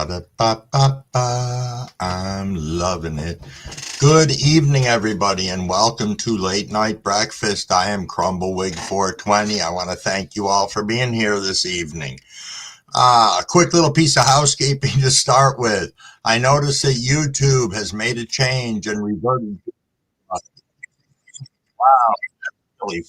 Ba-da-ba-ba-ba. I'm loving it. Good evening, everybody, and welcome to Late Night Breakfast. I am Crumblewig420. I want to thank you all for being here this evening. A quick little piece of housekeeping to start with. I noticed that YouTube has made a change and reverted. Wow, really.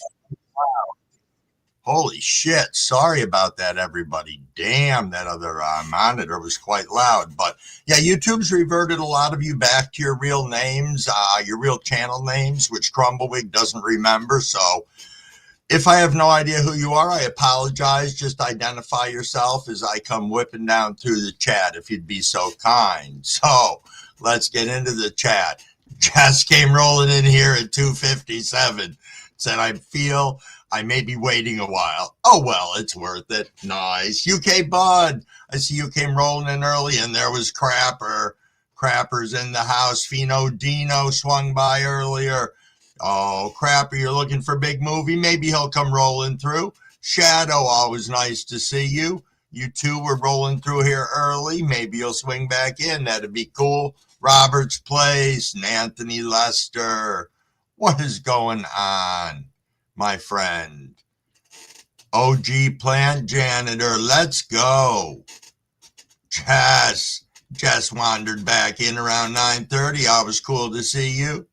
Holy shit. Sorry about that, everybody. Damn, that other monitor was quite loud. But yeah, YouTube's reverted a lot of you back to your real names, your real channel names, which Crumbleweek doesn't remember. So if I have no idea who you are, I apologize. Just identify yourself as I come whipping down through the chat, if you'd be so kind. So let's get into the chat. Jess came rolling in here at 2:57. Said, I feel I may be waiting a while. Oh, well, it's worth it. Nice. UK Bud. I see you came rolling in early, and there was Crapper. Crapper's in the house. Fino Dino swung by earlier. Oh, Crapper, you're looking for big movie? Maybe he'll come rolling through. Shadow, always nice to see you. You two were rolling through here early. Maybe you'll swing back in. That'd be cool. Robert's Place, and Anthony Lester. What is going on, my friend? OG Plant Janitor, let's go. Jess wandered back in around 9:30. Always cool to see you.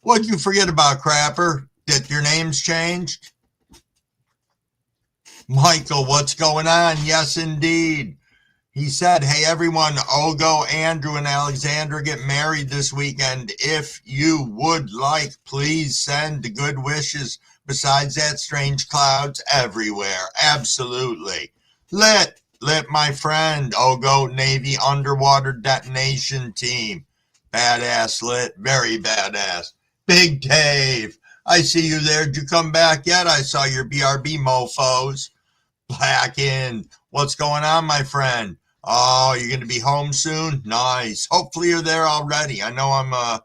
What'd you forget about, Crapper? That your name's changed? Michael, what's going on? Yes, indeed. He said, hey, everyone, Ogo, Andrew, and Alexandra get married this weekend. If you would like, please send the good wishes. Besides that, strange clouds everywhere. Absolutely. Lit, my friend. Ogo, Navy Underwater Detonation Team. Badass lit, very badass. Big Dave, I see you there. Did you come back yet? I saw your BRB mofos. Blackened, what's going on, my friend? Oh, you're going to be home soon? Nice. Hopefully you're there already. I know I'm a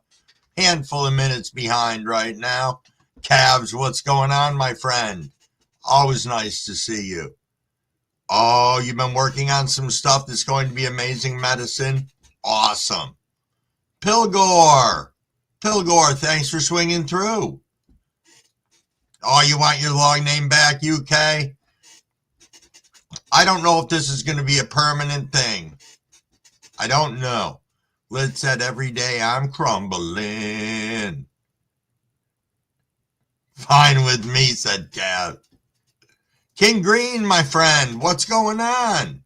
handful of minutes behind right now. Cavs, what's going on, my friend? Always nice to see you. Oh, you've been working on some stuff that's going to be amazing medicine? Awesome. Pilgor, thanks for swinging through. Oh, you want your long name back, UK? I don't know if this is going to be a permanent thing. I don't know. Liz said, every day I'm crumbling. Fine with me, said Cav. King Green, my friend, what's going on?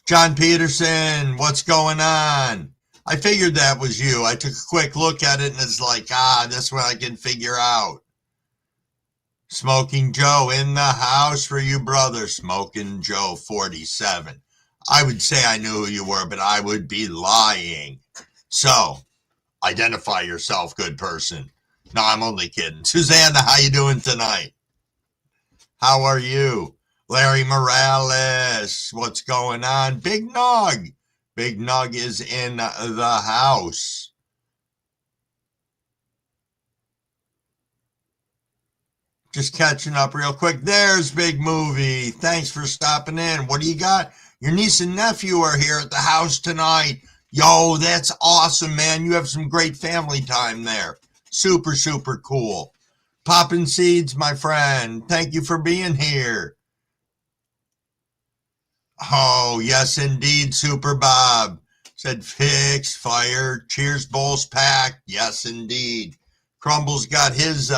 John Peterson, what's going on? I figured that was you. I took a quick look at it and it's like, that's what I can figure out. Smoking Joe in the house for you, brother. Smoking Joe 47. I would say I knew who you were, but I would be lying. So, identify yourself, good person. No, I'm only kidding. Susanna, how you doing tonight? How are you? Larry Morales, what's going on? Big Nug. Big Nug is in the house. Just catching up real quick. There's Big Movie. Thanks for stopping in. What do you got? Your niece and nephew are here at the house tonight. Yo, that's awesome, man. You have some great family time there. Super, super cool. Poppin' Seeds, my friend. Thank you for being here. Oh, yes, indeed, Super Bob. Said fix, fire, cheers, bowls packed. Yes, indeed. Crumble's got his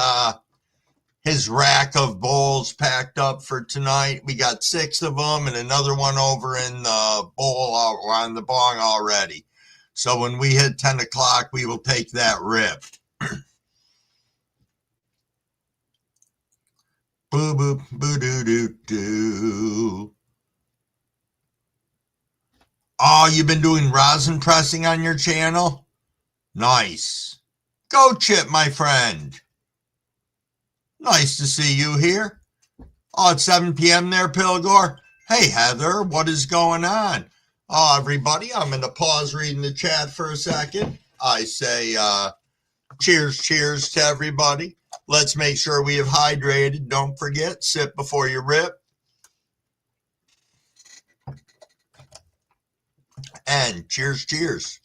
rack of bowls packed up for tonight. We got 6 of them and another one over in the bowl or on the bong already. So when we hit 10 o'clock, we will take that rip. Boo boop boo doo doo doo. Oh, you've been doing rosin pressing on your channel? Nice. Go Chip, my friend. Nice to see you here. Oh, it's 7 p.m. there, Pilgor. Hey, Heather, what is going on? Oh, everybody, I'm going to pause reading the chat for a second. I say cheers to everybody. Let's make sure we have hydrated. Don't forget, sip before you rip. And cheers, cheers.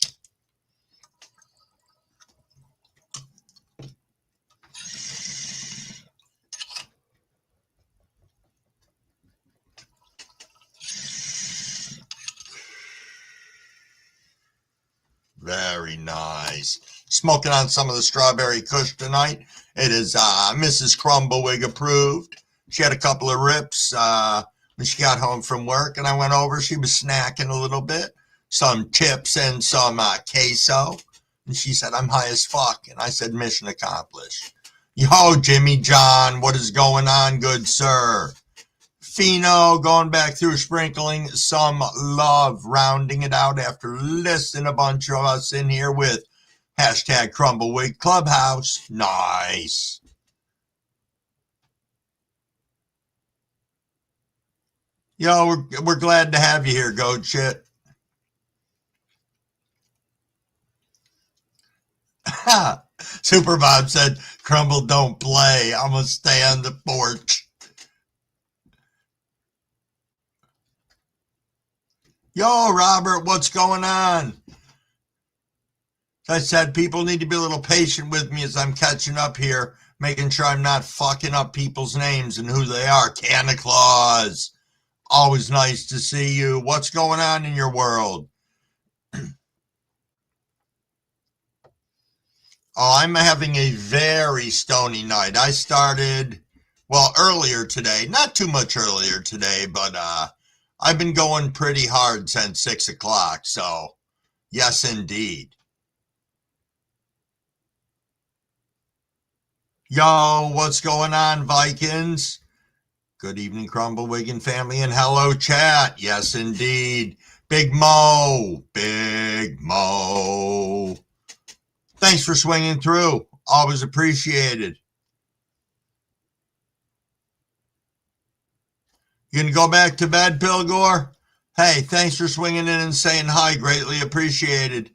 Very nice. Smoking on some of the strawberry kush tonight. It is Mrs. Crumbawig approved. She had a couple of rips when she got home from work, and I went over. She was snacking a little bit, some chips and some queso. And she said, I'm high as fuck. And I said, mission accomplished. Yo, Jimmy John, what is going on, good sir? Fino going back through sprinkling some love, rounding it out after listing a bunch of us in here with hashtag Crumbawig Clubhouse. Nice. Yo, we're glad to have you here, goat shit. Super Bob said, Crumble don't play. I'm going to stay on the porch. Yo, Robert, what's going on? As I said, people need to be a little patient with me as I'm catching up here, making sure I'm not fucking up people's names and who they are. Santa Claus. Always nice to see you. What's going on in your world? Oh, I'm having a very stony night. I started, well, earlier today. Not too much earlier today, but I've been going pretty hard since 6 o'clock. So, yes, indeed. Yo, what's going on, Vikings? Good evening, Crumbawig and family, and hello, chat. Yes, indeed. Big Mo. Big Mo. Thanks for swinging through. Always appreciated. You gonna go back to bed, Pilgore? Hey, thanks for swinging in and saying hi. Greatly appreciated.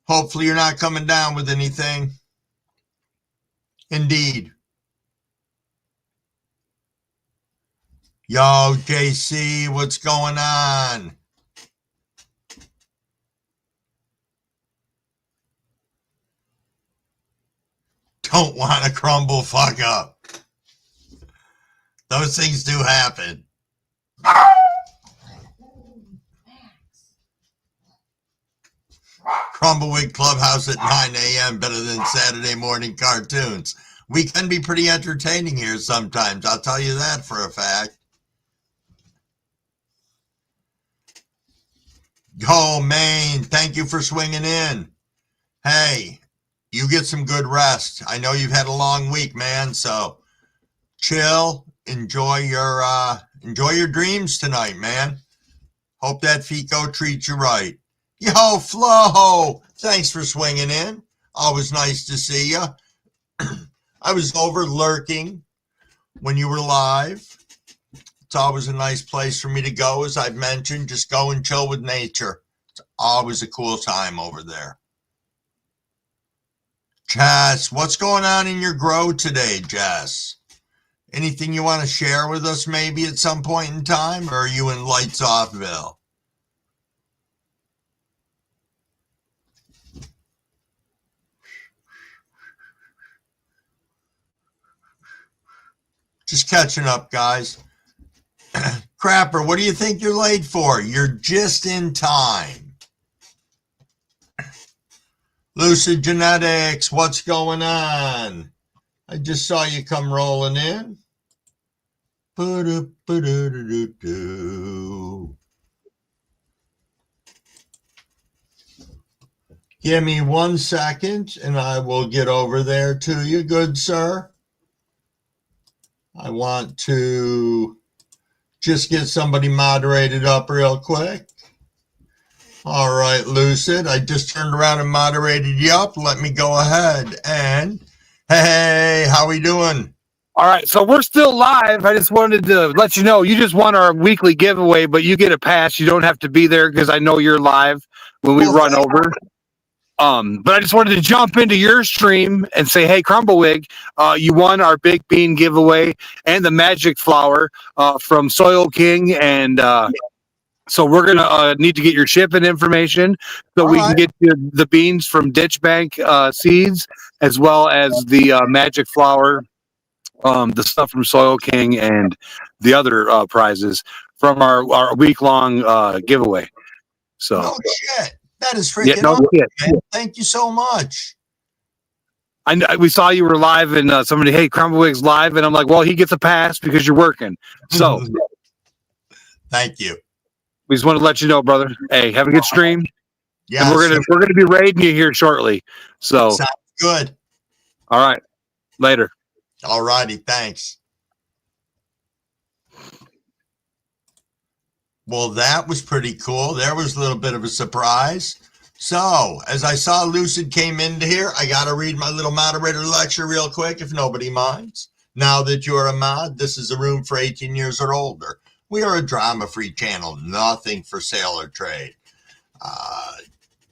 Hopefully you're not coming down with anything. Indeed. Yo, JC, what's going on? Don't want to crumble fuck up. Those things do happen. Crumbawig Clubhouse at 9 a.m. better than Saturday morning cartoons. We can be pretty entertaining here sometimes. I'll tell you that for a fact. Yo, Maine, thank you for swinging in. Hey, you get some good rest. I know you've had a long week, man, so chill. Enjoy your dreams tonight, man. Hope that Fico treats you right. Yo, Flo, thanks for swinging in. Always nice to see you. I was over lurking when you were live. It's always a nice place for me to go, as I've mentioned. Just go and chill with nature. It's always a cool time over there. Jess, what's going on in your grow today, Jess? Anything you want to share with us maybe at some point in time, or are you in Lights Offville? Just catching up, guys. Crapper, what do you think you're late for? You're just in time. Lucid Genetics, what's going on? I just saw you come rolling in. Give me 1 second and I will get over there to you, good sir. I want to just get somebody moderated up real quick. All right, Lucid, I just turned around and moderated you up. Let me go ahead and, hey, how we doing? All right, so we're still live. I just wanted to let you know, you just won our weekly giveaway, but you get a pass. You don't have to be there because I know you're live when we run over. But I just wanted to jump into your stream and say, hey, Crumbawig, you won our Big Bean giveaway and the Magic Flower from Soil King and So we're going to need to get your shipping information so we can get you the beans from Ditch Bank Seeds, as well as the Magic Flower, the stuff from Soil King, and the other prizes from our week-long giveaway. So no shit. That is freaking awesome, man. Thank you so much. We saw you were live, and somebody, hey, Crumblewig's live, and I'm like, well, he gets a pass because you're working. So thank you. We just want to let you know, brother. Hey, have a good stream. Yeah, and we're gonna be raiding you here shortly. So sounds good. All right, later. All righty, thanks. Well, that was pretty cool. There was a little bit of a surprise. So, as I saw Lucid came into here, I got to read my little moderator lecture real quick, if nobody minds. Now that you're a mod, this is a room for 18 years or older. We are a drama-free channel, nothing for sale or trade.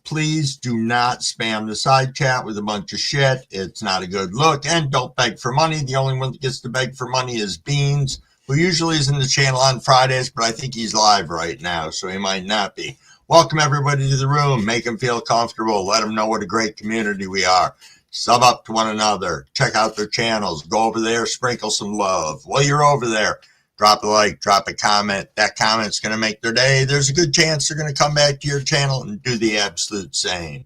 Please do not spam the side chat with a bunch of shit. It's not a good look. And don't beg for money. The only one that gets to beg for money is Beans, who usually is in the channel on Fridays, but I think he's live right now, so he might not be. Welcome everybody to the room. Make them feel comfortable. Let them know what a great community we are. Sub up to one another. Check out their channels. Go over there. Sprinkle some love. While you're over there, drop a like, drop a comment. That comment's going to make their day. There's a good chance they're going to come back to your channel and do the absolute same.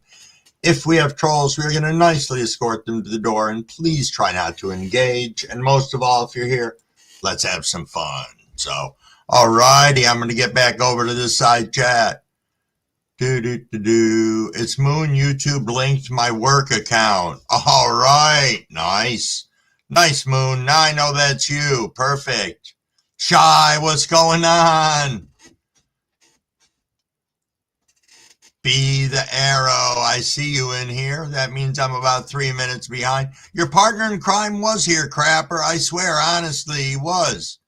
If we have trolls, we're going to nicely escort them to the door, and please try not to engage. And most of all, if you're here, let's have some fun. So, all righty, I'm going to get back over to this side chat. It's Moon. YouTube linked my work account. All right. Nice. Nice, Moon. Now I know that's you. Perfect. Shy, what's going on? Be the arrow. I see you in here. That means I'm about 3 minutes behind. Your partner in crime was here, Crapper. I swear, honestly, he was.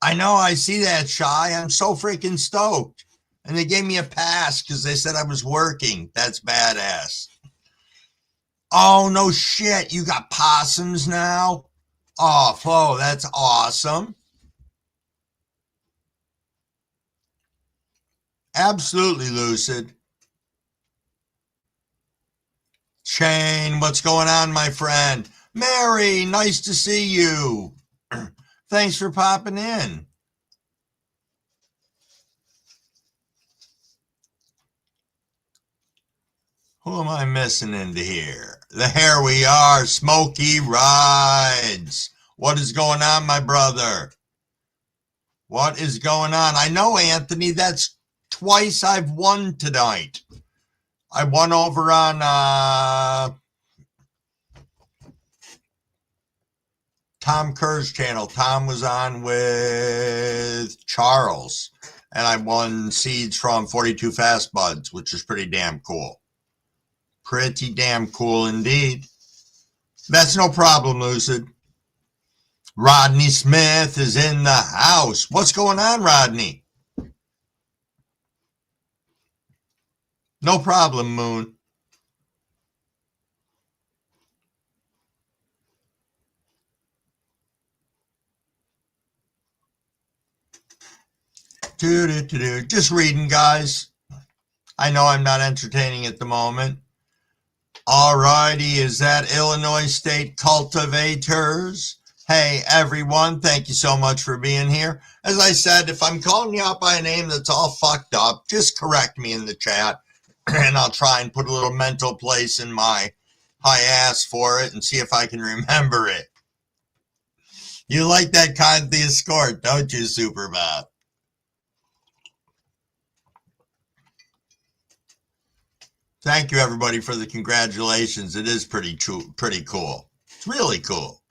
I know. I see that, Shy. I'm so freaking stoked. And they gave me a pass because they said I was working. That's badass. Oh, no shit. You got possums now? Oh, Flo, that's awesome. Absolutely, Lucid. Shane, what's going on, my friend? Mary, nice to see you. Thanks for popping in. Who am I missing into here? There we are, Smokey Rides. What is going on, my brother? What is going on? I know, Anthony, that's twice I've won tonight. I won over on Tom Kerr's channel. Tom was on with Charles, and I won seeds from 42 Fast Buds, which is pretty damn cool. Pretty damn cool indeed. That's no problem, Lucid. Rodney Smith is in the house. What's going on, Rodney? No problem, Moon. Just reading, guys. I know I'm not entertaining at the moment. All righty, is that Illinois State Cultivators? Hey, everyone, thank you so much for being here. As I said, if I'm calling you out by a name that's all fucked up, just correct me in the chat, and I'll try and put a little mental place in my high ass for it and see if I can remember it. You like that kind of the escort, don't you, Superbot? Thank you, everybody, for the congratulations. It is pretty cool. It's really cool.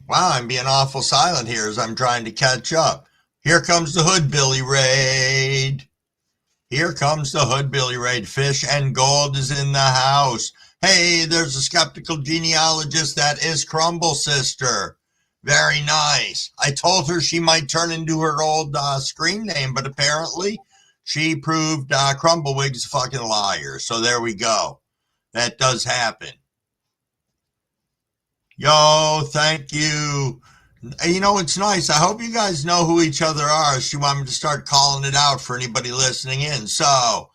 Wow, I'm being awful silent here as I'm trying to catch up. Here comes the Hoodbilly Raid. Here comes the Hoodbilly Raid. Fish and Gold is in the house. Hey, there's a skeptical genealogist that is Crumble Sister. Very nice. I told her she might turn into her old screen name, but apparently she proved Crumblewig's a fucking liar. So there we go. That does happen. Yo, thank you. You know, it's nice. I hope you guys know who each other are. So you want me to start calling it out for anybody listening in. So,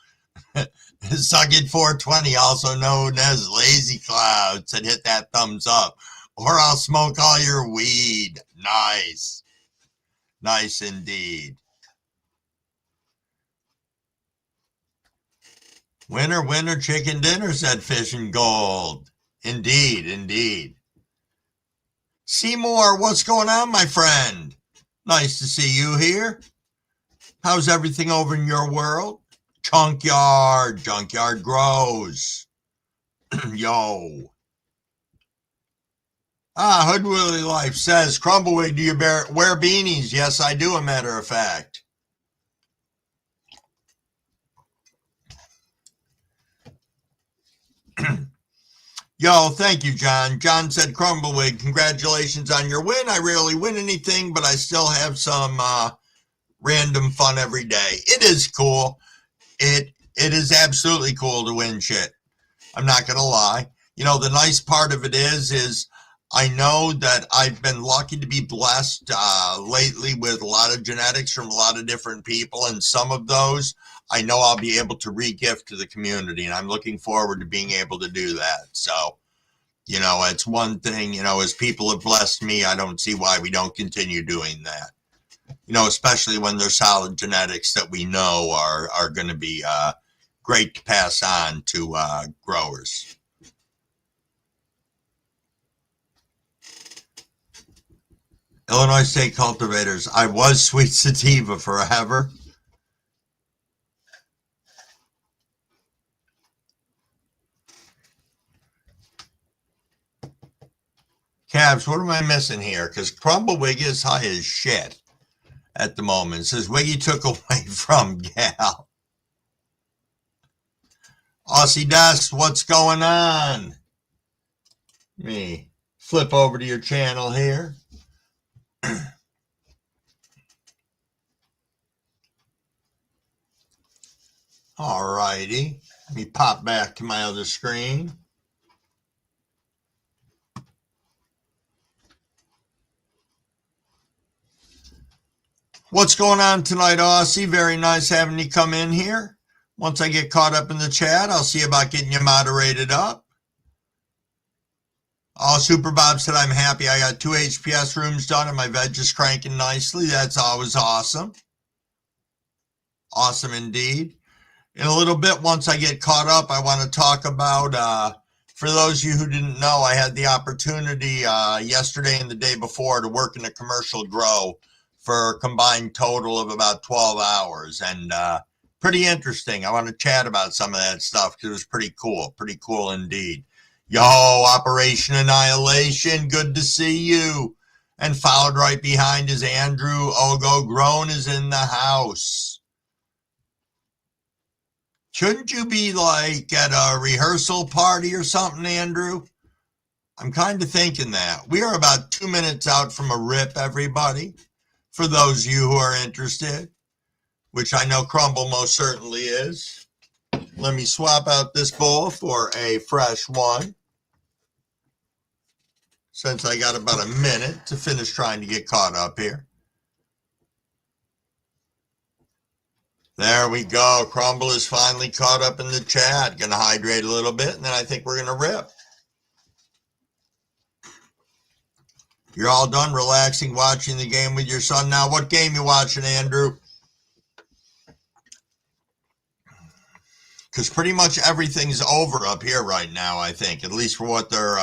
Sugged 420, also known as Lazy Cloud, said hit that thumbs up or I'll smoke all your weed. Nice. Nice indeed. Winner, winner, chicken dinner, said Fish and Gold. Indeed, indeed. Seymour, what's going on, my friend? Nice to see you here. How's everything over in your world? Junkyard grows. Yo. Hood Willie Life says, Crumbleweed, do you wear beanies? Yes, I do, a matter of fact. Yo, thank you, John. John said, Crumbleweed, congratulations on your win. I rarely win anything, but I still have some random fun every day. It is cool. It is absolutely cool to win shit. I'm not going to lie. You know, the nice part of it is I know that I've been lucky to be blessed lately with a lot of genetics from a lot of different people. And some of those I know I'll be able to re-gift to the community. And I'm looking forward to being able to do that. So, you know, it's one thing, you know, as people have blessed me, I don't see why we don't continue doing that. You know, especially when they're solid genetics that we know are going to be great to pass on to growers. Illinois State Cultivators. I was Sweet Sativa forever. Cabs, what am I missing here? Because Crumblewig is high as shit at the moment. It says Wiggy took away from Gal. Aussie Dust, what's going on? Let me flip over to your channel here. All righty. Let me pop back to my other screen. What's going on tonight, Aussie? Very nice having you come in here. Once I get caught up in the chat, I'll see about getting you moderated up. Oh, Super Bob said, I'm happy. I got 2 HPS rooms done and my veg is cranking nicely. That's always awesome. Awesome indeed. In a little bit, once I get caught up, I want to talk about, for those of you who didn't know, I had the opportunity yesterday and the day before to work in a commercial grow for a combined total of about 12 hours. And pretty interesting. I want to chat about some of that stuff because it was pretty cool indeed. Yo, Operation Annihilation, good to see you. And followed right behind is Andrew Ogo Grown is in the house. Shouldn't you be like at a rehearsal party or something, Andrew? I'm kind of thinking that. We are about 2 minutes out from a rip, everybody. For those of you who are interested, which I know Crumble most certainly is. Let me swap out this bowl for a fresh one, since I got about a minute to finish trying to get caught up here. There we go. Crumble is finally caught up in the chat. Going to hydrate a little bit, and then I think we're going to rip. You're all done relaxing, watching the game with your son now. What game you watching, Andrew? Because pretty much everything's over up here right now, I think, at least for what they're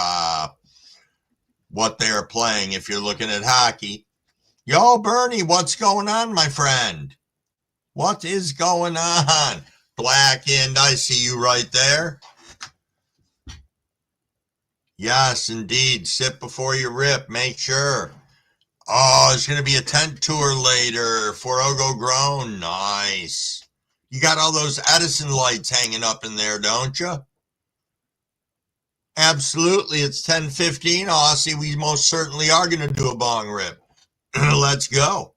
playing. If you're looking at hockey, yo, Bernie, what's going on, my friend? What is going on? Blackened, I see you right there. Yes, indeed. Sip before you rip. Make sure. Oh, it's going to be a tent tour later for Ogo Grown. Nice. You got all those Edison lights hanging up in there, don't you? Absolutely. It's 10:15. Aussie, we most certainly are going to do a bong rip. Let's go.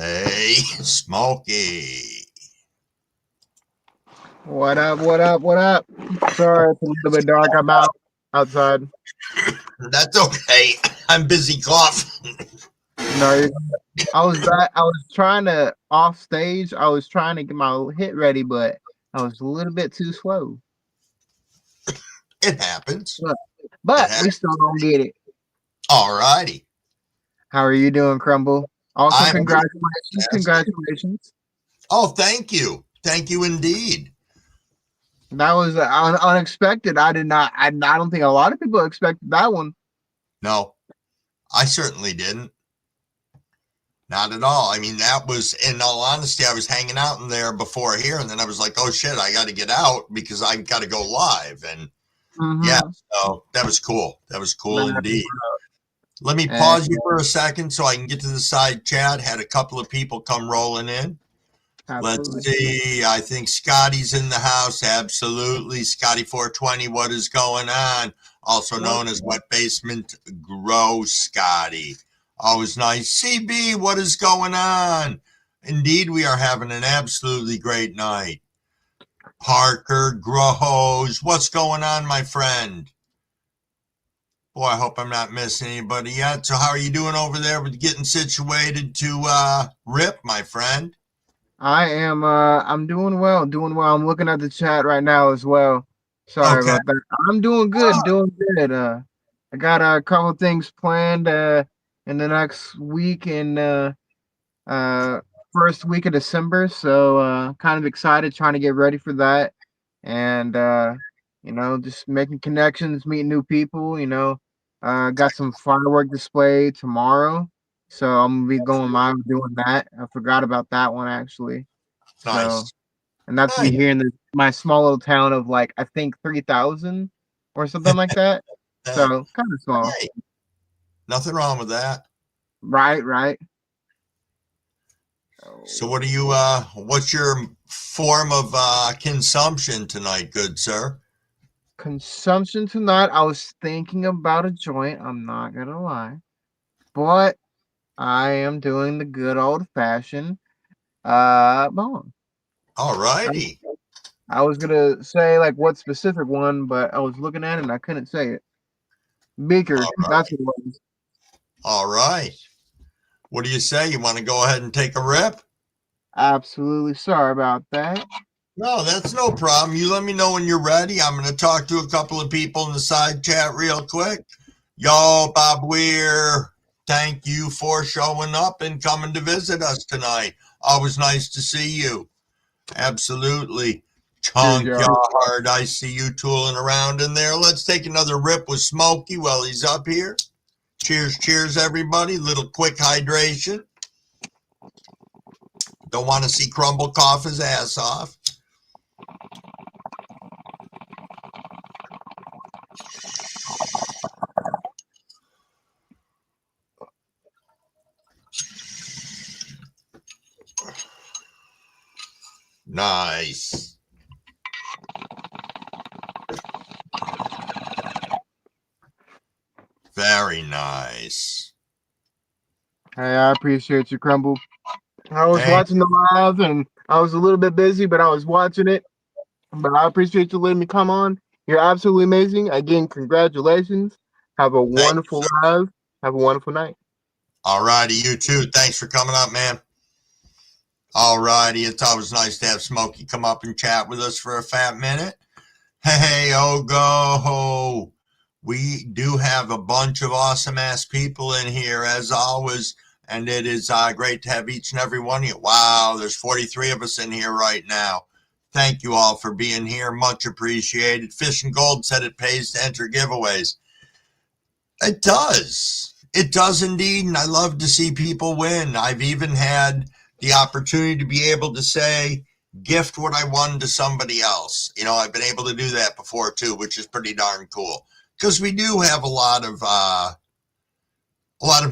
Hey, Smokey. What up? What up? What up? Sorry, it's a little bit dark. I'm outside. That's okay. I'm busy coughing. No, I was back. I was trying to off stage. I was trying to get my hit ready, but I was a little bit too slow. It happens. But, It but we happens. still don't get it. All righty. How are you doing, Crumble? Also, I'm congratulations. fantastic. Congratulations. Oh, thank you. Thank you indeed. That was unexpected. I did not. I don't think a lot of people expected that one. No, I certainly didn't. Not at all. I mean, that was, in all honesty, I was hanging out in there before here, and then I was like, oh shit, I got to get out because I've got to go live. And yeah, Mm-hmm. so that was cool. That was cool indeed. Let me And pause you for a second so I can get to the side chat. Had a couple of people come rolling in. Let's absolutely. see. I think Scotty's in the house. Absolutely. Scotty 420, what is going on? Also known as Wet Basement Grow Scotty. Always nice. CB, what is going on? Indeed, we are having an absolutely great night. Parker Grows, what's going on, my friend? Boy, I hope I'm not missing anybody yet. So how are you doing over there with getting situated to rip, my friend? I am I'm doing well, doing well. I'm looking at the chat right now as well. Sorry Okay. about that. I'm doing good, doing good. I got a couple things planned in the next week in uh first week of December, so kind of excited trying to get ready for that. And just making connections, meeting new people, got some firework display tomorrow. So I'm gonna be going live doing that. I forgot about that one actually. So, Nice. and that's be Nice. here in my small little town of like I think 3,000 or something like that. So kind of small. Hey, nothing wrong with that. Right, right. So Oh, what are you what's your form of consumption tonight, good sir? consumption tonight. I was thinking about a joint. I'm not gonna lie, but I am doing the good old fashioned bong. All I, righty. I was gonna say like what specific one, but I was looking at it and I couldn't say it. Beaker. All right. That's what it was. All right. What do you say? You want to go ahead and take a rip? Absolutely sorry about that. No, that's no problem. You let me know when you're ready. I'm going to talk to a couple of people in the side chat real quick. Yo, Bob Weir, thank you for showing up and coming to visit us tonight. Always nice to see you. Absolutely. Cheers, y'all. Junkyard, I see you tooling around in there. Let's take another rip with Smokey while he's up here. Cheers, cheers, everybody. Little quick hydration. Don't want to see Crumble cough his ass off. Nice. Very nice. Hey, I appreciate you, Crumble. I was Thank watching the live and I was a little bit busy, but I was watching it. But I appreciate you letting me come on. You're absolutely amazing. Again, congratulations. Have a you. wonderful live. Have a wonderful night. All righty, you too. Thanks for coming up, man. All righty. It's always nice to have Smokey come up and chat with us for a fat minute. Hey, oh, go. We do have a bunch of awesome ass people in here, as always. And it is great to have each and every one of you. Wow, there's 43 of us in here right now. Thank you all for being here. Much appreciated. Fish and Gold said it pays to enter giveaways. It does. It does indeed. And I love to see people win. I've even had the opportunity to be able to say, gift what I won to somebody else. You know, I've been able to do that before too, which is pretty darn cool. Because we do have a lot of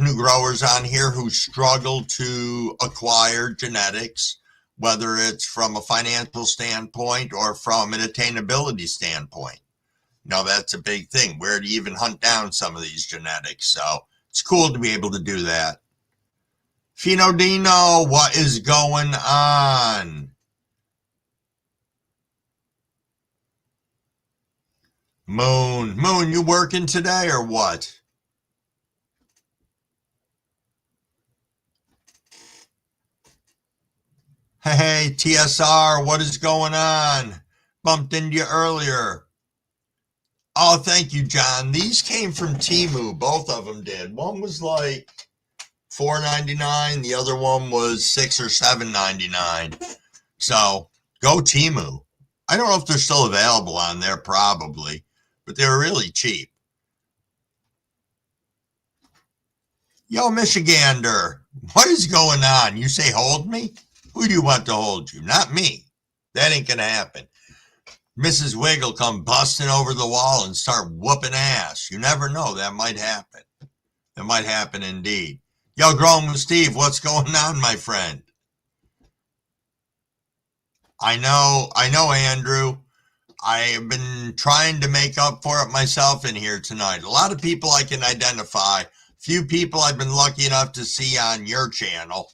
new growers on here who struggle to acquire genetics, whether it's from a financial standpoint or from an attainability standpoint. No, that's a big thing. Where do you even hunt down some of these genetics? So it's cool to be able to do that. Fino Dino, what is going on? Moon, you working today or what? Hey, TSR, what is going on? Bumped into you earlier. Oh, thank you, John. These came from Temu. Both of them did. One was like $4.99. The other one was $6 or $7.99. So go Temu. I don't know if they're still available on there, probably, but they were really cheap. Yo, Michigander, what is going on? You say hold me? Who do you want to hold you? Not me. That ain't gonna happen. Mrs. Wiggle come busting over the wall and start whooping ass. You never know. That might happen. That might happen indeed. Yo, Grown with Steve, what's going on, my friend? I know, Andrew. I have been trying to make up for it myself in here tonight. A lot of people I can identify. Few people I've been lucky enough to see on your channel.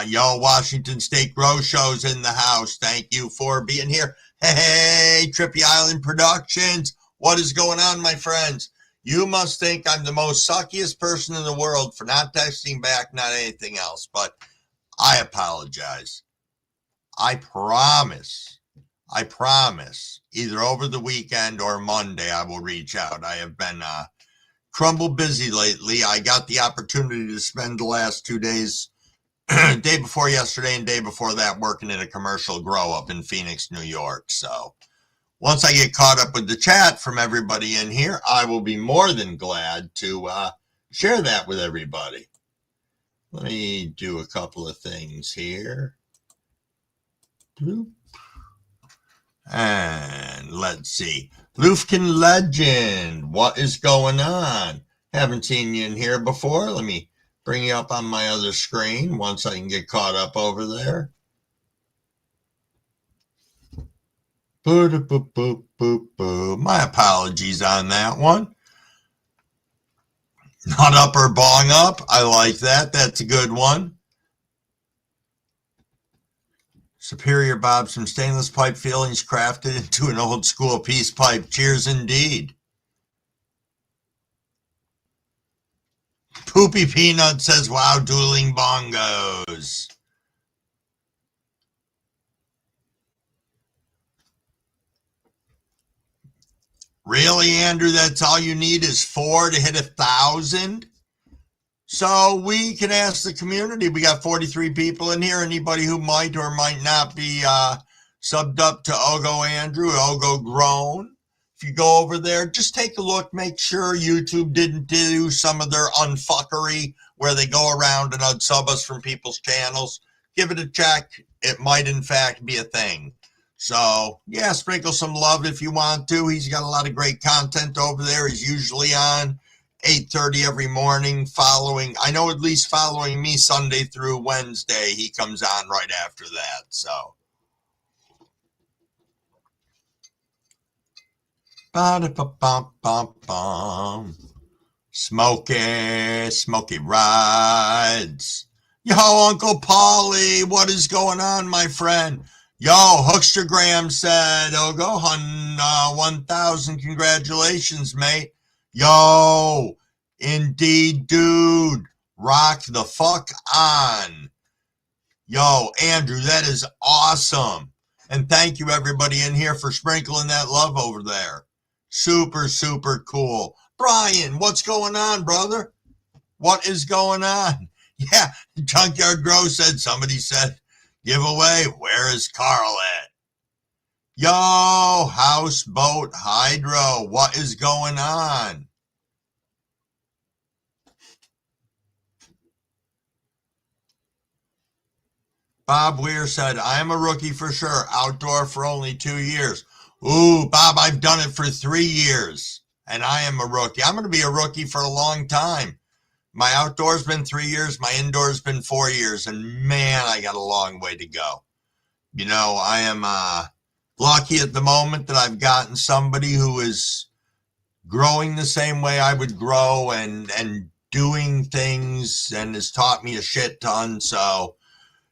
Yo, Washington State Grow Show's in the house. Thank you for being here. Hey, Trippy Island Productions. What is going on, my friends? You must think I'm the most suckiest person in the world for not texting back, not anything else. But I apologize. I promise, either over the weekend or Monday, I will reach out. I have been crumble busy lately. I got the opportunity to spend the last 2 days, day before yesterday and day before that, working at a commercial grow up in Phoenix, New York. So once I get caught up with the chat from everybody in here, I will be more than glad to share that with everybody. Let me do a couple of things here. And let's see. Lufkin Legend, what is going on? Haven't seen you in here before. Let me bring you up on my other screen once I can get caught up over there. My apologies on that one. Not up or bong up. I like that. That's a good one. Superior Bob, some stainless pipe fillings crafted into an old school peace pipe. Cheers indeed. Poopy Peanut says, wow, dueling bongos. Really, Andrew? That's all you need is 4 to hit 1,000? So we can ask the community. We got 43 people in here. Anybody who might or might not be subbed up to Ogo Andrew, Ogo Grown. If you go over there, just take a look. Make sure YouTube didn't do some of their unfuckery where they go around and unsub us from people's channels. Give it a check. It might, in fact, be a thing. So, yeah, sprinkle some love if you want to. He's got a lot of great content over there. He's usually on 8:30 every morning following, I know at least following me Sunday through Wednesday, he comes on right after that. So Smoky rides. Yo, Uncle Polly, what is going on, my friend? Yo, Hookstergram said, oh, go 1,000. Congratulations, mate. Yo, indeed, dude. Rock the fuck on. Yo, Andrew, that is awesome. And thank you, everybody in here, for sprinkling that love over there. Super, super cool. Brian, what's going on, brother? What is going on? Yeah, Junkyard Grow said, somebody said, giveaway, where is Carl at? Yo, Houseboat Hydro, what is going on? Bob Weir said, I am a rookie for sure. Outdoor for only 2 years. Ooh, Bob, I've done it for 3 years, and I am a rookie. I'm going to be a rookie for a long time. My outdoors been 3 years. My indoors been 4 years, and man, I got a long way to go. You know, I am lucky at the moment that I've gotten somebody who is growing the same way I would grow and doing things and has taught me a shit ton. So,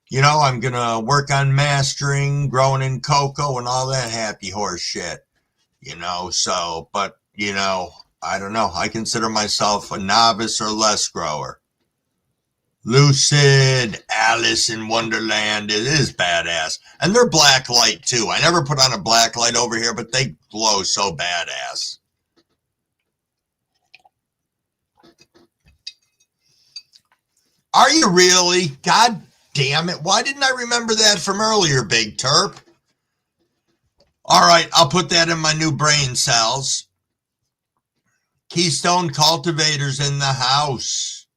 you know, I'm going to work on mastering, growing in cocoa and all that happy horse shit, you know. So, but, you know, I don't know. I consider myself a novice or less grower. Lucid, Alice in Wonderland, it is badass. And they're black light too. I never put on a black light over here, but they glow so badass. Are you really? God damn it. Why didn't I remember that from earlier, Big Terp? All right, I'll put that in my new brain cells. Keystone Cultivators in the house.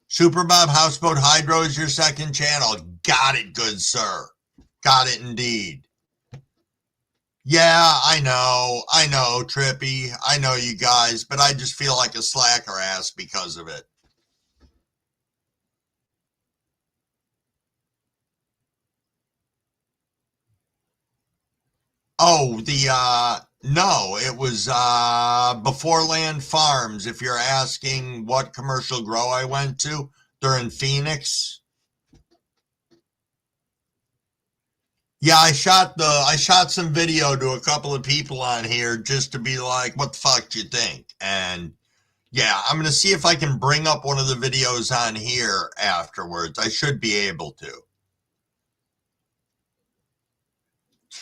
Super Bob Houseboat Hydro is your second channel. Got it, good sir. Got it indeed. Yeah, I know, Trippy. I know you guys, but I just feel like a slacker ass because of it. Oh, no, it was Before Land Farms. If you're asking what commercial grow I went to, they're in Phoenix. Yeah, I shot some video to a couple of people on here just to be like, what the fuck do you think? And yeah, I'm going to see if I can bring up one of the videos on here afterwards. I should be able to.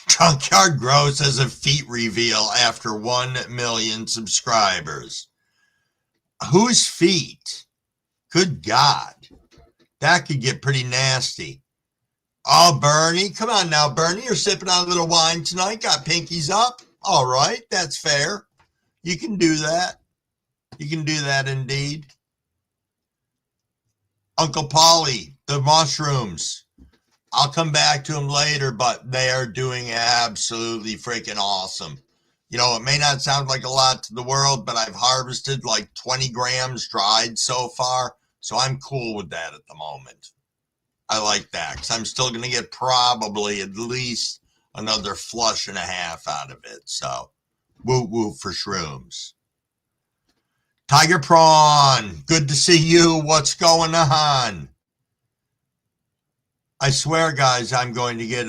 Junkyard Grows has a feet reveal after 1 million subscribers. Whose feet? Good God. That could get pretty nasty. Oh, Bernie. Come on now, Bernie. You're sipping on a little wine tonight. Got pinkies up. All right. That's fair. You can do that. You can do that indeed. Uncle Polly, the mushrooms. I'll come back to them later, but they are doing absolutely freaking awesome. You know, it may not sound like a lot to the world, but I've harvested like 20 grams dried so far. So I'm cool with that at the moment. I like that because I'm still going to get probably at least another flush and a half out of it. So woo woo for shrooms. Tiger Prawn, good to see you. What's going on? I swear, guys, I'm going to get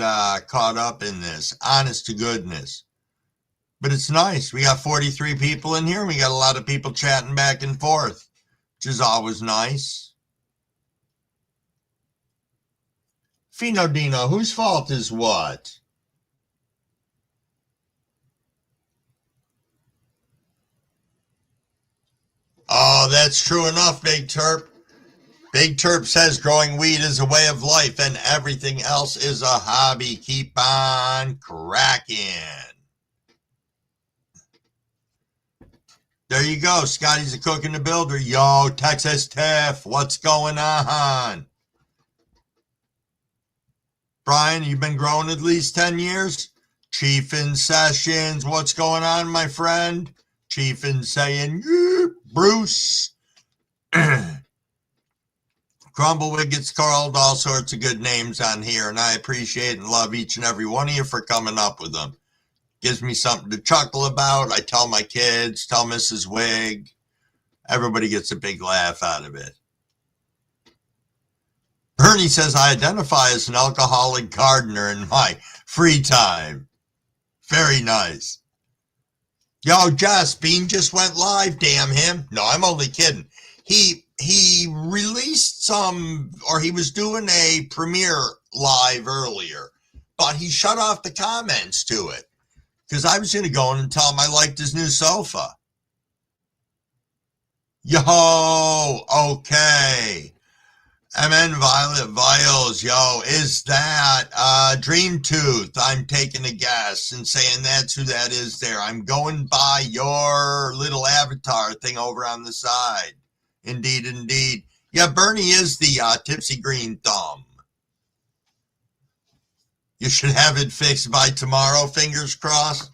caught up in this. Honest to goodness. But it's nice. We got 43 people in here. And we got a lot of people chatting back and forth, which is always nice. Fino Dino, whose fault is what? Oh, that's true enough, Big Terp. Big Terp says growing weed is a way of life and everything else is a hobby. Keep on cracking. There you go. Scotty's a cook and a builder. Yo, Texas Tiff, what's going on? Brian, you've been growing at least 10 years? Chief in Sessions, what's going on, my friend? Chief in saying, Bruce. Crumblewick gets called all sorts of good names on here, and I appreciate and love each and every one of you for coming up with them. Gives me something to chuckle about. I tell my kids, tell Mrs. Wig. Everybody gets a big laugh out of it. Bernie says, I identify as an alcoholic gardener in my free time. Very nice. Yo, Jess, Bean just went live, damn him. No, I'm only kidding. He released some, or he was doing a premiere live earlier, but he shut off the comments to it because I was going to go in and tell him I liked his new sofa. Yo, okay. MN Violet Vials, yo, is that Dream Tooth? I'm taking a guess and saying that's who that is there. I'm going by your little avatar thing over on the side. Indeed, indeed. Yeah, Bernie is the Tipsy Green Thumb. You should have it fixed by tomorrow, fingers crossed.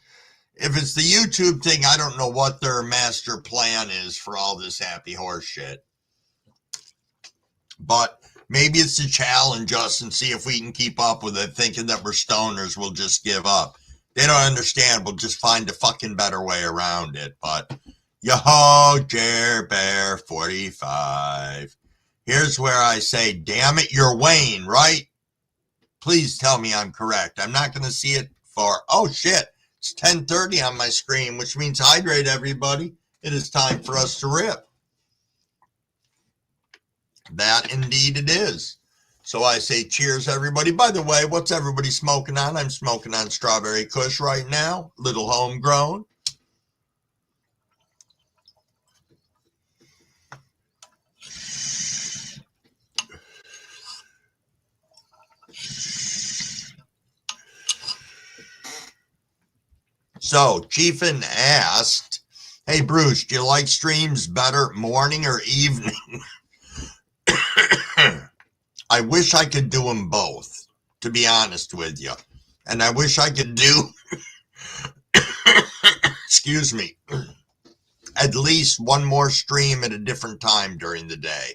If it's the YouTube thing, I don't know what their master plan is for all this happy horse shit. But maybe it's to challenge us and see if we can keep up with it, thinking that we're stoners, we'll just give up. They don't understand. We'll just find a fucking better way around it. But, Yo, Jer Bear 45. Here's where I say, damn it, you're Wayne, right? Please tell me I'm correct. I'm not going to see it for, oh shit, it's 10:30 on my screen, which means hydrate, everybody. It is time for us to rip. That indeed it is. So I say cheers, everybody. By the way, what's everybody smoking on? I'm smoking on Strawberry Kush right now, little homegrown. So Chiefin asked, hey, Bruce, do you like streams better morning or evening? I wish I could do them both, to be honest with you. And I wish I could do, excuse me, at least one more stream at a different time during the day.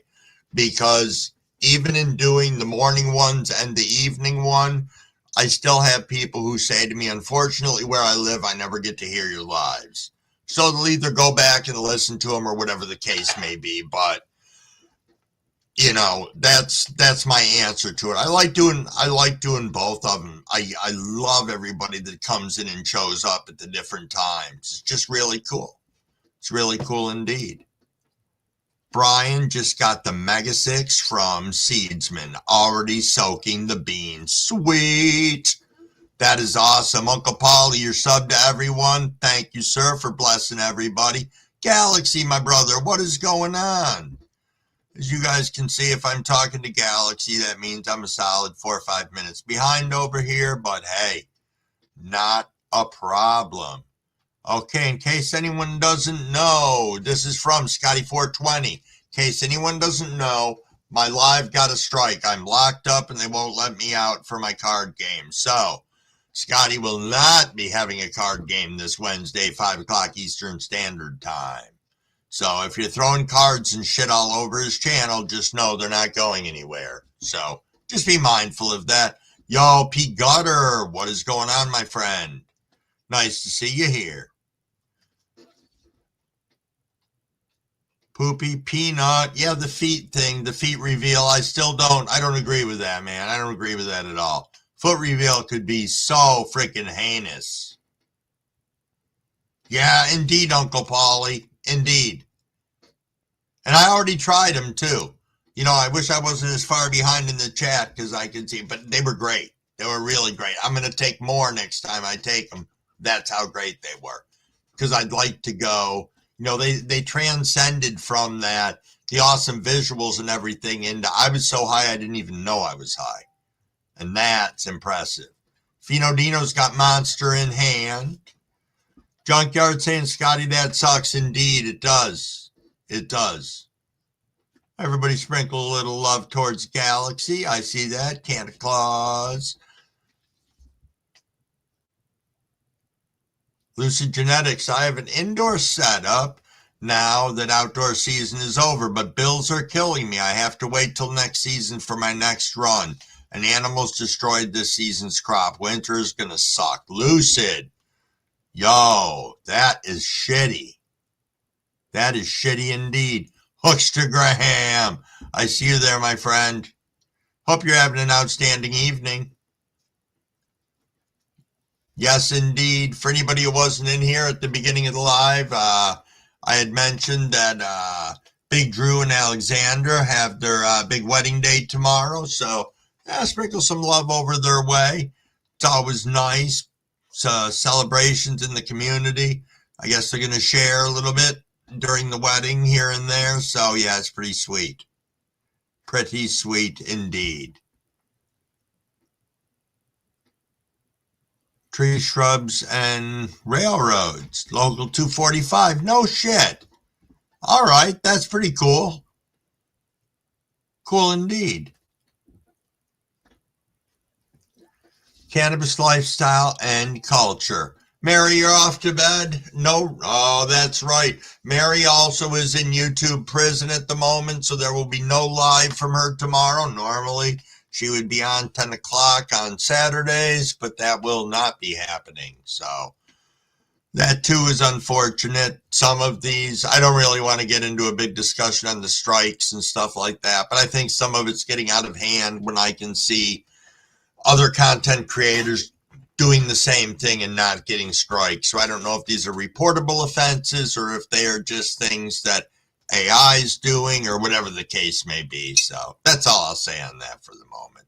Because even in doing the morning ones and the evening one, I still have people who say to me, unfortunately, where I live, I never get to hear your lives. So they'll either go back and listen to them or whatever the case may be. But, you know, that's my answer to it. I like doing both of them. I love everybody that comes in and shows up at the different times. It's just really cool. It's really cool indeed. Brian just got the Mega 6 from Seedsman, already soaking the beans. Sweet. That is awesome. Uncle Polly, you're sub to everyone. Thank you, sir, for blessing everybody. Galaxy, my brother, what is going on? As you guys can see, if I'm talking to Galaxy, that means I'm a solid 4 or 5 minutes behind over here, but hey, not a problem. Okay, in case anyone doesn't know, this is from Scotty420. In case anyone doesn't know, my live got a strike. I'm locked up and they won't let me out for my card game. So, Scotty will not be having a card game this Wednesday, 5 o'clock Eastern Standard Time. So, if you're throwing cards and shit all over his channel, just know they're not going anywhere. So, just be mindful of that. Yo, Pete Gutter, what is going on, my friend? Nice to see you here. Poopy Peanut. Yeah, the feet thing, the feet reveal. I don't agree with that, man. I don't agree with that at all. Foot reveal could be so freaking heinous. Yeah, indeed, Uncle Polly. Indeed. And I already tried them too. You know, I wish I wasn't as far behind in the chat because I could see, but they were great. They were really great. I'm going to take more next time I take them. That's how great they were. Because I'd like to go. You know, they transcended from that, the awesome visuals and everything, into I was so high I didn't even know I was high. And that's impressive. Fino Dino's got Monster in hand. Junkyard saying, Scotty, that sucks. Indeed, it does. It does. Everybody sprinkle a little love towards Galaxy. I see that. Santa Claus. Lucid Genetics, I have an indoor setup now that outdoor season is over, but bills are killing me. I have to wait till next season for my next run. And animals destroyed this season's crop. Winter is going to suck. Lucid. Yo, that is shitty. That is shitty indeed. Hookster Graham, I see you there, my friend. Hope you're having an outstanding evening. Yes, indeed. For anybody who wasn't in here at the beginning of the live, I had mentioned that Big Drew and Alexander have their big wedding day tomorrow. So sprinkle some love over their way. It's always nice. Celebrations in the community. I guess they're going to share a little bit during the wedding here and there. So, yeah, it's pretty sweet. Pretty sweet indeed. Tree shrubs and railroads. Local 245. No shit. All right. That's pretty cool. Cool indeed. Cannabis lifestyle and culture. Mary, you're off to bed? No. Oh, that's right. Mary also is in YouTube prison at the moment, so there will be no live from her tomorrow. Normally, she would be on 10 o'clock on Saturdays, but that will not be happening. So, That too is unfortunate. Some of these, I don't really want to get into a big discussion on the strikes and stuff like that, but I think some of it's getting out of hand when I can see other content creators doing the same thing and not getting strikes. So I don't know if these are reportable offenses or if they are just things that AI is doing or whatever the case may be. So that's all I'll say on that for the moment.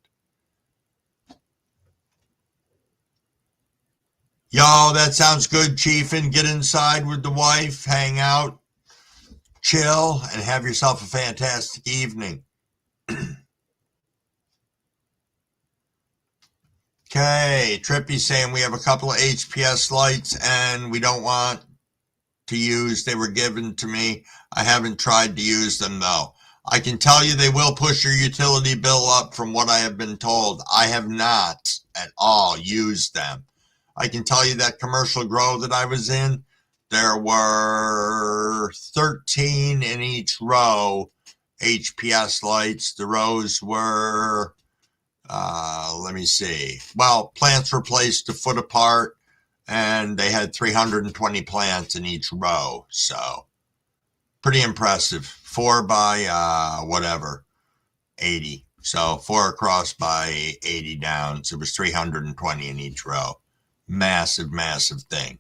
Yo, that sounds good, Chiefin. Get inside with the wife, hang out, chill, and have yourself a fantastic evening. Okay, Trippy saying we have a couple of HPS lights and we don't want to use. They were given to me. I haven't tried to use them though. I can tell you they will push your utility bill up from what I have been told. I have not at all used them. I can tell you that commercial grow that I was in, there were 13 in each row HPS lights. The rows were, let me see. Well, plants were placed a foot apart and they had 320 plants in each row. So pretty impressive. 4 by whatever, 80. So 4 across by 80 down. So it was 320 in each row. Massive, massive thing.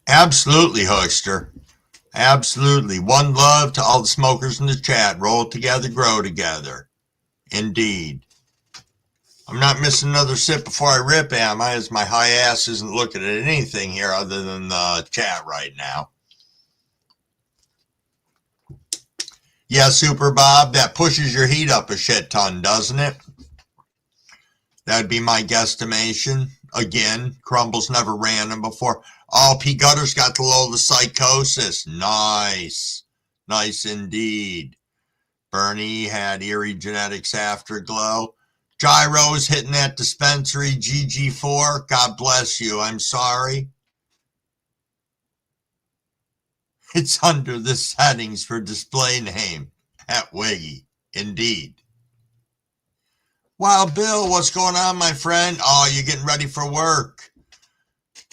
Absolutely, Hookster. Absolutely. One love to all the smokers in the chat. Roll together, grow together. Indeed. I'm not missing another sip before I rip, am I? As my high ass isn't looking at anything here other than the chat right now. Yeah, Super Bob, that pushes your heat up a shit ton, doesn't it? That'd be my guesstimation. Again, Crumbles never ran them before. Oh, P. Gutter's got the low of psychosis. Nice. Nice indeed. Bernie had eerie genetics afterglow. Gyro's hitting that dispensary. GG4. God bless you. I'm sorry. It's under the settings for display name at Wiggy. Indeed. Wow, Bill, what's going on, my friend? Oh, you're getting ready for work.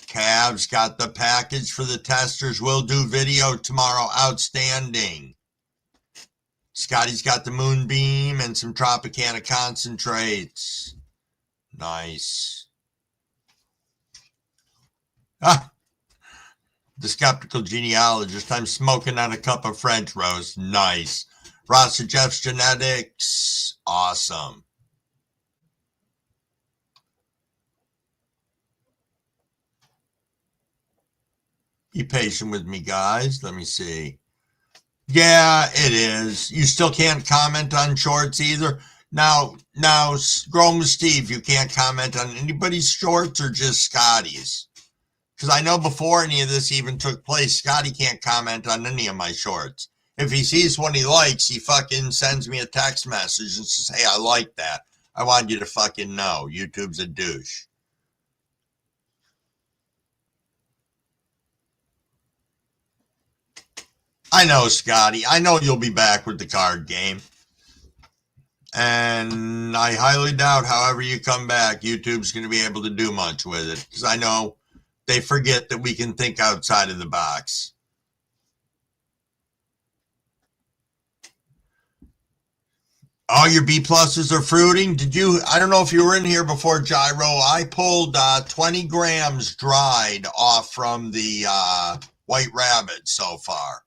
Cav's got the package for the testers. We'll do video tomorrow. Outstanding. Scotty's got the Moonbeam and some Tropicana concentrates. Nice. Ah, the skeptical genealogist. I'm smoking on a cup of French roast. Nice. Rasta Jeff's genetics. Awesome. Be patient with me, guys. Let me see. Yeah, it is. You still can't comment on shorts either. Now, Grown with Steve, you can't comment on anybody's shorts or just Scotty's. Because I know before any of this even took place, Scotty can't comment on any of my shorts. If he sees one he likes, he fucking sends me a text message and says, hey, I like that. I want you to fucking know. YouTube's a douche. I know, Scotty. I know you'll be back with the card game. And I highly doubt, however you come back, YouTube's going to be able to do much with it. Because I know they forget that we can think outside of the box. All your B pluses are fruiting. I don't know if you were in here before, Gyro. I pulled 20 grams dried off from the White Rabbit so far.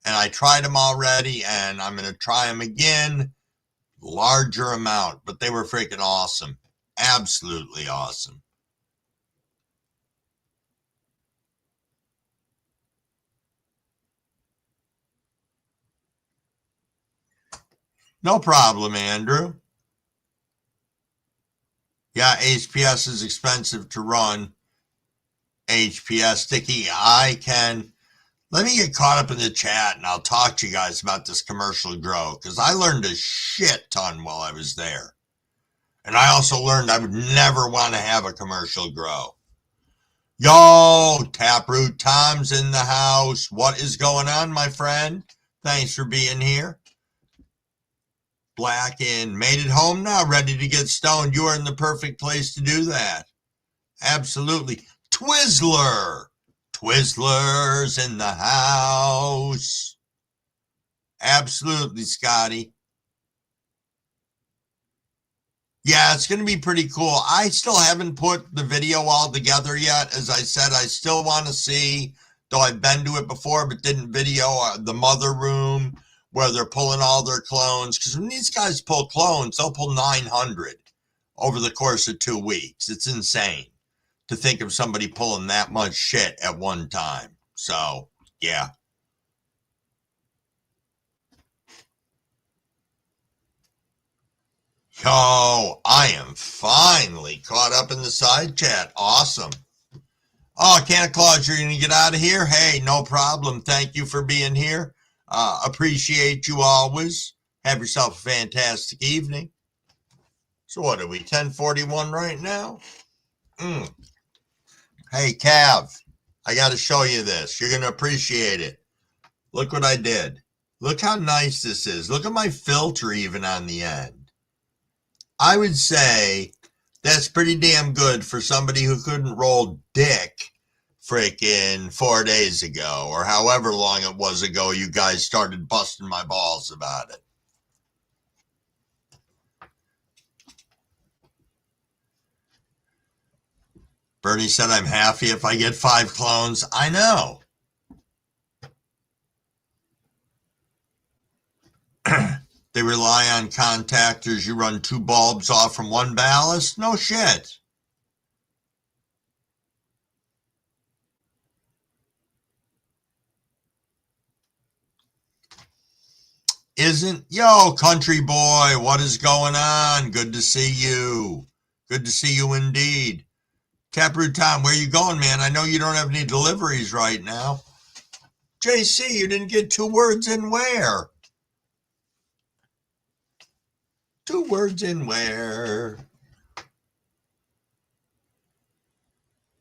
And I tried them already, and I'm going to try them again. Larger amount, but they were freaking awesome. Absolutely awesome. No problem, Andrew. Yeah, HPS is expensive to run. HPS sticky. Let me get caught up in the chat and I'll talk to you guys about this commercial grow because I learned a shit ton while I was there. And I also learned I would never want to have a commercial grow. Yo, Taproot Tom's in the house. What is going on, my friend? Thanks for being here. Blackin made it home now, ready to get stoned. You are in the perfect place to do that. Absolutely. Twizzler. Twizzlers in the house. Absolutely, Scotty. Yeah, it's going to be pretty cool. I still haven't put the video all together yet. As I said, I still want to see, though I've been to it before, but didn't video the mother room where they're pulling all their clones. Because when these guys pull clones, they'll pull 900 over the course of 2 weeks. It's insane to think of somebody pulling that much shit at one time. So, yeah. Yo, I am finally caught up in the side chat. Awesome. Oh, Santa Claus, you're going to get out of here? Hey, no problem. Thank you for being here. Appreciate you always. Have yourself a fantastic evening. So what are we, 10:41 right now? Hey, Cav, I got to show you this. You're going to appreciate it. Look what I did. Look how nice this is. Look at my filter even on the end. I would say that's pretty damn good for somebody who couldn't roll dick freaking 4 days ago or however long it was ago you guys started busting my balls about it. Bernie said I'm happy if I get 5 clones. I know. They rely on contactors. You run 2 bulbs off from 1 ballast? No shit. Yo, country boy, what is going on? Good to see you. Good to see you indeed. Taproot Tom, where you going, man? I know you don't have any deliveries right now. JC, you didn't get 2 words in where? 2 words in where?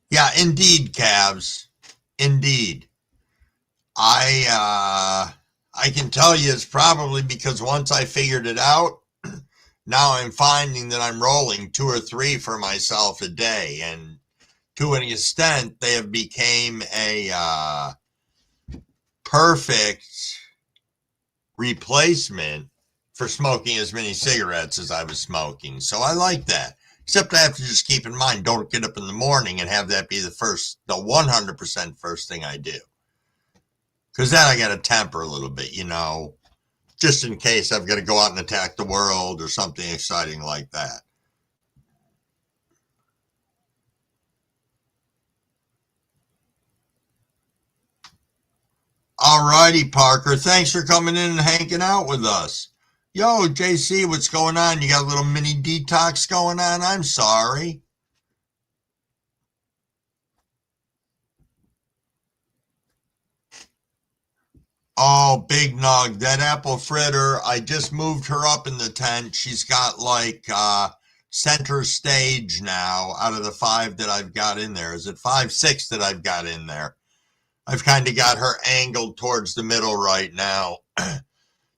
Yeah, indeed, Cavs. Indeed. I can tell you it's probably because once I figured it out, now I'm finding that I'm rolling 2 or 3 for myself a day. And to an extent, they have become a perfect replacement for smoking as many cigarettes as I was smoking. So I like that. Except I have to just keep in mind, don't get up in the morning and have that be the 100% first thing I do. Because then I got to temper a little bit, just in case I've got to go out and attack the world or something exciting like that. All righty, Parker. Thanks for coming in and hanging out with us. Yo, JC, what's going on? You got a little mini detox going on? I'm sorry. Oh, Big Nug, that apple fritter, I just moved her up in the tent. She's got like center stage now out of the 5 that I've got in there. Is it 5, 6 that I've got in there? I've kind of got her angled towards the middle right now.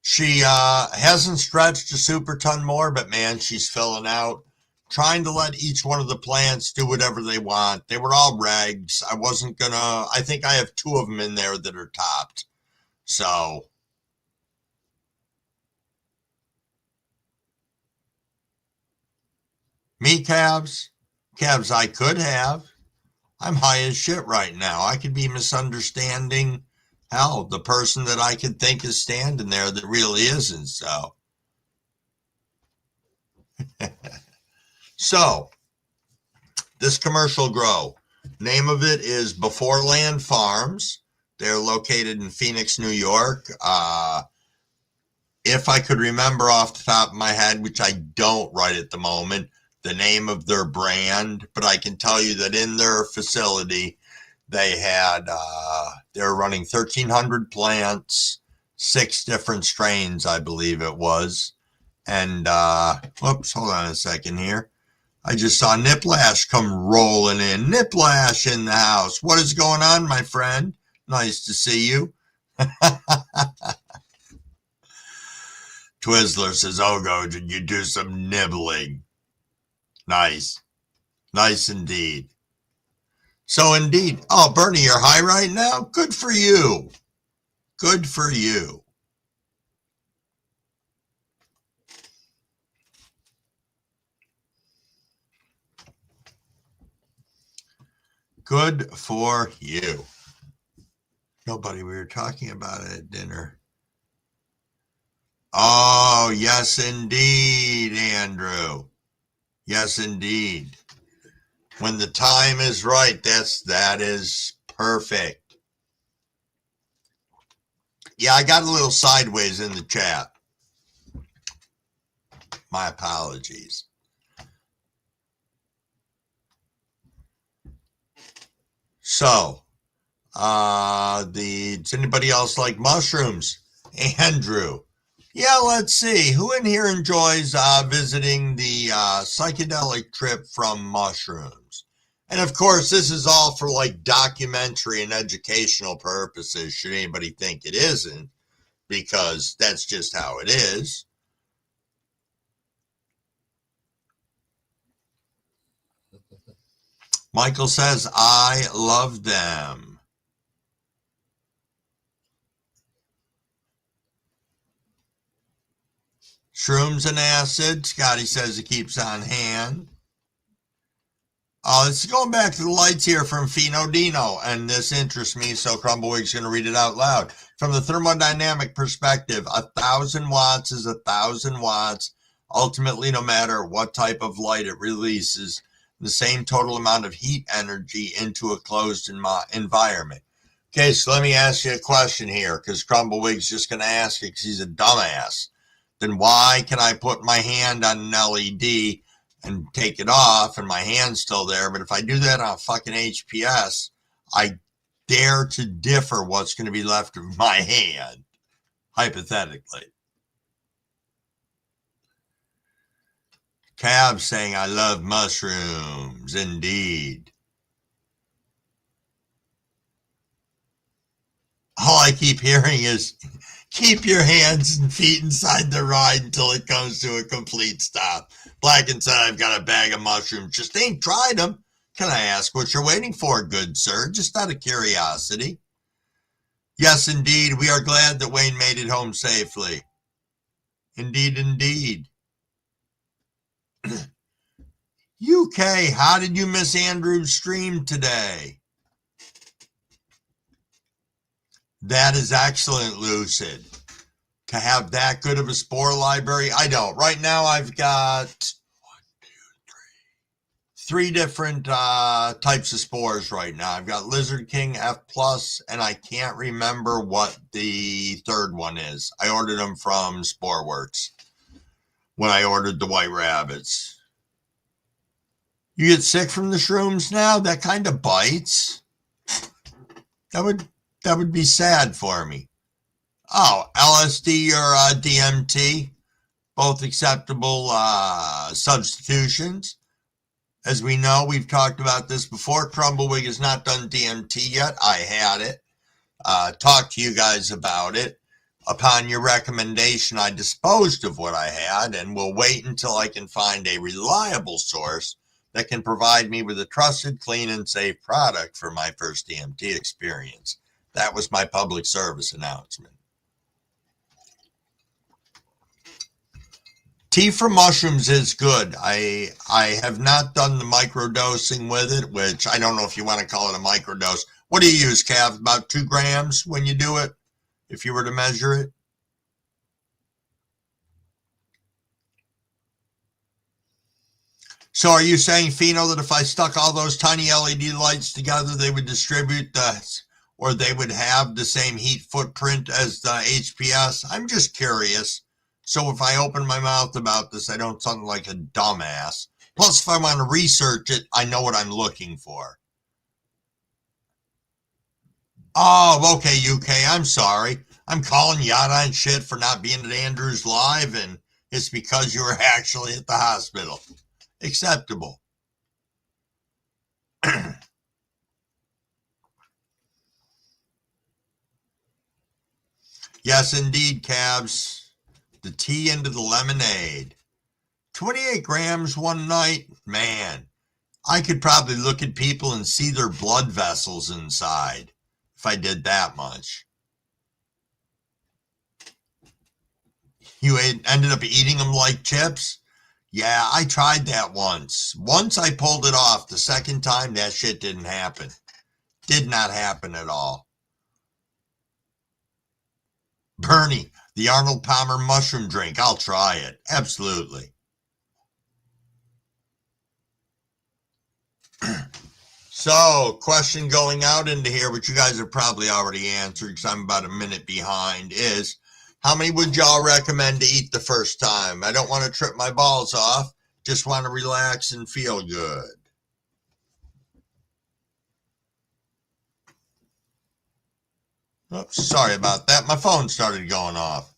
She hasn't stretched a super ton more, but man, she's filling out. Trying to let each one of the plants do whatever they want. They were all regs. I think I have 2 of them in there that are topped. So, me, Cavs, I could have. I'm high as shit right now. I could be misunderstanding, hell, the person that I could think is standing there that really isn't. So, this commercial grow, name of it is Before Land Farms. They're located in Phoenix, New York. If I could remember off the top of my head, which I don't right at the moment, the name of their brand, but I can tell you that in their facility, they were running 1,300 plants, 6 different strains, I believe it was. And, whoops, hold on a second here. I just saw Niplash come rolling in. Niplash in the house. What is going on, my friend? Nice to see you. Twizzler says, Ogo, did you do some nibbling? Nice. Nice indeed. So indeed. Oh, Bernie, you're high right now? Good for you. Good for you. Good for you. Nobody, we were talking about it at dinner. Oh, yes, indeed, Andrew. Yes, indeed. When the time is right, that is perfect. Yeah, I got a little sideways in the chat. My apologies. So, does anybody else like mushrooms? Andrew. Yeah, let's see. Who in here enjoys visiting the psychedelic trip from mushrooms? And of course, this is all for like documentary and educational purposes, should anybody think it isn't, because that's just how it is. Michael says, I love them. Shrooms and acid. Scotty says he keeps on hand. It's going back to the lights here from Fino Dino, and this interests me, so Crumbleweig's going to read it out loud. From the thermodynamic perspective, 1,000 watts is 1,000 watts. Ultimately, no matter what type of light it releases, the same total amount of heat energy into a closed environment. Okay, so let me ask you a question here, because Crumbleweig's just going to ask it because he's a dumbass. Then why can I put my hand on an LED and take it off and my hand's still there? But if I do that on a fucking HPS, I dare to differ what's going to be left of my hand, hypothetically. Cab saying, I love mushrooms, indeed. All I keep hearing is, keep your hands and feet inside the ride until it comes to a complete stop. Black and said, I've got a bag of mushrooms. Just ain't tried them. Can I ask what you're waiting for, good sir? Just out of curiosity. Yes, indeed. We are glad that Wayne made it home safely. Indeed, indeed. UK, how did you miss Andrew's stream today? That is excellent, Lucid. To have that good of a spore library, I don't. Right now, I've got 3 different types of spores right now. I've got Lizard King, F+, and I can't remember what the third one is. I ordered them from Sporeworks when I ordered the White Rabbits. You get sick from the shrooms now? That kind of bites. That would be sad for me. Oh, LSD or DMT, both acceptable substitutions. As we know, we've talked about this before. Crumbleweig has not done DMT yet. I had it. Talked to you guys about it. Upon your recommendation, I disposed of what I had and will wait until I can find a reliable source that can provide me with a trusted, clean, and safe product for my first DMT experience. That was my public service announcement. Tea from mushrooms is good. I have not done the microdosing with it, which I don't know if you want to call it a microdose. What do you use, Cav? About 2 grams when you do it, if you were to measure it? So are you saying, Fino, that if I stuck all those tiny LED lights together, they would distribute or they would have the same heat footprint as the HPS? I'm just curious. So if I open my mouth about this, I don't sound like a dumbass. Plus, if I want to research it, I know what I'm looking for. Oh, okay, UK, I'm sorry. I'm calling you out on shit for not being at Andrew's Live, and it's because you were actually at the hospital. Acceptable. Yes, indeed, Cabs. The tea into the lemonade. 28 grams one night? Man, I could probably look at people and see their blood vessels inside if I did that much. You ended up eating them like chips? Yeah, I tried that once. Once I pulled it off. The second time, that shit didn't happen. Did not happen at all. Bernie, the Arnold Palmer mushroom drink. I'll try it. Absolutely. So, question going out into here, which you guys have probably already answered because I'm about a minute behind, is how many would y'all recommend to eat the first time? I don't want to trip my balls off. Just want to relax and feel good. Oops, sorry about that. My phone started going off.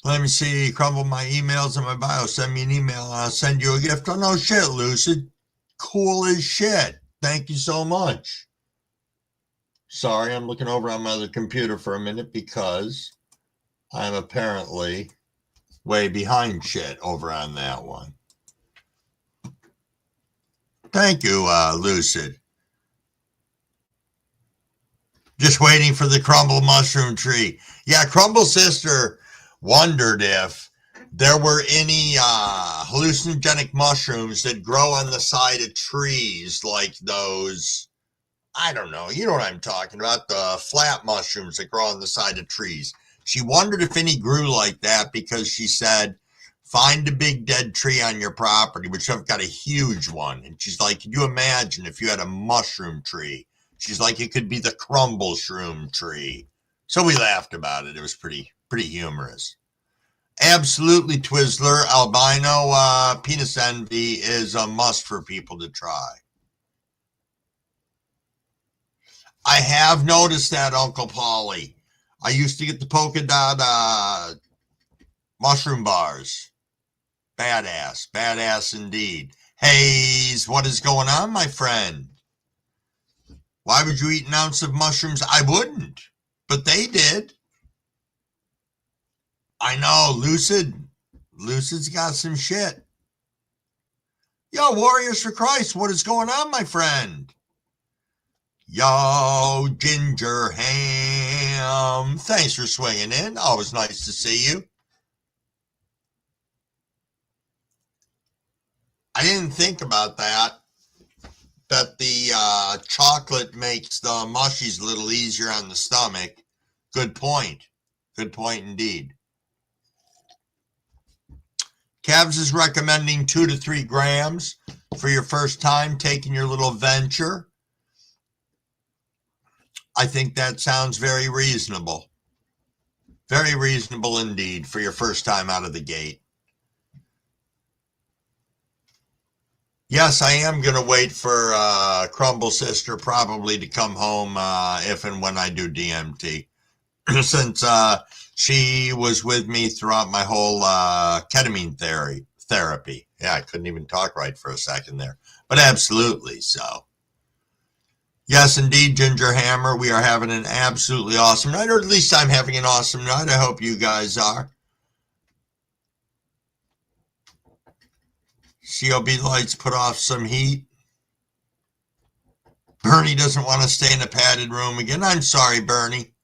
Let me see. Crumble my emails in my bio. Send me an email and I'll send you a gift. Oh, no shit, Lucid. Cool as shit. Thank you so much. Sorry, I'm looking over on my other computer for a minute because I'm apparently way behind shit over on that one. Thank you, Lucid. Just waiting for the Crumble mushroom tree. Yeah, Crumble sister wondered if there were any hallucinogenic mushrooms that grow on the side of trees like those, I don't know, you know what I'm talking about, the flat mushrooms that grow on the side of trees. She wondered if any grew like that because she said, find a big dead tree on your property, which I've got a huge one. And she's like, can you imagine if you had a mushroom tree? She's like, it could be the crumble shroom tree. So we laughed about it. It was pretty humorous. Absolutely, Twizzler. Albino penis envy is a must for people to try. I have noticed that, Uncle Paulie. I used to get the polka dot mushroom bars. Badass indeed. Hayes, what is going on, my friend? Why would you eat an ounce of mushrooms? I wouldn't, but they did. I know, Lucid's got some shit. Yo, Warriors for Christ, what is going on, my friend? Yo, Ginger Ham, thanks for swinging in. Always nice to see you. I didn't think about that the chocolate makes the mushies a little easier on the stomach. Good point. Good point indeed. Cavs is recommending 2 to 3 grams for your first time taking your little venture. I think that sounds very reasonable. Very reasonable indeed for your first time out of the gate. Yes, I am going to wait for Crumble Sister probably to come home if and when I do DMT. Since she was with me throughout my whole ketamine therapy. Yeah, I couldn't even talk right for a second there. But absolutely so. Yes, indeed, Ginger Hammer. We are having an absolutely awesome night, or at least I'm having an awesome night. I hope you guys are. COB lights put off some heat. Bernie doesn't want to stay in a padded room again. I'm sorry, Bernie.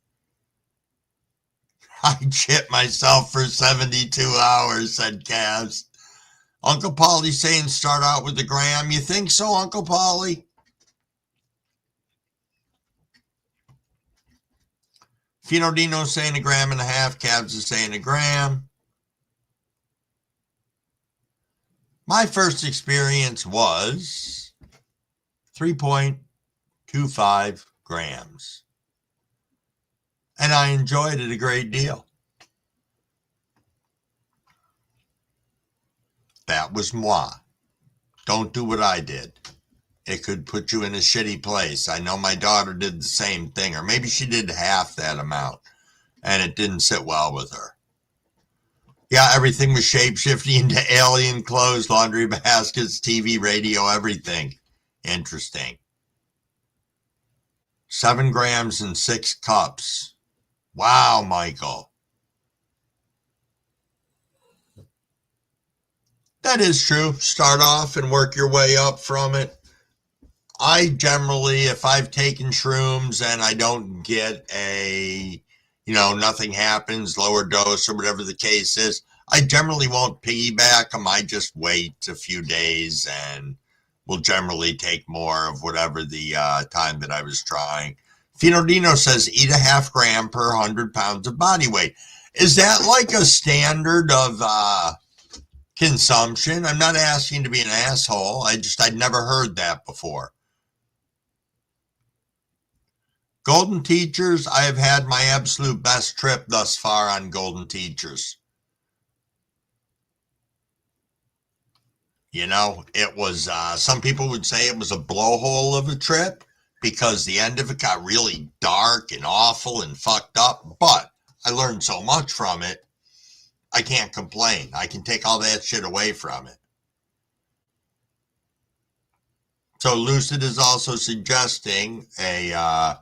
I shit myself for 72 hours, said Cavs. Uncle Paulie's saying start out with a gram. You think so, Uncle Paulie? Fino Dino's saying 1.5 grams. Cavs is saying 1 gram. My first experience was 3.25 grams. And I enjoyed it a great deal. That was moi. Don't do what I did. It could put you in a shitty place. I know my daughter did the same thing, or maybe she did half that amount, and it didn't sit well with her. Yeah, everything was shape-shifting into alien clothes, laundry baskets, TV, radio, everything. Interesting. 7 grams and 6 cups. Wow, Michael. That is true. Start off and work your way up from it. I generally, if I've taken shrooms and I don't get nothing happens, lower dose or whatever the case is, I generally won't piggyback them. I just wait a few days and will generally take more of whatever the time that I was trying. Finodino says, eat a half gram per 100 pounds of body weight. Is that like a standard of consumption? I'm not asking to be an asshole. I'd never heard that before. Golden Teachers, I have had my absolute best trip thus far on Golden Teachers. It was, some people would say it was a blowhole of a trip because the end of it got really dark and awful and fucked up, but I learned so much from it, I can't complain. I can take all that shit away from it. So Lucid is also suggesting a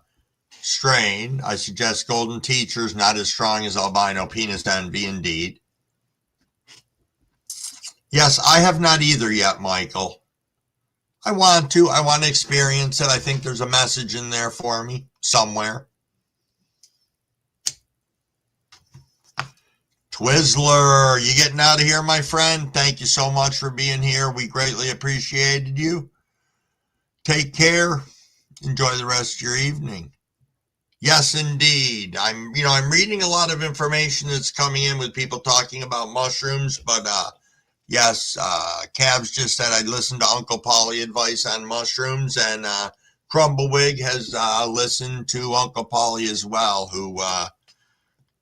strain. I suggest Golden Teachers, not as strong as albino penis envy, indeed. Yes, I have not either yet, Michael. I want to experience it. I think there's a message in there for me somewhere. Twizzler, you getting out of here, my friend? Thank you so much for being here. We greatly appreciated you. Take care. Enjoy the rest of your evening. Yes, indeed. I'm reading a lot of information that's coming in with people talking about mushrooms, but yes, Cavs just said I'd listen to Uncle Paulie advice on mushrooms, and Crumbawig has listened to Uncle Paulie as well, who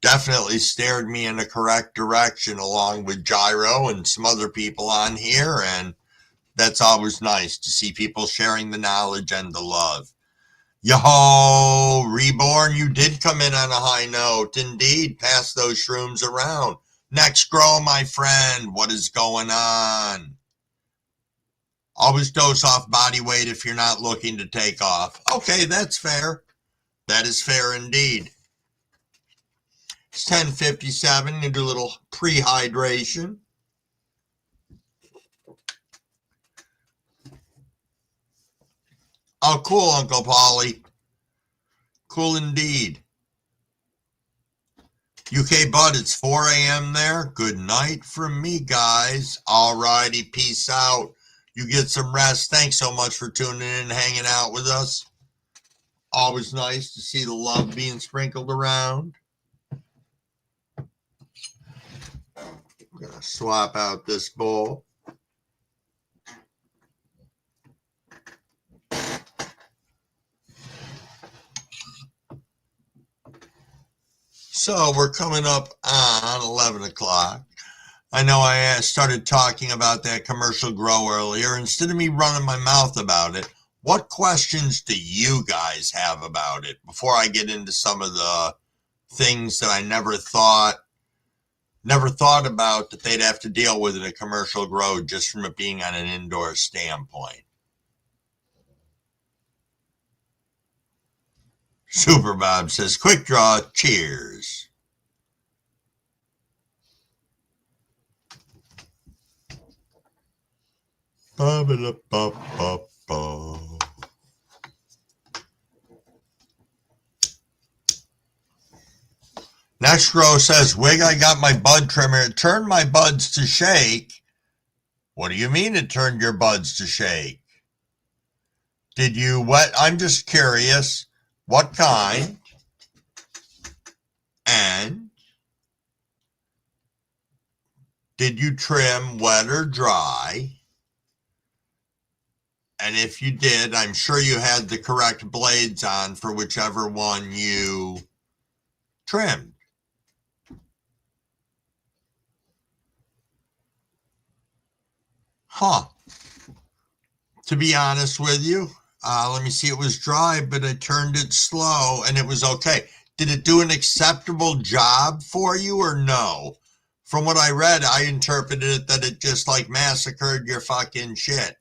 definitely steered me in the correct direction along with Gyro and some other people on here, and that's always nice to see people sharing the knowledge and the love. Yo, Reborn, you did come in on a high note. Indeed, pass those shrooms around. Next grow, my friend. What is going on? Always dose off body weight if you're not looking to take off. Okay, that's fair. That is fair indeed. It's 10:57. You do a little pre-hydration. Oh, cool, Uncle Paulie. Cool indeed. UK Bud, it's 4 a.m. there. Good night from me, guys. All righty, peace out. You get some rest. Thanks so much for tuning in and hanging out with us. Always nice to see the love being sprinkled around. I'm going to swap out this bowl. So we're coming up on 11 o'clock. I know I started talking about that commercial grow earlier. Instead of me running my mouth about it, what questions do you guys have about it before I get into some of the things that I never thought about that they'd have to deal with in a commercial grow just from it being on an indoor standpoint? Super Bob says, quick draw, cheers. Ba-ba-da-ba-ba-ba. Next row says, Wig, I got my bud trimmer. It turned my buds to shake. What do you mean it turned your buds to shake? Did you wet? I'm just curious. What kind? And did you trim wet or dry? And if you did, I'm sure you had the correct blades on for whichever one you trimmed. Huh. To be honest with you, let me see, it was dry, but I turned it slow and it was okay. Did it do an acceptable job for you or no? From what I read, I interpreted it that it just like massacred your fucking shit.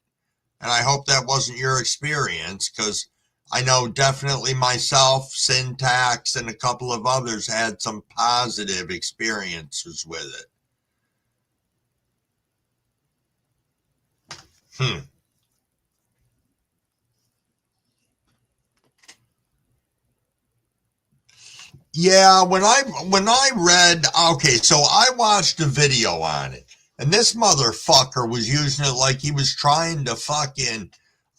And I hope that wasn't your experience, because I know definitely myself, Syntax, and a couple of others had some positive experiences with it. Yeah, when I read, okay, so I watched a video on it, and this motherfucker was using it like he was trying to fucking,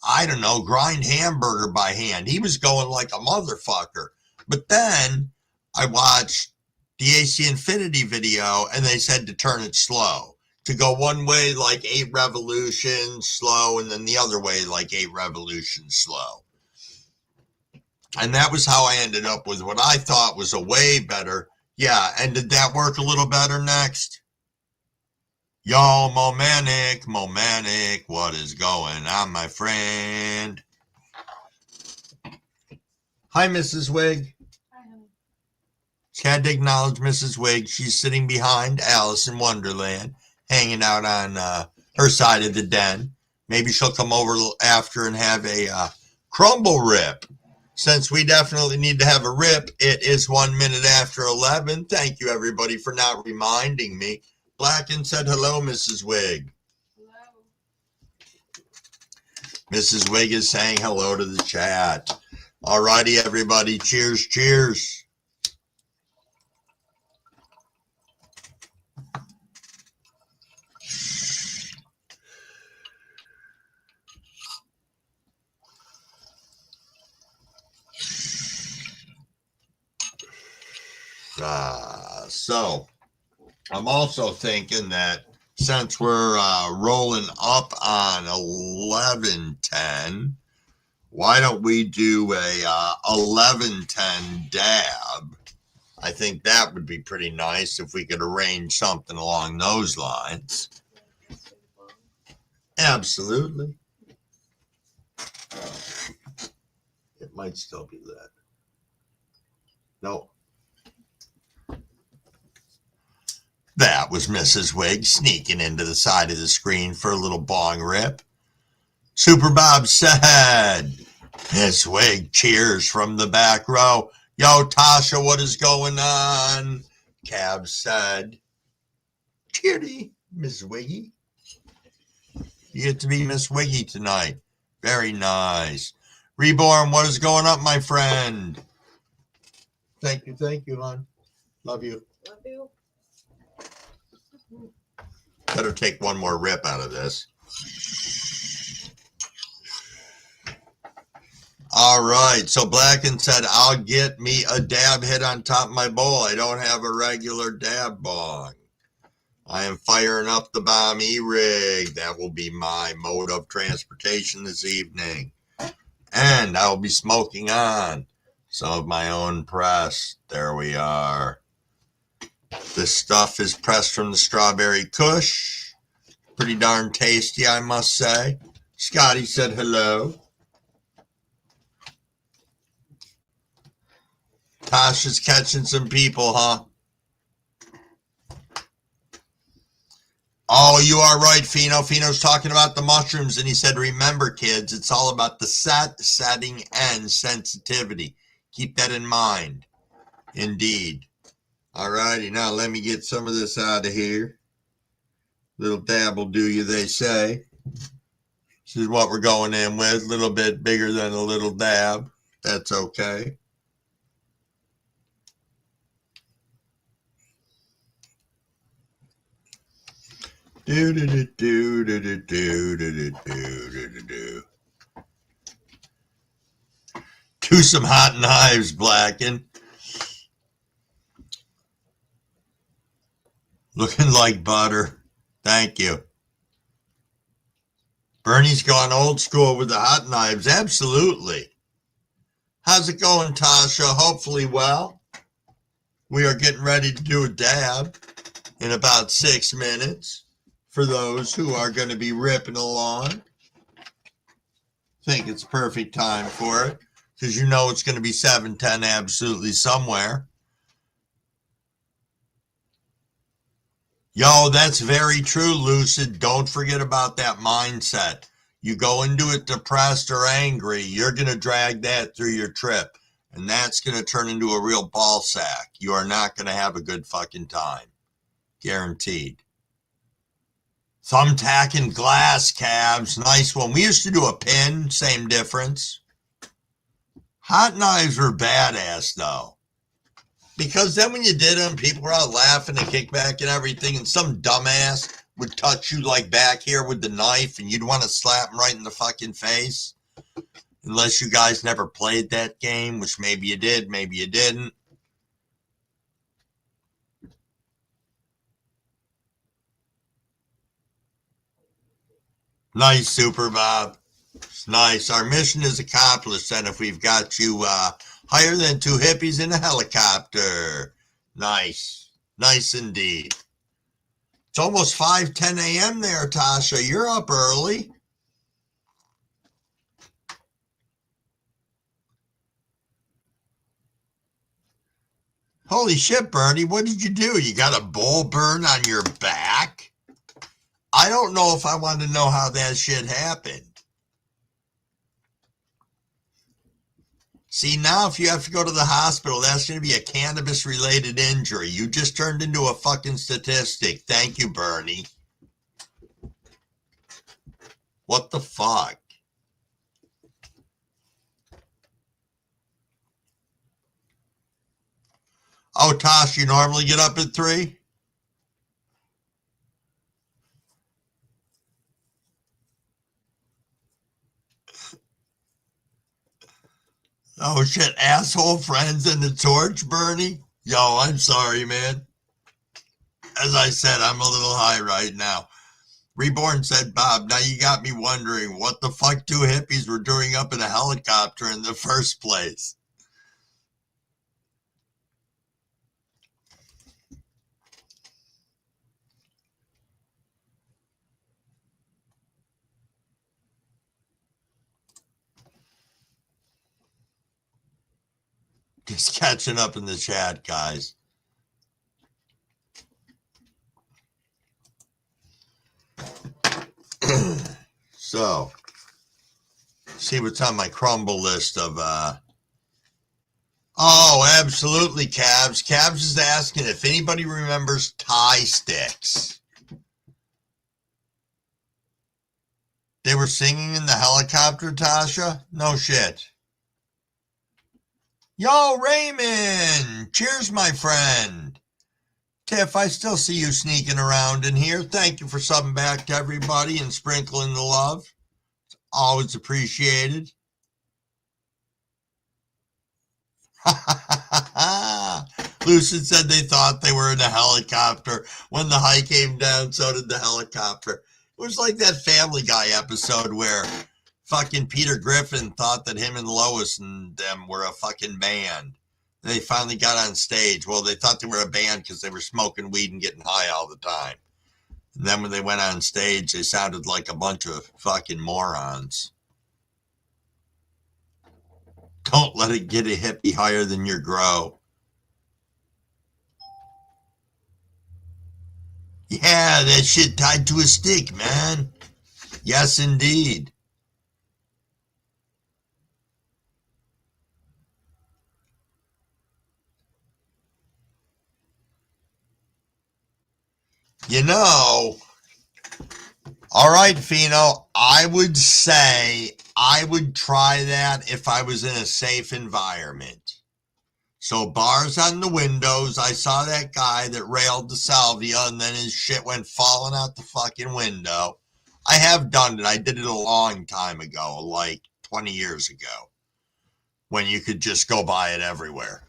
I don't know, grind hamburger by hand. He was going like a motherfucker. But then I watched the AC Infinity video, and they said to turn it slow, to go one way like 8 revolutions slow, and then the other way like 8 revolutions slow. And that was how I ended up with what I thought was a way better. Yeah, and did that work a little better next? Yo, Momanic, what is going on, my friend? Hi, Mrs. Wig. Had to acknowledge Mrs. Wig. She's sitting behind Alice in Wonderland, hanging out on her side of the den. Maybe she'll come over after and have a crumble rip. Since we definitely need to have a rip, it is 1 minute after 11. Thank you, everybody, for not reminding me. Blacken said hello, Mrs. Wig. Hello. Mrs. Wig is saying hello to the chat. All righty, everybody. Cheers, cheers. So I'm also thinking that since we're rolling up on 11:10, why don't we do a 11:10 dab? I think that would be pretty nice if we could arrange something along those lines. Absolutely. It might still be lit. No. That was Mrs. Wig sneaking into the side of the screen for a little bong rip. Super Bob said, Miss Wig cheers from the back row. Yo, Tasha, what is going on? Cab said, cheery, Miss Wiggy. You get to be Miss Wiggy tonight. Very nice. Reborn, what is going up, my friend? Thank you, hon. Love you. Love you. Better take one more rip out of this. All right. So Blacken said, I'll get me a dab hit on top of my bowl. I don't have a regular dab bong. I am firing up the Bomb E-Rig. That will be my mode of transportation this evening. And I will be smoking on some of my own press. There we are. This stuff is pressed from the Strawberry Kush. Pretty darn tasty, I must say. Scotty said hello. Tasha's catching some people, huh? Oh, you are right, Fino. Fino's talking about the mushrooms, and he said, remember, kids, it's all about the setting, and sensitivity. Keep that in mind. Indeed. All righty, now let me get some of this out of here. Little dab will do you, they say. This is what we're going in with. A little bit bigger than a little dab. That's okay. Do do do do do do do do do do. Do some hot knives, Blacken. Looking like butter. Thank you. Bernie's gone old school with the hot knives. Absolutely. How's it going, Tasha? Hopefully well. We are getting ready to do a dab in about 6 minutes for those who are going to be ripping along. Think it's perfect time for it because you know it's going to be 7:10 absolutely somewhere. Yo, that's very true, Lucid. Don't forget about that mindset. You go into it depressed or angry, you're going to drag that through your trip, and that's going to turn into a real ball sack. You are not going to have a good fucking time. Guaranteed. Thumbtack and glass calves. Nice one. We used to do a pin. Same difference. Hot knives were badass, though. Because then when you did them, people were out laughing and kickback and everything, and some dumbass would touch you like back here with the knife, and you'd want to slap him right in the fucking face. Unless you guys never played that game, which maybe you did, maybe you didn't. Nice, Super Bob. It's nice. Our mission is accomplished then if we've got you higher than 2 hippies in a helicopter. Nice. Nice indeed. It's almost 5:10 a.m. there, Tasha. You're up early. Holy shit, Bernie. What did you do? You got a bull burn on your back? I don't know if I want to know how that shit happened. See, now if you have to go to the hospital, that's going to be a cannabis-related injury. You just turned into a fucking statistic. Thank you, Bernie. What the fuck? Oh, Tosh, you normally get up at 3? Oh, shit, asshole friends in the torch, Bernie? Yo, I'm sorry, man. As I said, I'm a little high right now. Reborn said, Bob, now you got me wondering what the fuck 2 hippies were doing up in a helicopter in the first place. Just catching up in the chat, guys. So, see what's on my crumble list of, oh, absolutely, Cabs. Cabs is asking if anybody remembers Thai sticks. They were singing in the helicopter, Tasha? No shit. Yo, Raymond! Cheers, my friend. Tiff, I still see you sneaking around in here. Thank you for subbing back to everybody and sprinkling the love. It's always appreciated. Lucid said they thought they were in a helicopter. When the high came down, so did the helicopter. It was like that Family Guy episode where fucking Peter Griffin thought that him and Lois and them were a fucking band. They finally got on stage. Well, they thought they were a band because they were smoking weed and getting high all the time. And then when they went on stage, they sounded like a bunch of fucking morons. Don't let it get a hippie higher than your grow. Yeah, that shit tied to a stick, man. Yes, indeed. You know, all right, Fino, I would say I would try that if I was in a safe environment. So bars on the windows. I saw that guy that railed the salvia and then his shit went falling out the fucking window. I have done it. I did it a long time ago, like 20 years ago, when you could just go buy it everywhere.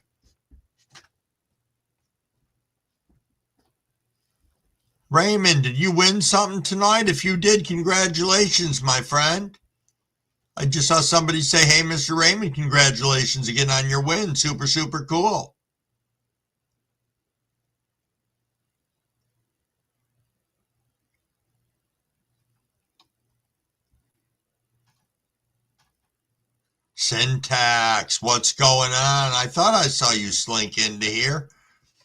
Raymond, did you win something tonight? If you did, congratulations, my friend. I just saw somebody say, hey, Mr. Raymond, congratulations again on your win. Super, super cool. Syntax, what's going on? I thought I saw you slink into here.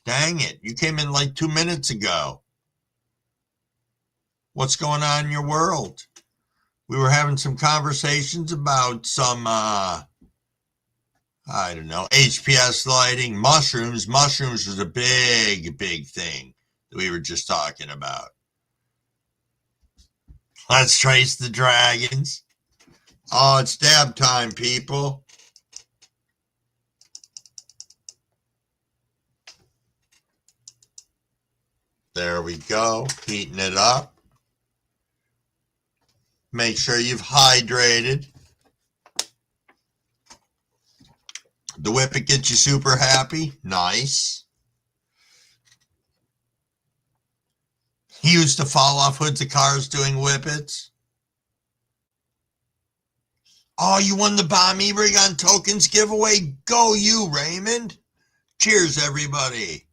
Dang it, you came in like 2 minutes ago. What's going on in your world? We were having some conversations about some, I don't know, HPS lighting, mushrooms. Mushrooms was a big, big thing that we were just talking about. Let's trace the dragons. Oh, it's dab time, people. There we go. Heating it up. Make sure you've hydrated. The whippet gets you super happy. Nice. He used to fall off hoods of cars doing whippets. Oh, you won the Bomb E-Rig on Tokens giveaway. Go you, Raymond. Cheers, everybody.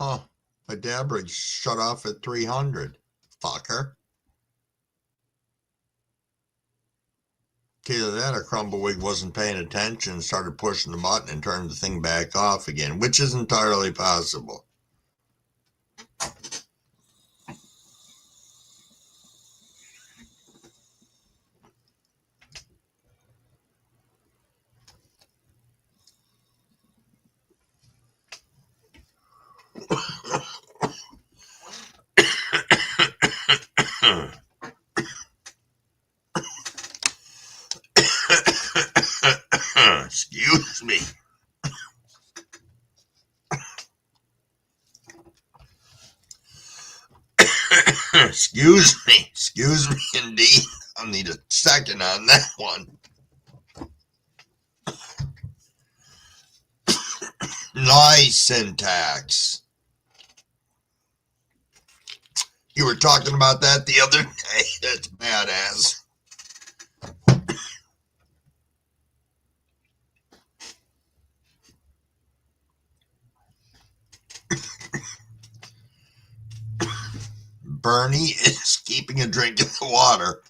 Huh. My dab rig shut off at 300. Fucker. Either that or Crumbawig wasn't paying attention and started pushing the button and turned the thing back off again, which is entirely possible. Excuse me. Excuse me indeed. I'll need a second on that one. Nice syntax. You were talking about that the other day. That's badass. Bernie is keeping a drink in the water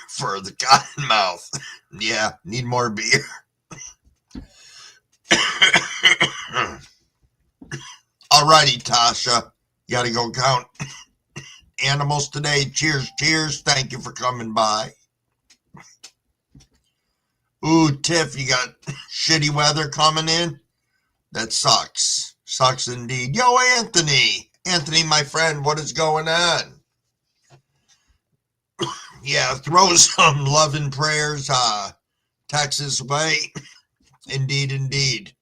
for the cotton mouth. Yeah, need more beer. Alrighty, Tasha. You gotta go count animals today. Cheers, cheers. Thank you for coming by. Ooh, Tiff, you got shitty weather coming in? That sucks. Sucks indeed. Yo, Anthony. Anthony, my friend, what is going on? Yeah, throw some love and prayers Texas way. Indeed, indeed.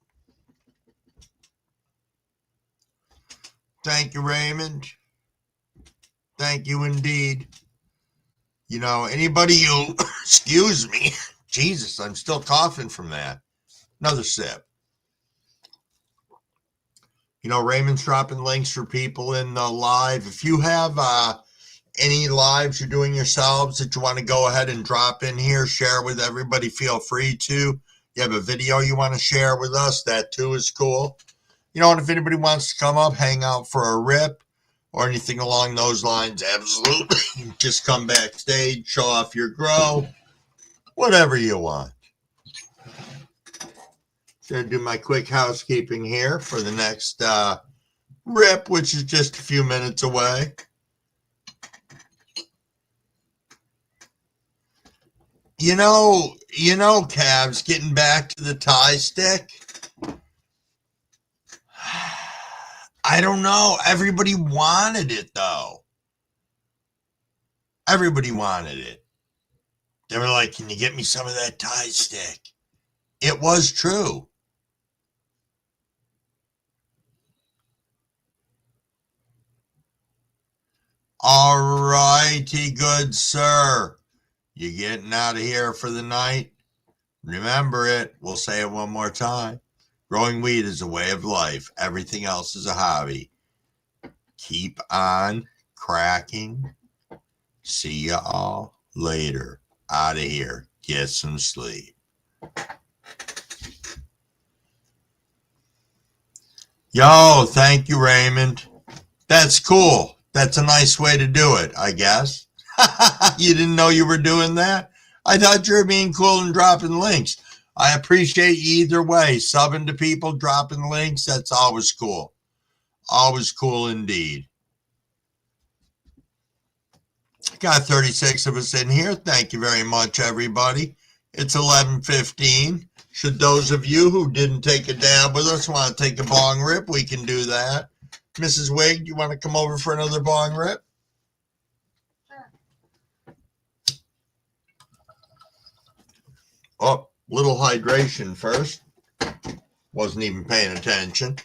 Thank you, Raymond. Thank you indeed. You know, anybody you, excuse me, Jesus, I'm still coughing from that. Another sip. You know, Raymond's dropping links for people in the live. If you have any lives you're doing yourselves that you want to go ahead and drop in here, share with everybody, feel free to. You have a video you want to share with us, that too is cool. You know, and if anybody wants to come up, hang out for a rip or anything along those lines, absolutely. Just come backstage, show off your grow, whatever you want. Gonna do my quick housekeeping here for the next rip, which is just a few minutes away. You know, Cavs, getting back to the tie stick. I don't know. Everybody wanted it, though. Everybody wanted it. They were like, can you get me some of that tie stick? It was true. All righty, good sir. You getting out of here for the night? Remember it. We'll say it one more time. Growing weed is a way of life. Everything else is a hobby. Keep on cracking. See ya all later. Out of here. Get some sleep. Yo, thank you, Raymond. That's cool. That's a nice way to do it, I guess. You didn't know you were doing that? I thought you were being cool and dropping links. I appreciate you either way. Subbing to people, dropping links, that's always cool. Always cool indeed. Got 36 of us in here. Thank you very much, everybody. It's 11:15. Should those of you who didn't take a dab with us want to take a bong rip, we can do that. Mrs. Wig, do you want to come over for another bong rip? Oh, little hydration first. Wasn't even paying attention.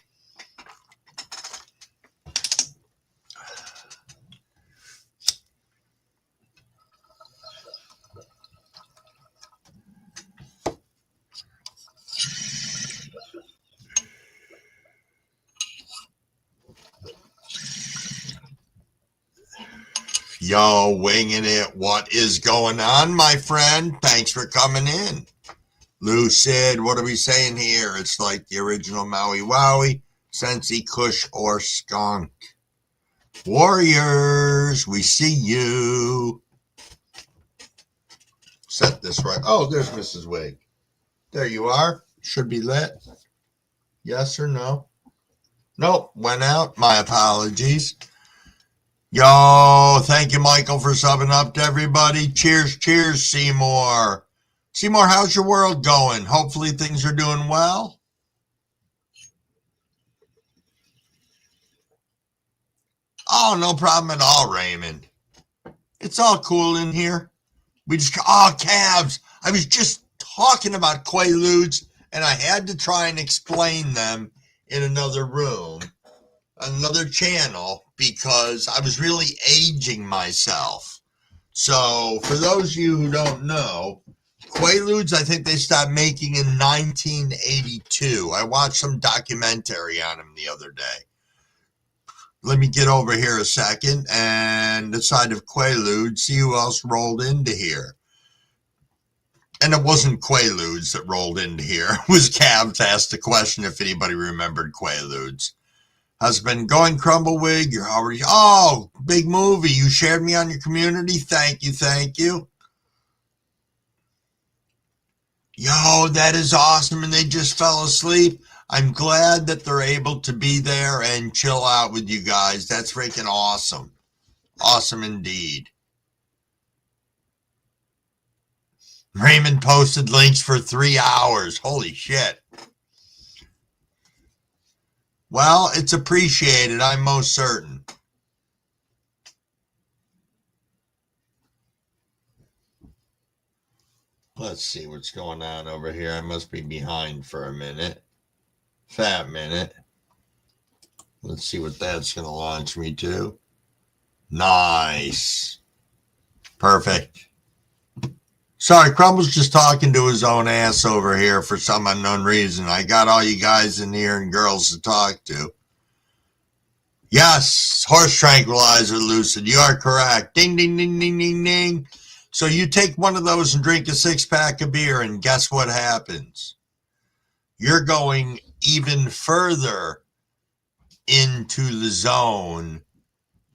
Yo, winging it. What is going on, my friend? Thanks for coming in. Lucid, what are we saying here? It's like the original Maui Wowie, Sensi, Kush, or Skunk. Warriors, we see you. Set this right. Oh, there's Mrs. Wig. There you are. Should be lit. Yes or no? Nope, went out. My apologies. Yo, thank you, Michael, for subbing up to everybody. Cheers, cheers, Seymour. Seymour, how's your world going? Hopefully things are doing well. Oh, no problem at all, Raymond. It's all cool in here. We just, calves. I was just talking about Quaaludes, and I had to try and explain them in another room, another channel, because I was really aging myself. So for those of you who don't know, Quaaludes, I think they stopped making in 1982. I watched some documentary on them the other day. Let me get over here a second and the side of Quaaludes, see who else rolled into here. And it wasn't Quaaludes that rolled into here. It was Cavs asked the question if anybody remembered Quaaludes. How's it been going, Crumblewig? You're already, oh, big movie. You shared me on your community. Thank you, thank you. Yo, that is awesome. And they just fell asleep. I'm glad that they're able to be there and chill out with you guys. That's freaking awesome. Awesome indeed. Raymond posted links for 3 hours. Holy shit. Well, it's appreciated, I'm most certain. Let's see what's going on over here. I must be behind for a minute. Fat minute. Let's see what that's going to launch me to. Nice. Perfect. Sorry, Crumble's just talking to his own ass over here for some unknown reason. I got all you guys in here and girls to talk to. Yes, horse tranquilizer, Lucid. You are correct. Ding, ding, ding, ding, ding, ding. So you take one of those and drink a 6-pack of beer, and guess what happens? You're going even further into the zone.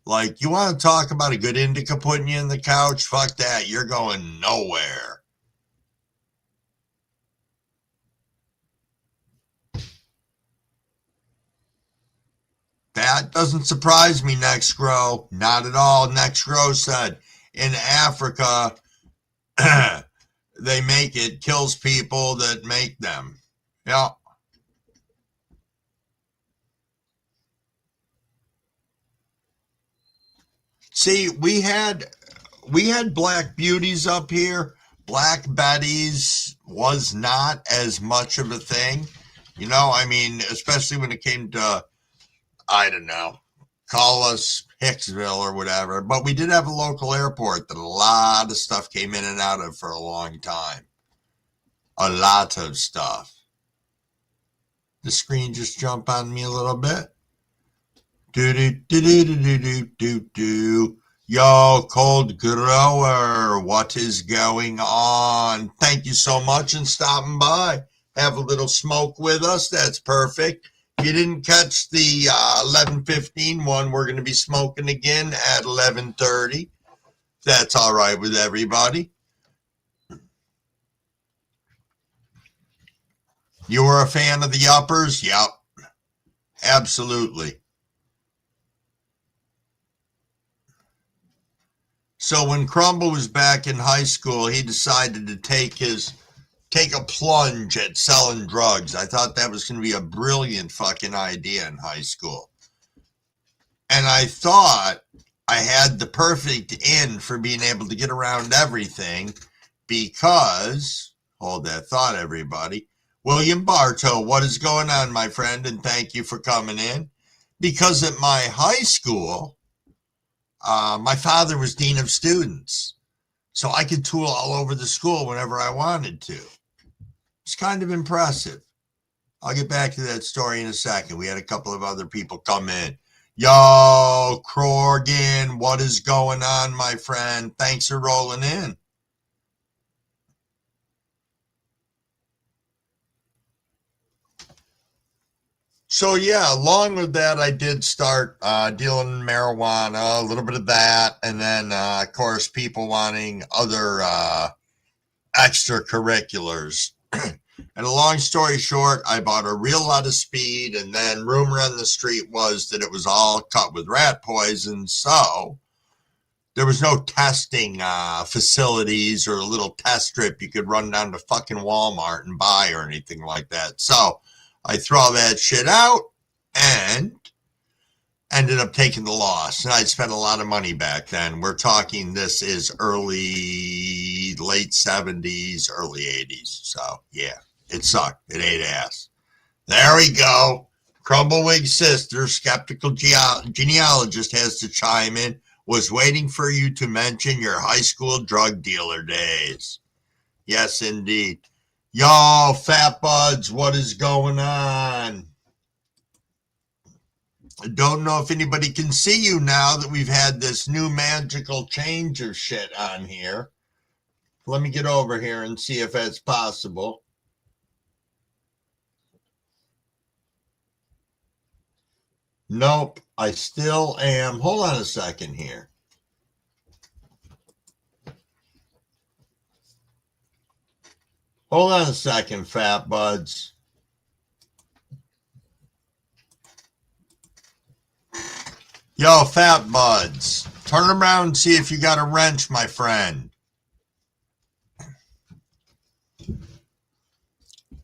Like, you want to talk about a good indica putting you in the couch? Fuck that. You're going nowhere. That doesn't surprise me, Nextgrow. Not at all. Nextgrow said, in Africa, they make it, kills people that make them. Yeah. See, we had Black Beauties up here. Black Betties was not as much of a thing. You know, I mean, especially when it came to, I don't know, call us Hicksville or whatever. But we did have a local airport that a lot of stuff came in and out of for a long time. A lot of stuff. The screen just jumped on me a little bit. Do. Yo, Cold Grower, what is going on? Thank you so much and stopping by. Have a little smoke with us. That's perfect. If you didn't catch the 11:15 one, we're going to be smoking again at 11:30. That's all right with everybody. You were a fan of the uppers? Yep. Absolutely. So when Crumble was back in high school, he decided to take a plunge at selling drugs. I thought that was going to be a brilliant fucking idea in high school. And I thought I had the perfect in for being able to get around everything because, hold that thought, everybody. William Bartow, what is going on, my friend? And thank you for coming in. Because at my high school, my father was dean of students. So I could tool all over the school whenever I wanted to. It's kind of impressive. I'll get back to that story in a second. We had a couple of other people come in. Yo, Corgan, what is going on, my friend? Thanks for rolling in. So, yeah, along with that, I did start dealing in marijuana, a little bit of that. And then, of course, people wanting other extracurriculars. And a long story short, I bought a real lot of speed, and then rumor on the street was that it was all cut with rat poison. So there was no testing facilities or a little test strip you could run down to fucking Walmart and buy or anything like that. So I threw all that shit out and ended up taking the loss. And I spent a lot of money back then. We're talking this is late 70s, early 80s. So, yeah, it sucked. It ate ass. There we go. Crumblewigg's sister, skeptical genealogist, has to chime in. Was waiting for you to mention your high school drug dealer days. Yes, indeed. Y'all, fat buds, what is going on? I don't know if anybody can see you now that we've had this new magical change of shit on here. Let me get over here and see if that's possible. Nope, I still am. Hold on a second here. Hold on a second, fat buds. Yo, fat buds, turn around and see if you got a wrench, my friend.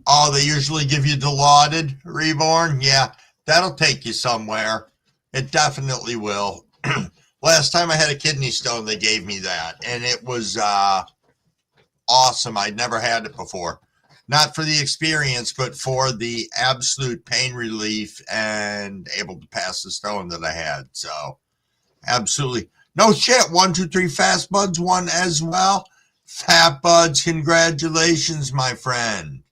Oh, they usually give you Dilaudid, Reborn? Yeah, that'll take you somewhere. It definitely will. Last time I had a kidney stone, they gave me that, and it was awesome. I'd never had it before. Not for the experience, but for the absolute pain relief and able to pass the stone that I had. So, absolutely. No shit. 1, 2, 3 fast buds won as well. Fat buds, congratulations, my friend.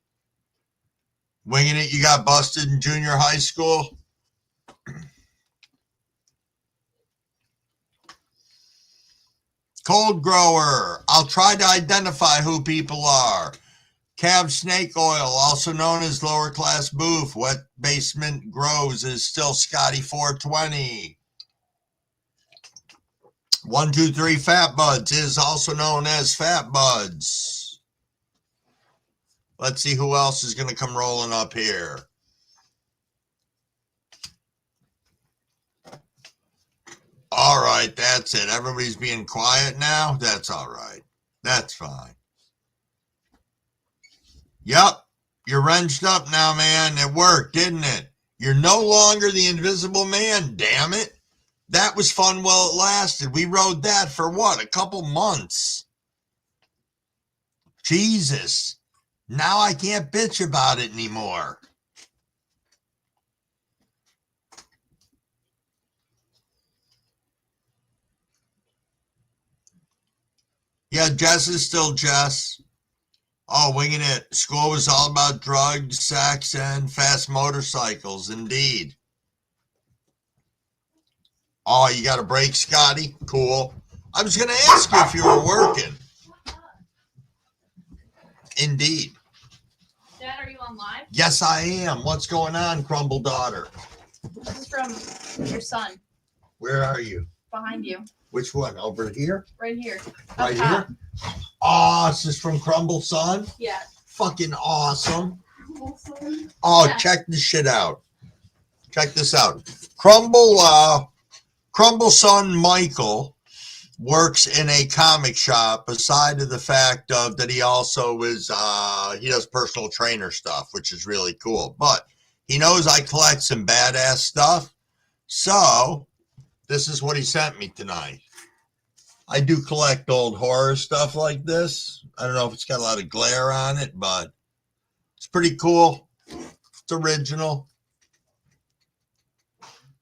Winging it, you got busted in junior high school. Cold grower. I'll try to identify who people are. Cab snake oil, also known as lower class boof. Wet basement grows is still Scotty 420. 1, 2, 3 fat buds is also known as fat buds. Let's see who else is going to come rolling up here. All right, that's it. Everybody's being quiet now. That's all right. That's fine. Yep, you're wrenched up now, man. It worked, didn't it? You're no longer the invisible man, damn it. That was fun while it lasted. We rode that for what, a couple months? Jesus. Now I can't bitch about it anymore. Yeah, Jess is still Jess. Oh, winging it. School was all about drugs, sex, and fast motorcycles, indeed. Oh, you got a break, Scotty? Cool. I was going to ask you if you were working. Indeed. Dad, are you on live? Yes, I am. What's going on, Crumble daughter? This is from your son. Where are you? Behind you. Which one? Over here? Right here. Right here? Oh, this is from Crumble son? Yeah. Fucking awesome. Oh, Yeah. check this shit out. Check this out. Crumble's son Michael works in a comic shop, aside of the fact of that he also is he does personal trainer stuff, which is really cool. But he knows I collect some badass stuff. So this is what he sent me tonight. I do collect old horror stuff like this. I don't know if it's got a lot of glare on it, but it's pretty cool. It's original.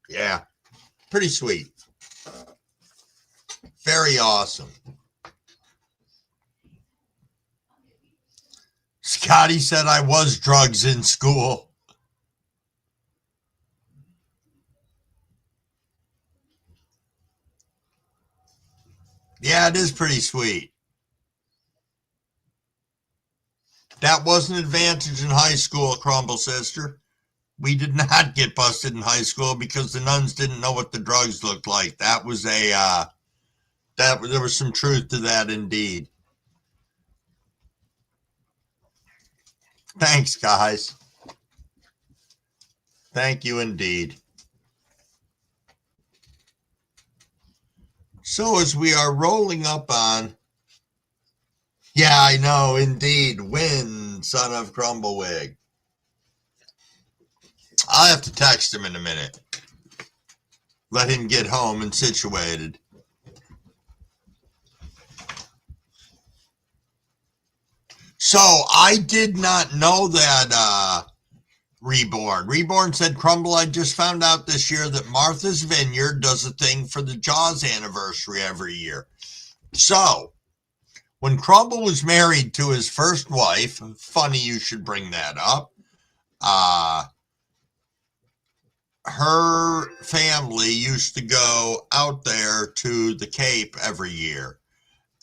Yeah, pretty sweet. Very awesome. Scotty said I was drugs in school. Yeah, it is pretty sweet. That was an advantage in high school, Crumble sister. We did not get busted in high school because the nuns didn't know what the drugs looked like. That was there was some truth to that indeed. Thanks, guys. Thank you indeed. So as we are rolling up on, yeah, I know, indeed, win, son of Crumblewick. I'll have to text him in a minute. Let him get home and situated. So I did not know that Reborn. Reborn said, Crumble, I just found out this year that Martha's Vineyard does a thing for the Jaws anniversary every year. So when Crumble was married to his first wife, funny you should bring that up, her family used to go out there to the Cape every year.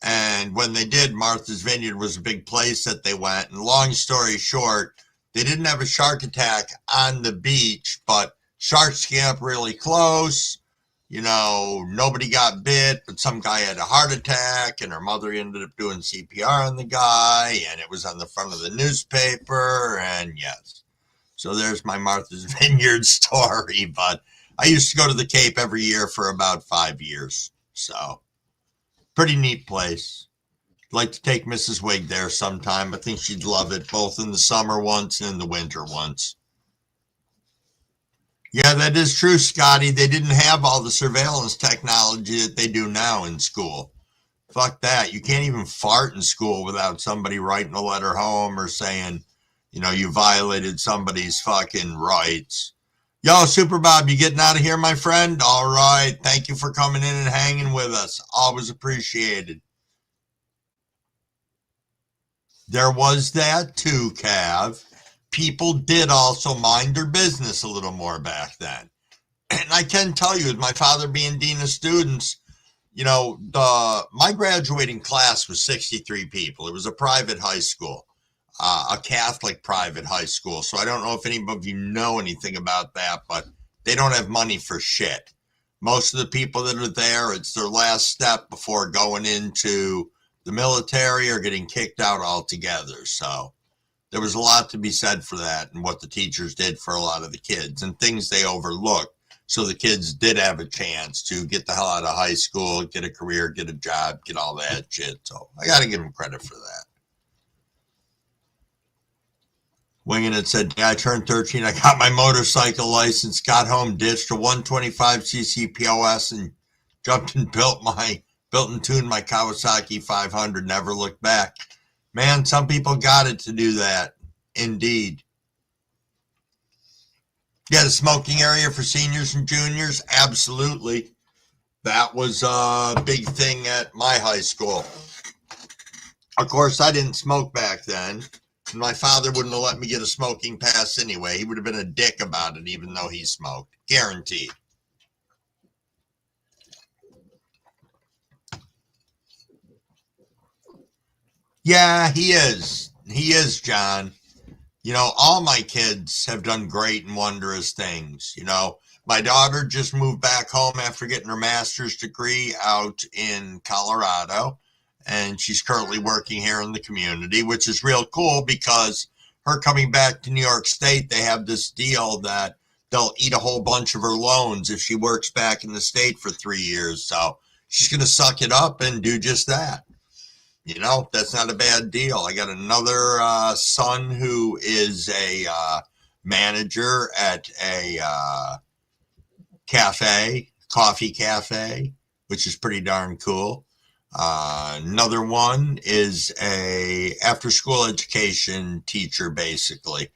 And when they did, Martha's Vineyard was a big place that they went. And long story short, they didn't have a shark attack on the beach, but sharks came up really close. You know, nobody got bit, but some guy had a heart attack, and her mother ended up doing CPR on the guy, and it was on the front of the newspaper, and yes. So there's my Martha's Vineyard story, but I used to go to the Cape every year for about 5 years. So pretty neat place. I'd like to take Mrs. Wig there sometime. I think she'd love it, both in the summer once and in the winter once. Yeah, that is true, Scotty. They didn't have all the surveillance technology that they do now in school. Fuck that. You can't even fart in school without somebody writing a letter home or saying, you know, you violated somebody's fucking rights. Yo, Super Bob, you getting out of here, my friend? All right. Thank you for coming in and hanging with us. Always appreciated. There was that too, Cav. People did also mind their business a little more back then. And I can tell you, with my father being dean of students, you know, my graduating class was 63 people. It was a private high school, a Catholic private high school. So I don't know if any of you know anything about that, but they don't have money for shit. Most of the people that are there, it's their last step before going into the military or getting kicked out altogether. So there was a lot to be said for that and what the teachers did for a lot of the kids and things they overlooked. So the kids did have a chance to get the hell out of high school, get a career, get a job, get all that shit. So I got to give them credit for that. Winging it said, yeah, I turned 13. I got my motorcycle license, got home, ditched a 125cc POS and jumped and built and tuned my Kawasaki 500. Never looked back. Man, some people got it to do that. Indeed. Yeah, the smoking area for seniors and juniors. Absolutely. That was a big thing at my high school. Of course, I didn't smoke back then. And my father wouldn't have let me get a smoking pass anyway. He would have been a dick about it, even though he smoked. Guaranteed. Yeah, he is. He is, John. You know, all my kids have done great and wondrous things. You know, my daughter just moved back home after getting her master's degree out in Colorado, and she's currently working here in the community, which is real cool because her coming back to New York State, they have this deal that they'll eat a whole bunch of her loans if she works back in the state for 3 years. So she's going to suck it up and do just that. You know, that's not a bad deal. I got another son who is a manager at a coffee cafe, which is pretty darn cool. Another one is a after-school education teacher, basically.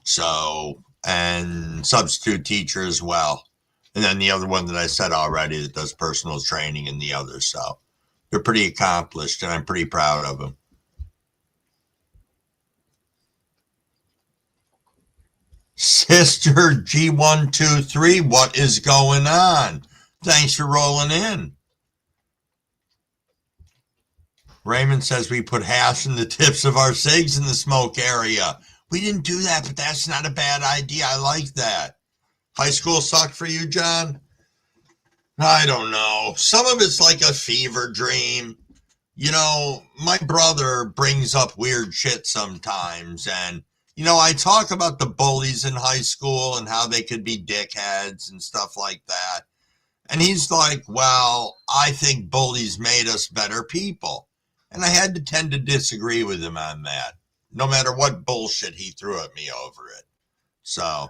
So, and substitute teacher as well. And then the other one that I said already that does personal training and the other. So they're pretty accomplished, and I'm pretty proud of them. Sister G123, what is going on? Thanks for rolling in. Raymond says we put hash in the tips of our cigs in the smoke area. We didn't do that, but that's not a bad idea. I like that. High school sucked for you, John? I don't know. Some of it's like a fever dream. You know, my brother brings up weird shit sometimes. And, you know, I talk about the bullies in high school and how they could be dickheads and stuff like that. And he's like, well, I think bullies made us better people. And I had to tend to disagree with him on that, no matter what bullshit he threw at me over it. So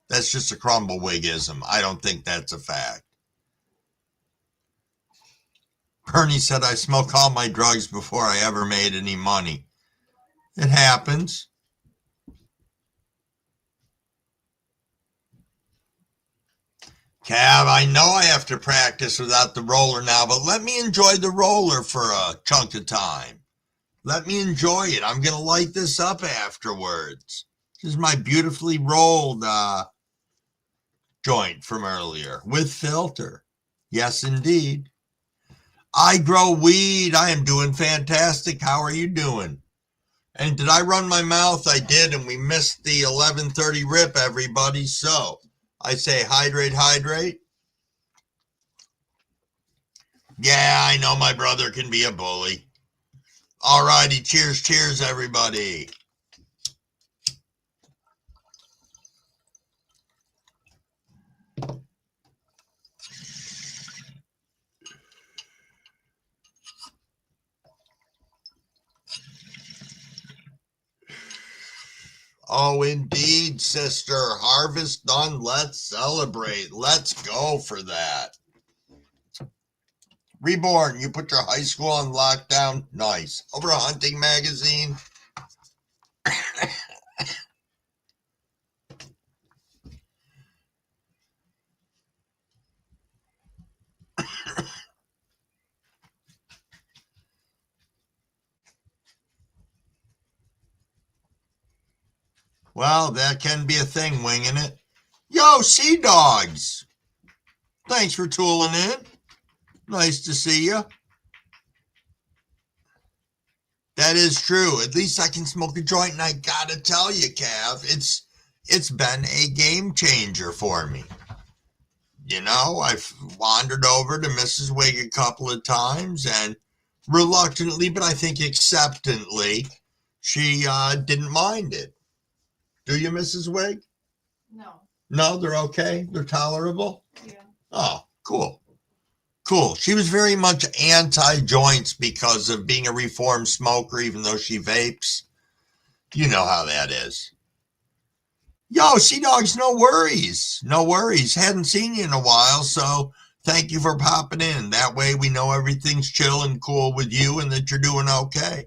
that's just a crumblewigism. I don't think that's a fact. Bernie said I smoke all my drugs before I ever made any money. It happens. Cav, I know I have to practice without the roller now, but let me enjoy the roller for a chunk of time. Let me enjoy it. I'm going to light this up afterwards. This is my beautifully rolled joint from earlier with filter. Yes, indeed. I grow weed. I am doing fantastic. How are you doing? And did I run my mouth? I did, and we missed the 11:30 rip, everybody. So I say hydrate, hydrate. Yeah, I know my brother can be a bully. All righty, cheers, cheers, everybody. Oh, indeed, sister. Harvest done. Let's celebrate. Let's go for that. Reborn, you put your high school on lockdown. Nice. Over a hunting magazine. Well, that can be a thing, winging it. Yo, Sea Dogs. Thanks for tooling in. Nice to see you. That is true. At least I can smoke a joint, and I gotta tell you, Cav, it's been a game changer for me. You know, I've wandered over to Mrs. Wig a couple of times, and reluctantly, but I think acceptantly, she didn't mind it. Do you, Mrs. Wig? No. No, they're okay? They're tolerable? Yeah. Oh, cool. Cool. She was very much anti-joints because of being a reformed smoker, even though she vapes. You know how that is. Yo, Sea Dogs, no worries. No worries. Hadn't seen you in a while, so thank you for popping in. That way we know everything's chill and cool with you and that you're doing okay.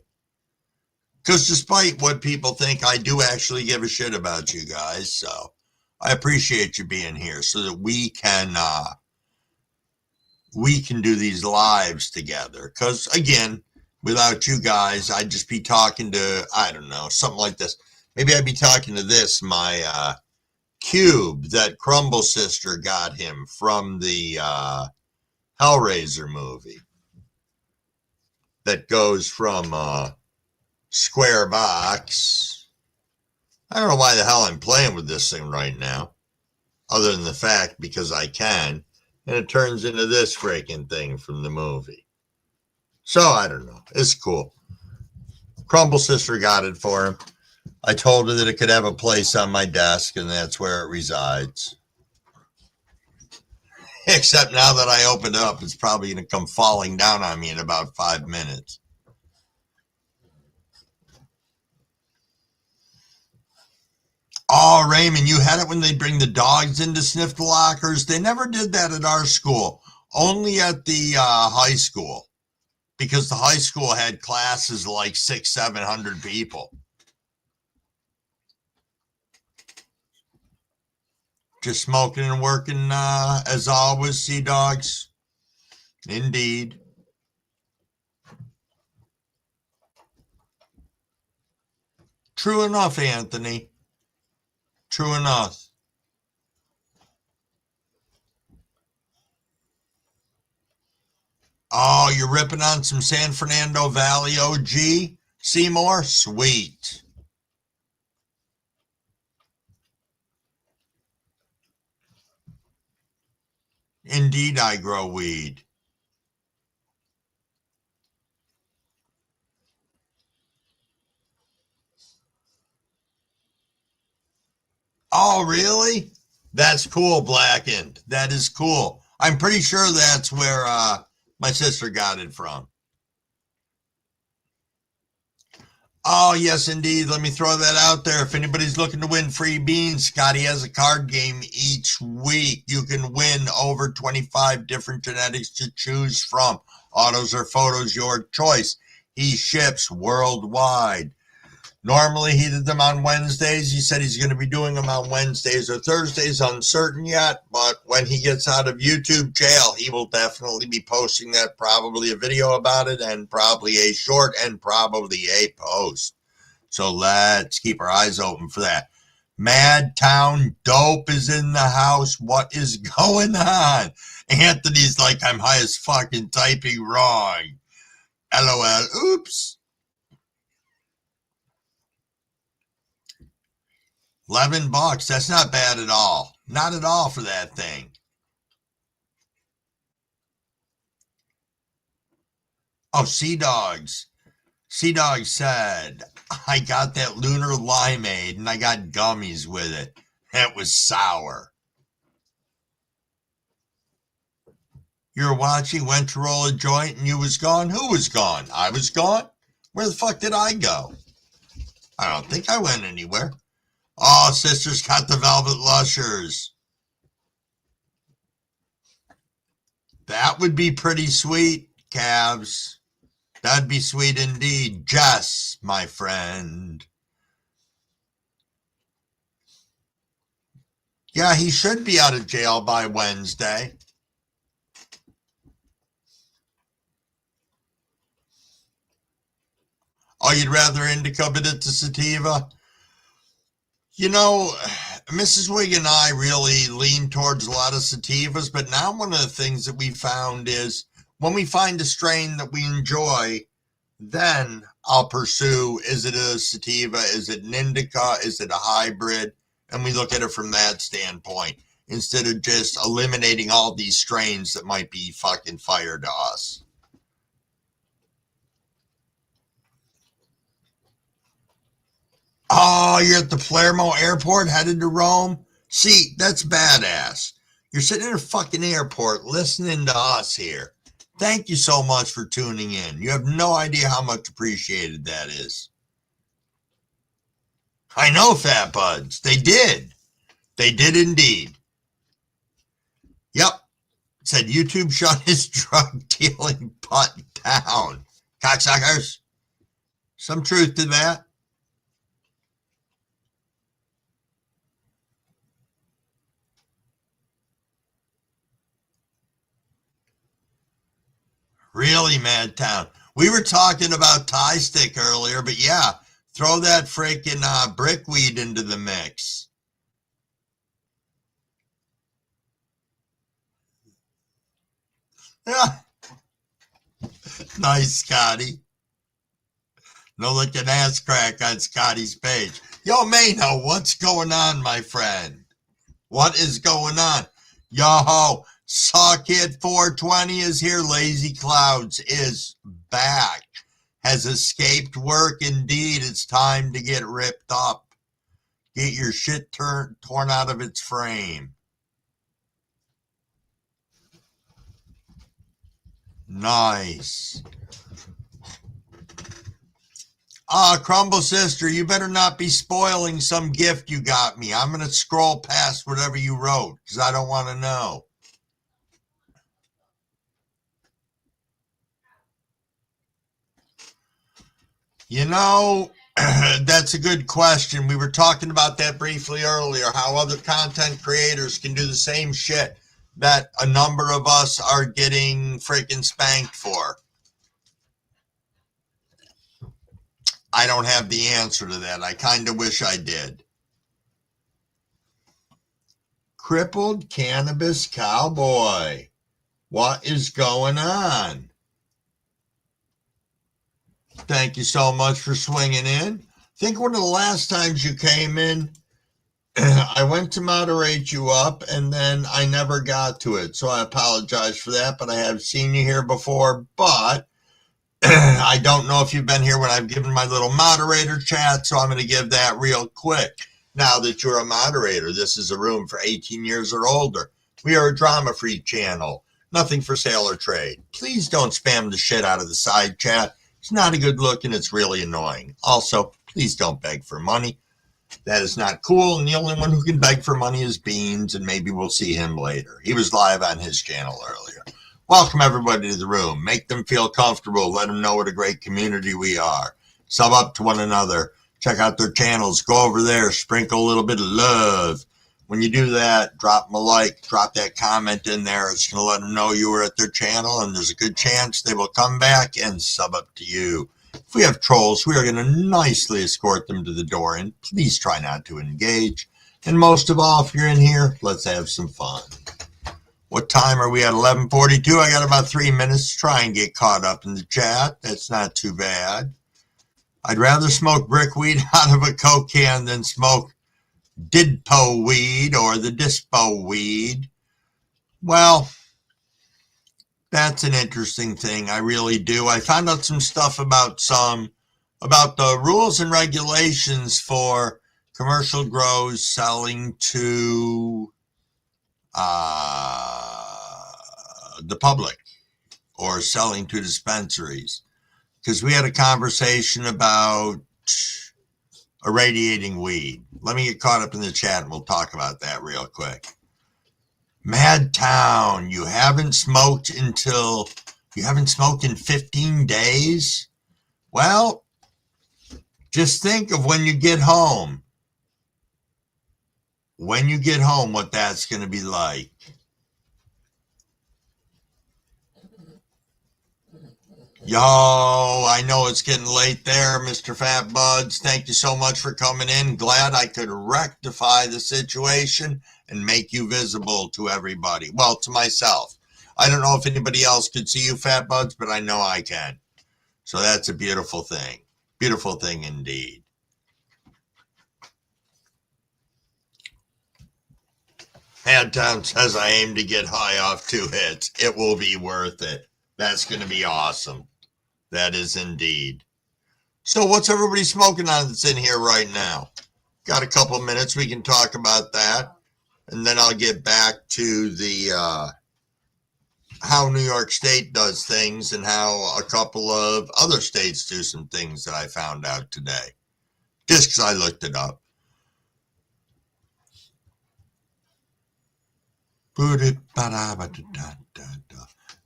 Because despite what people think, I do actually give a shit about you guys. So I appreciate you being here so that we can do these lives together. Because again, without you guys, I'd just be talking to, I don't know, something like this. Maybe I'd be talking to this, my cube that Crumble Sister got him from the Hellraiser movie. That goes from square box. I don't know why the hell I'm playing with this thing right now, other than the fact because I can, and it turns into this freaking thing from the movie. So I don't know. It's cool. Crumble Sister got it for him. I told her that it could have a place on my desk, and that's where it resides. Except now that I opened it up, it's probably going to come falling down on me in about 5 minutes. Oh, Raymond, you had it when they bring the dogs in to sniff the lockers? They never did that at our school, only at the high school, because the high school had classes like 600-700 people. Just smoking and working as always, Sea Dogs. Indeed. True enough, Anthony. True enough. Oh, you're ripping on some San Fernando Valley OG, Seymour? Sweet. Indeed, I grow weed. Oh, really? That's cool, Blackened. That is cool. I'm pretty sure that's where my sister got it from. Oh, yes, indeed. Let me throw that out there. If anybody's looking to win free beans, Scotty has a card game each week. You can win over 25 different genetics to choose from. Autos or photos, your choice. He ships worldwide. Normally, he did them on Wednesdays. He said he's going to be doing them on Wednesdays or Thursdays, uncertain yet. But when he gets out of YouTube jail, he will definitely be posting that, probably a video about it, and probably a short, and probably a post. So let's keep our eyes open for that. Madtown Dope is in the house. What is going on? Anthony's like, I'm high as fucking typing wrong. LOL. Oops. $11. That's not bad at all. Not at all for that thing. Oh, Sea Dogs. Sea Dogs said, I got that lunar limeade and I got gummies with it. It was sour. You were watching, went to roll a joint, and you was gone? Who was gone? I was gone? Where the fuck did I go? I don't think I went anywhere. Oh, sister's got the Velvet Lushers. That would be pretty sweet, Cavs. That'd be sweet indeed. Jess, my friend. Yeah, he should be out of jail by Wednesday. Oh, you'd rather indica but it's a sativa? You know, Mrs. Wig and I really lean towards a lot of sativas, but now one of the things that we found is when we find a strain that we enjoy, then I'll pursue, is it a sativa, is it an indica, is it a hybrid? And we look at it from that standpoint instead of just eliminating all these strains that might be fucking fire to us. Oh, you're at the Palermo airport headed to Rome? See, that's badass. You're sitting in a fucking airport listening to us here. Thank you so much for tuning in. You have no idea how much appreciated that is. I know, Fat Buds. They did. They did indeed. Yep. Said YouTube shut his drug dealing butt down. Cocksuckers. Some truth to that. Really, Madtown. We were talking about Thai stick earlier, but yeah, throw that freaking brickweed into the mix. Yeah. Nice, Scotty. No looking ass crack on Scotty's page. Yo, Mayno, what's going on, my friend? What is going on? Yo-ho, Saw Kid 420 is here. Lazy Clouds is back. has escaped work. Indeed, it's time to get ripped up. Get your shit torn out of its frame. Nice. Crumble Sister, you better not be spoiling some gift you got me. I'm going to scroll past whatever you wrote because I don't want to know. You know, that's a good question. We were talking about that briefly earlier, how other content creators can do the same shit that a number of us are getting freaking spanked for. I don't have the answer to that. I kind of wish I did. Crippled Cannabis Cowboy. What is going on? Thank you so much for swinging in. I think one of the last times you came in, I went to moderate you up and then I never got to it. So I apologize for that, but I have seen you here before. But I don't know if you've been here when I've given my little moderator chat, so I'm going to give that real quick. Now that you're a moderator, this is a room for 18 years or older. We are a drama-free channel. Nothing for sale or trade. Please don't spam the shit out of the side chat. It's not a good look and it's really annoying. Also, please don't beg for money. That is not cool, and the only one who can beg for money is Beans, and maybe we'll see him later. He was live on his channel earlier. Welcome everybody to the room. Make them feel comfortable. Let them know what a great community we are. Sub up to one another. Check out their channels. Go over there. Sprinkle a little bit of love. When you do that, drop them a like. Drop that comment in there. It's going to let them know you were at their channel, and there's a good chance they will come back and sub up to you. If we have trolls, we are going to nicely escort them to the door, and please try not to engage. And most of all, if you're in here, let's have some fun. What time are we at? 11:42. I got about 3 minutes to try and get caught up in the chat. That's not too bad. I'd rather smoke brick weed out of a Coke can than smoke Didpo weed or the Dispo weed. Well, that's an interesting thing. I really do. I found out some stuff about the rules and regulations for commercial grows selling to the public or selling to dispensaries, because we had a conversation about irradiating weed. Let me get caught up in the chat and we'll talk about that real quick. Madtown, you haven't smoked in 15 days? Well, just think of when you get home. When you get home, what that's going to be like. Yo, I know it's getting late there, Mr. Fat Buds. Thank you so much for coming in. Glad I could rectify the situation and make you visible to everybody. Well, to myself. I don't know if anybody else could see you, Fat Buds, but I know I can. So that's a beautiful thing. Beautiful thing indeed. Madtown says I aim to get high off 2 hits. It will be worth it. That's going to be awesome. That is indeed. So what's everybody smoking on that's in here right now? Got a couple minutes. We can talk about that. And then I'll get back to the how New York State does things and how a couple of other states do some things that I found out today. Just because I looked it up.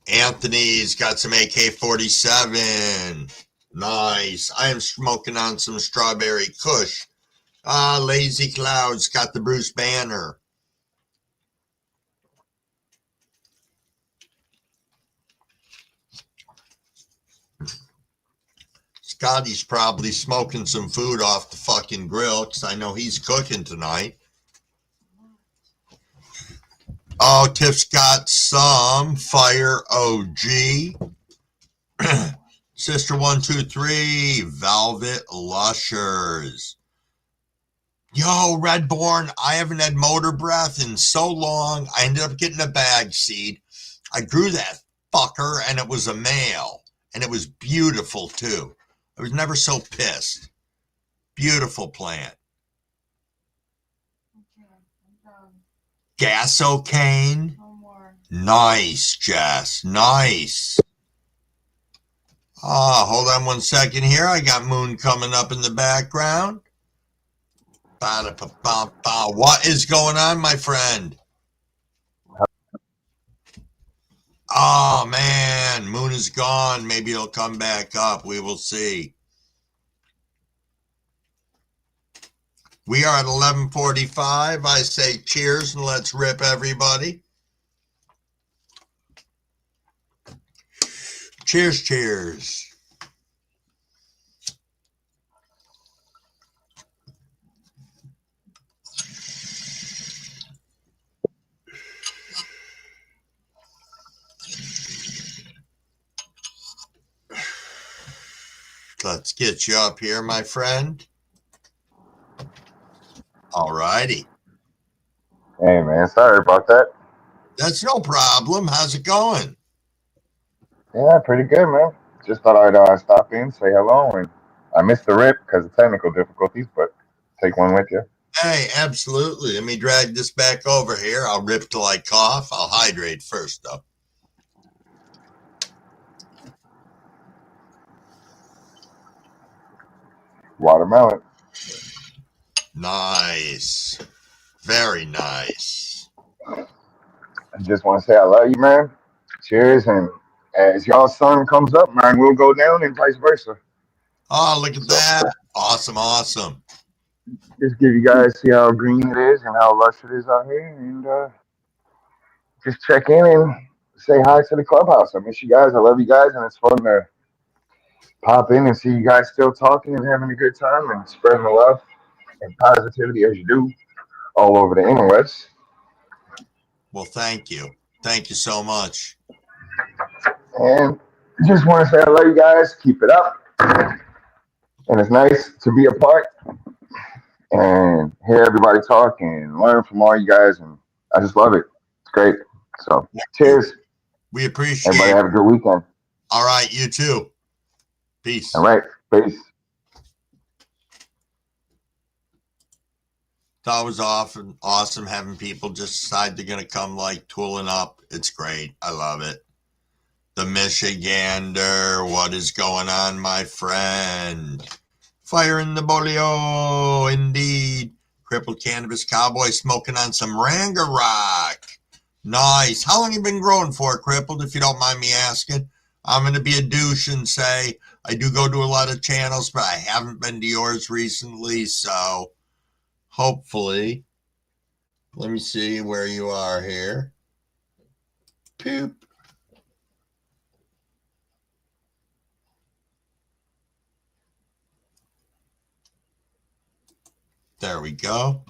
Anthony's got some AK-47. Nice. I am smoking on some Strawberry Kush. Lazy Clouds got the Bruce Banner. Scotty's probably smoking some food off the fucking grill because I know he's cooking tonight. Oh, Tiff's got some Fire OG. Sister 123, Velvet Lushers. Yo, Redborn, I haven't had motor breath in so long. I ended up getting a bag seed. I grew that fucker, and it was a male, and it was beautiful too. I was never so pissed. Beautiful plant. Gasocane. No more. Nice, Jess. Nice. Hold on one second here. I got Moon coming up in the background. Ba-da-ba-ba-ba. What is going on, my friend? Oh, man. Moon is gone. Maybe it'll come back up. We will see. We are at 11:45. I say cheers and let's rip, everybody. Cheers, cheers. Let's get you up here, my friend. All righty. Hey, man, sorry about that. That's no problem. How's it going? Yeah, pretty good, man. Just thought I'd stop in, say hello, and I missed the rip because of technical difficulties, but take one with you. Hey, absolutely. Let me drag this back over here. I'll rip till I cough. I'll hydrate first, though. Watermelon. Nice. Very nice. I just want to say I love you, man. Cheers, and as y'all's sun comes up, mine will go down, and vice versa. Oh, look at that. Awesome, awesome. Just give you guys see how green it is and how lush it is out here, and just check in and say hi to the clubhouse. I miss you guys. I love you guys, and it's fun to pop in and see you guys still talking and having a good time and spreading the love and positivity as you do all over the interwebs. Well, thank you. Thank you so much. And just want to say I love you guys. Keep it up. And it's nice to be a part and hear everybody talk and learn from all you guys. And I just love it. It's great. So cheers. We appreciate everybody. Have a good weekend. All right. You too. Peace. All right. Peace. It's always awesome having people just decide they're going to come like tooling up. It's great. I love it. The Michigander. What is going on, my friend? Fire in the bolio, indeed. Crippled Cannabis Cowboy smoking on some Ranga Rock. Nice. How long you been growing for, Crippled, if you don't mind me asking? I'm going to be a douche and say I do go to a lot of channels, but I haven't been to yours recently, so hopefully. Let me see where you are here. Poop. There we go.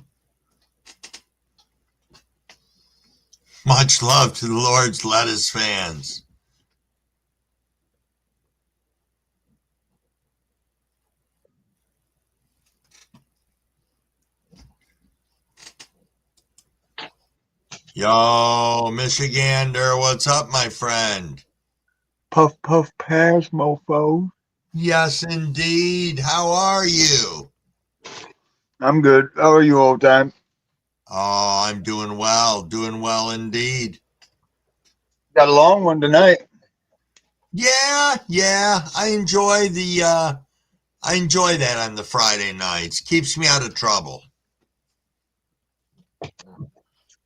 Much love to the Lord's Lettuce fans. Yo, Michigander, what's up, my friend? Puff, puff, pass, mofo. Yes, indeed. How are you? I'm good. How are you, old time? Oh, I'm doing well indeed. Got a long one tonight. Yeah. I enjoy that on the Friday nights. Keeps me out of trouble.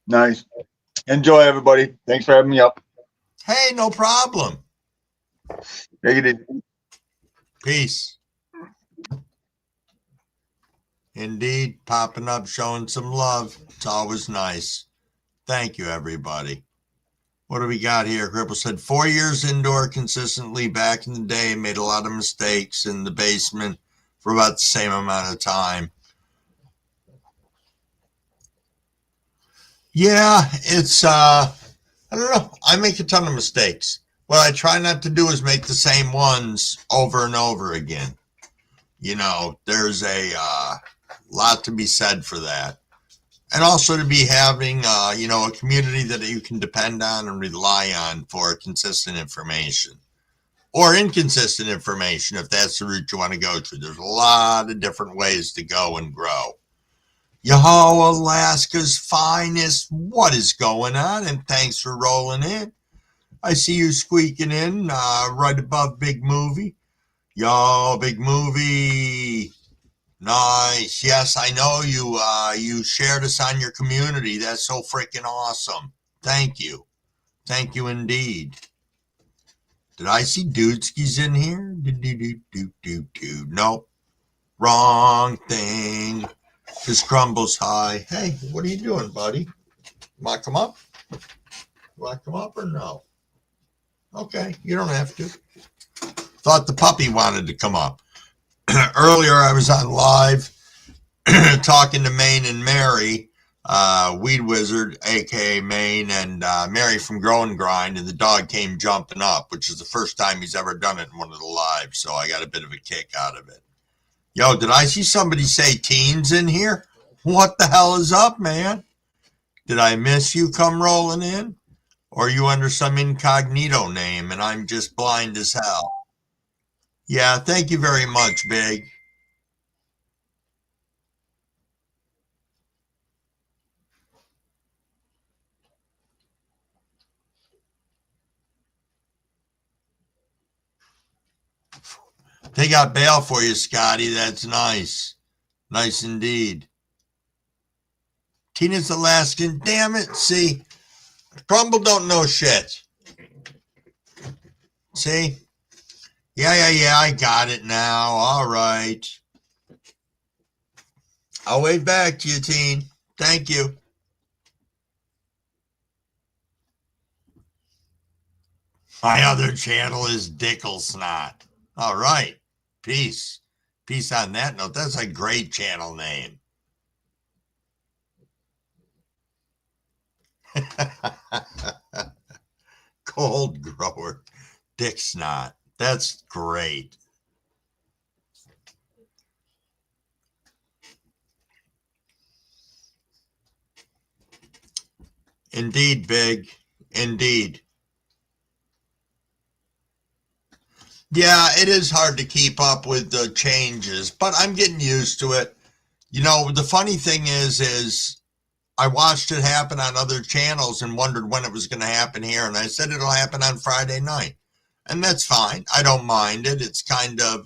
Nice. Enjoy, everybody. Thanks for having me up. Hey, no problem. Take it easy. Peace. Indeed, popping up, showing some love. It's always nice. Thank you, everybody. What do we got here? Cripple said 4 years indoor consistently back in the day, made a lot of mistakes in the basement for about the same amount of time. Yeah, it's, I don't know. I make a ton of mistakes. What I try not to do is make the same ones over and over again. You know, there's a lot to be said for that. And also to be having, a community that you can depend on and rely on for consistent information. or inconsistent information if that's the route you want to go to. There's a lot of different ways to go and grow. Yo, Alaska's finest. What is going on? And thanks for rolling in. I see you squeaking in right above Big Movie. Yo, Big Movie. Nice. Yes, I know you. You shared us on your community. That's so freaking awesome. Thank you. Thank you indeed. Did I see Dudeskis in here? Nope. Wrong thing. Just Crumbles high. Hey, what are you doing, buddy? Want to come up? Want to come up or no? Okay, you don't have to. Thought the puppy wanted to come up. Earlier, I was on live talking to Maine and Mary, Weed Wizard, aka Maine, and Mary from Grow and Grind, and the dog came jumping up, which is the first time he's ever done it in one of the lives, so I got a bit of a kick out of it. Yo, did I see somebody say teens in here? What the hell is up, man? Did I miss you come rolling in? Or are you under some incognito name and I'm just blind as hell? Yeah, thank you very much, Big. They got bail for you, Scotty. That's nice. Nice indeed. Tina's Alaskan. Damn it. See, Crumble don't know shit. See? Yeah. I got it now. All right. I'll wave back to you, Teen. Thank you. My other channel is Dicklesnot. All right. Peace. Peace on that note. That's a great channel name. Cold grower. Dick Snot. That's great. Indeed, Big. Indeed. Yeah, it is hard to keep up with the changes, but I'm getting used to it. You know, the funny thing is I watched it happen on other channels and wondered when it was going to happen here. And I said it'll happen on Friday night. And that's fine. I don't mind it. It's kind of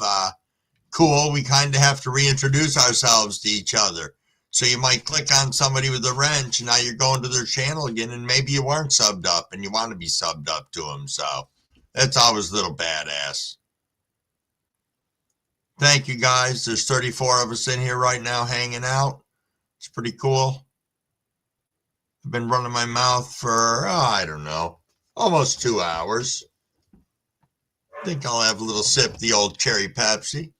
cool. We kind of have to reintroduce ourselves to each other. So you might click on somebody with a wrench and now you're going to their channel again. And maybe you weren't subbed up and you want to be subbed up to them. So that's always a little badass. Thank you, guys. There's 34 of us in here right now hanging out. It's pretty cool. I've been running my mouth for, I don't know, almost 2 hours. I think I'll have a little sip of the old cherry Pepsi.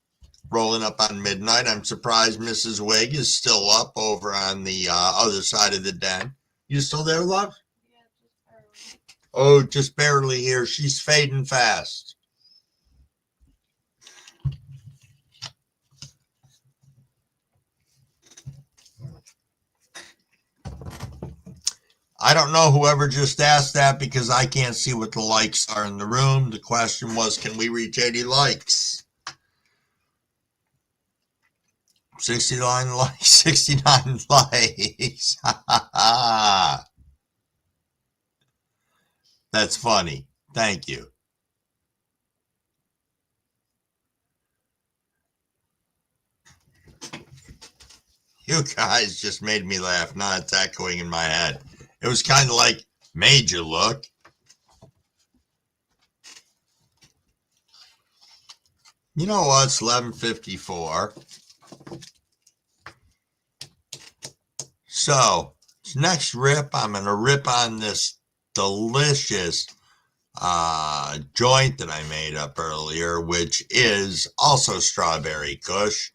Rolling up on midnight. I'm surprised Mrs. Wig is still up over on the other side of the den. You still there, love? Yeah, just barely. Oh, just barely here. She's fading fast. I don't know whoever just asked that because I can't see what the likes are in the room. The question was, can we reach 80 likes? 69 likes. 69 likes. That's funny. Thank you. You guys just made me laugh. Now it's echoing in my head. It was kind of like, made you look. You know what? It's 11:54. So, next rip, I'm going to rip on this delicious joint that I made up earlier, which is also strawberry kush.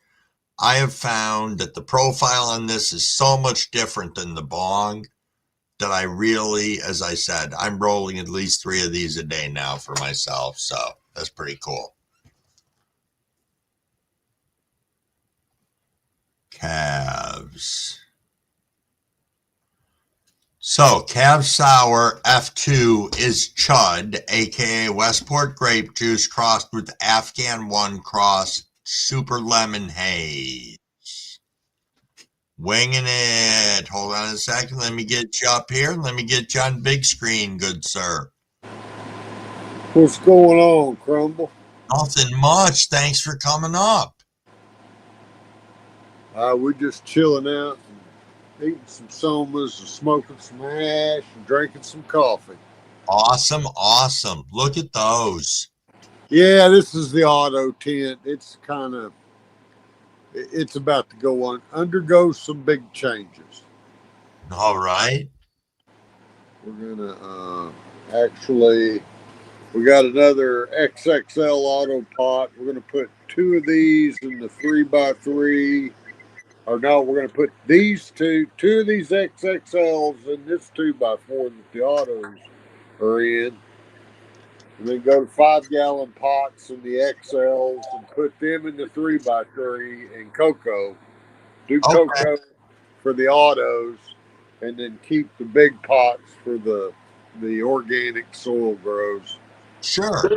I have found that the profile on this is so much different than the bong that I really, as I said, I'm rolling at least 3 of these a day now for myself. So that's pretty cool. Calves. So, Cav Sour F2 is Chud, aka Westport Grape Juice, crossed with Afghan 1 Cross Super Lemon Haze. Winging it. Hold on a second. Let me get you up here. Let me get you on big screen, good sir. What's going on, Crumble? Nothing much. Thanks for coming up. We're just chilling out and eating some somas and smoking some hash and drinking some coffee. Awesome, awesome. Look at those. Yeah, this is the auto tent. It's about to undergo some big changes. All right. We're gonna we got another XXL auto pot. We're gonna put 2 of these in the 3x3. Or no, we're gonna put these two of these XXLs in this 2x4 that the autos are in. And then go to 5-gallon pots in the XLs and put them in the 3x3 and cocoa. Do cocoa for the autos, and then keep the big pots for the organic soil grows. Sure.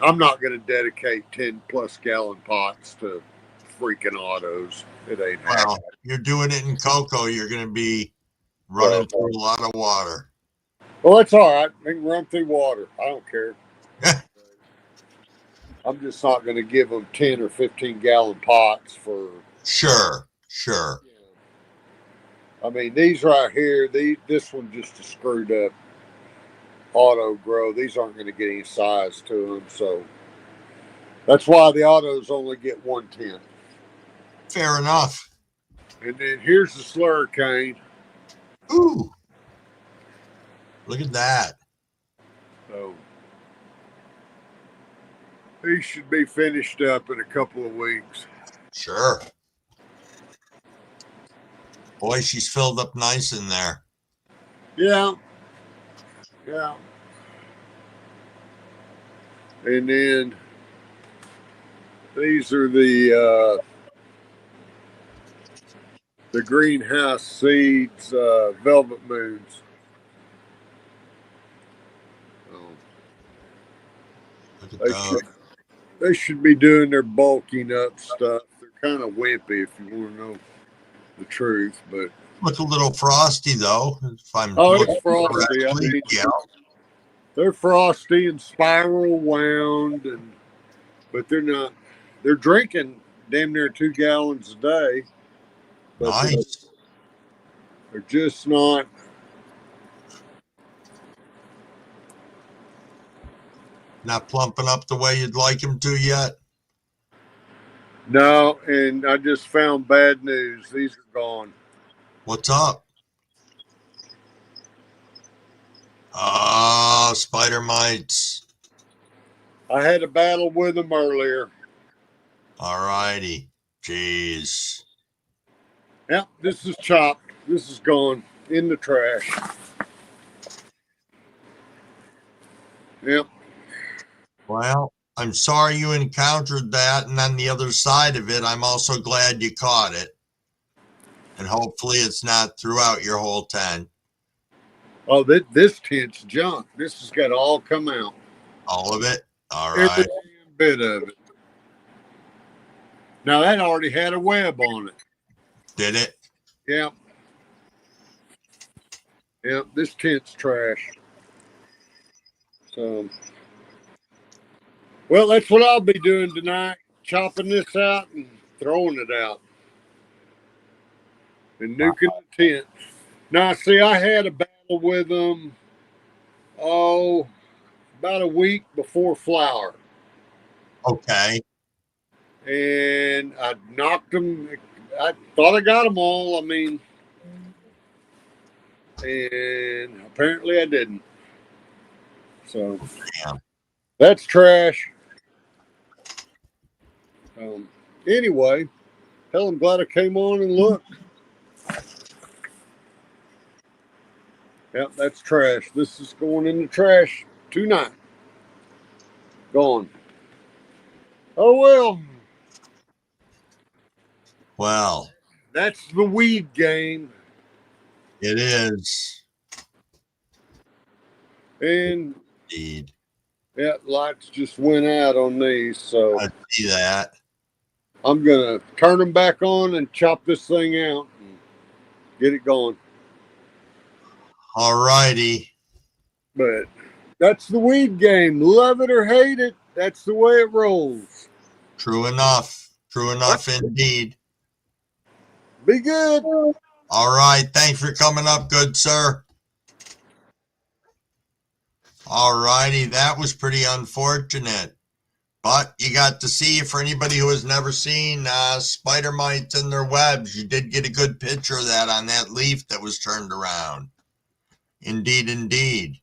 I'm not going to dedicate 10+ gallon pots to freaking autos. It ain't happening. Well, you're doing it in cocoa. You're going to be running through a lot of water. Well, that's all right. They can run through water. I don't care. I'm just not going to give them 10 or 15 gallon pots for. Sure. I mean, these right here, this one just a screwed up auto grow. These aren't going to get any size to them, so that's why the autos only get 110. Fair enough. And then here's the slurricane. Ooh, look at that. So these should be finished up in a couple of weeks. Sure. Boy, she's filled up nice in there. Yeah. And then these are the greenhouse seeds, velvet moons. Look at those. They should be doing their bulking up stuff. They're kind of wimpy, if you want to know the truth, but look a little frosty though. It's frosty. I mean, yeah. They're frosty and spiral wound, but they're not. They're drinking damn near 2 gallons a day. But nice. They're just not. Not plumping up the way you'd like them to yet? No, and I just found bad news. These are gone. What's up? Oh, spider mites. I had a battle with them earlier. All righty. Jeez. Yeah, this is chopped. This is gone in the trash. Yep. Well, I'm sorry you encountered that, and on the other side of it, I'm also glad you caught it. And hopefully it's not throughout your whole tent. Oh, this tent's junk. This has got to all come out. All of it? All right. Every bit of it. Now, that already had a web on it. Did it? Yep. Yep, this tent's trash. So, well, that's what I'll be doing tonight. Chopping this out and throwing it out. And nuking the tent. Now, see, I had a battle with them, about a week before flower. Okay. And I knocked them. I thought I got them all. I mean, and apparently I didn't. So, Damn. that's trash. Anyway, hell, I'm glad I came on and looked. Yep, that's trash. This is going in the trash tonight. Gone. Oh, well. Well. That's the weed game. It is. And Indeed. yeah, lights just went out on these, so I see that. I'm gonna turn them back on and chop this thing out and get it going. All righty. But that's the weed game. Love it or hate it, that's the way it rolls. True enough. True enough indeed. Be good. All right. Thanks for coming up, good sir. All righty. That was pretty unfortunate. But you got to see, for anybody who has never seen spider mites and their webs, you did get a good picture of that on that leaf that was turned around. Indeed, indeed.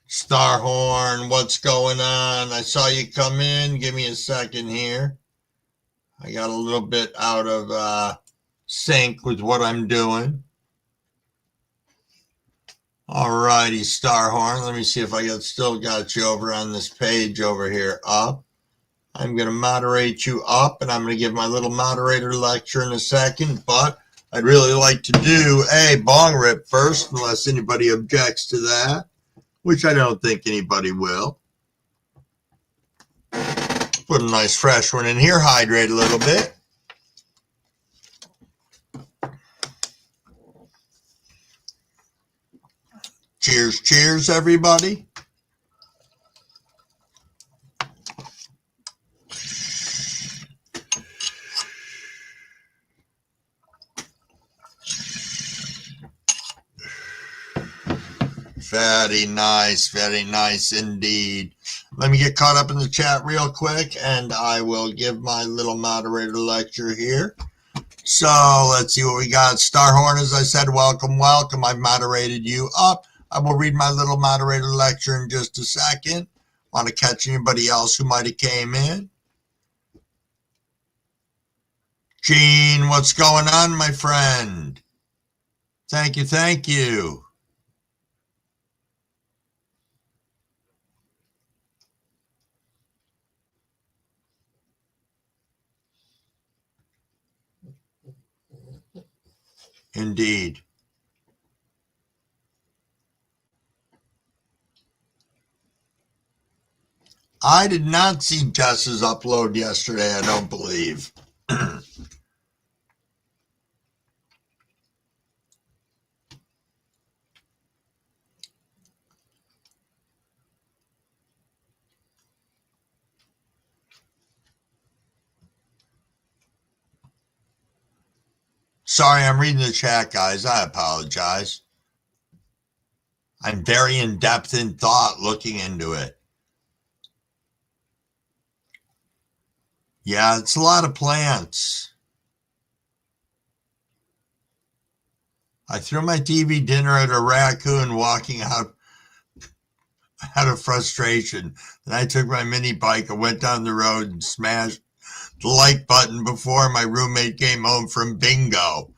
Starhorn, what's going on? I saw you come in. Give me a second here. I got a little bit out of sync with what I'm doing. All righty, Starhorn. Let me see if I still got you over on this page over here up. I'm going to moderate you up, and I'm going to give my little moderator lecture in a second, but I'd really like to do a bong rip first, unless anybody objects to that, which I don't think anybody will. Put a nice fresh one in here, hydrate a little bit. Cheers, cheers, everybody. Very nice indeed. Let me get caught up in the chat real quick, and I will give my little moderator lecture here. So let's see what we got. Starhorn, as I said, welcome, welcome. I've moderated you up. I will read my little moderator lecture in just a second. Want to catch anybody else who might have came in? Gene, what's going on, my friend? Thank you, thank you. Indeed. I did not see Jess's upload yesterday, I don't believe. Sorry, I'm reading the chat, guys. I apologize. I'm very in-depth in thought looking into it. Yeah, it's a lot of plants. I threw my TV dinner at a raccoon walking out of frustration. Then I took my mini bike and went down the road and smashed the like button before my roommate came home from bingo.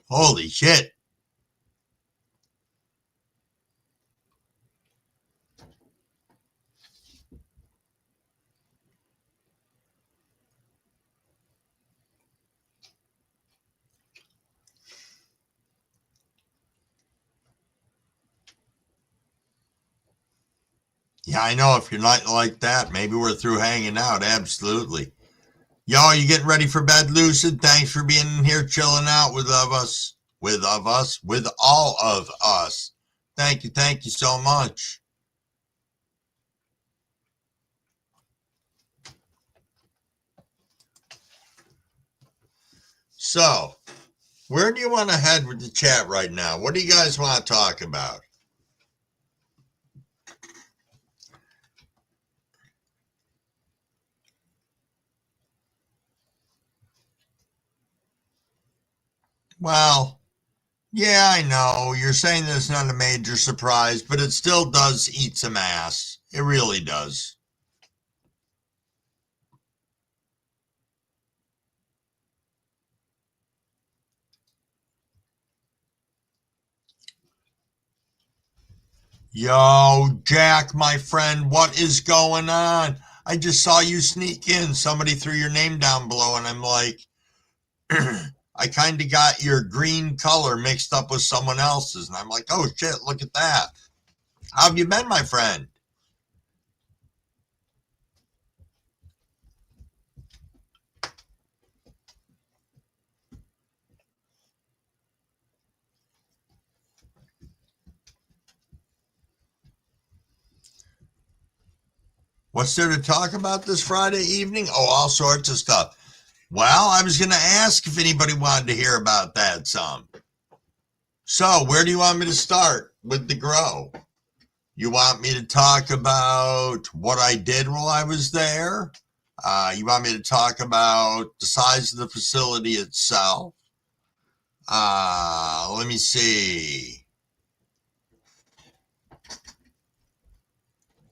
Holy shit. Yeah, I know. If you're not like that, maybe we're through hanging out. Absolutely. Y'all, you getting ready for bed, Lucid? Thanks for being in here, chilling out with us. With all of us. Thank you so much. So, where do you want to head with the chat right now? What do you guys want to talk about? Well, yeah, I know. You're saying that it's not a major surprise, but it still does eat some ass. It really does. Yo, Jack, my friend, what is going on? I just saw you sneak in. Somebody threw your name down below, and I'm like, I I kind of got your green color mixed up with someone else's. And I'm like, oh shit, look at that. How have you been, my friend? What's there to talk about this Friday evening? Oh, all sorts of stuff. Well, I was going to ask if anybody wanted to hear about that some. So, where do you want me to start with the grow? You want me to talk about what I did while I was there? You want me to talk about the size of the facility itself? Let me see.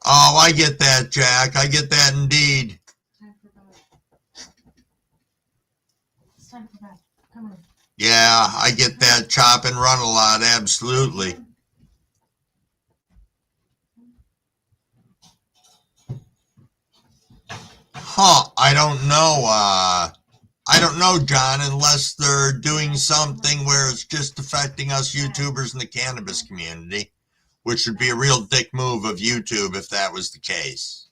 Oh, I get that, Jack. I get that indeed. It's time for bed. Come on. Yeah, I get that chop and run a lot. Absolutely. Huh, I don't know. I don't know, John, unless they're doing something where it's just affecting us YouTubers in the cannabis community, which would be a real dick move of YouTube if that was the case.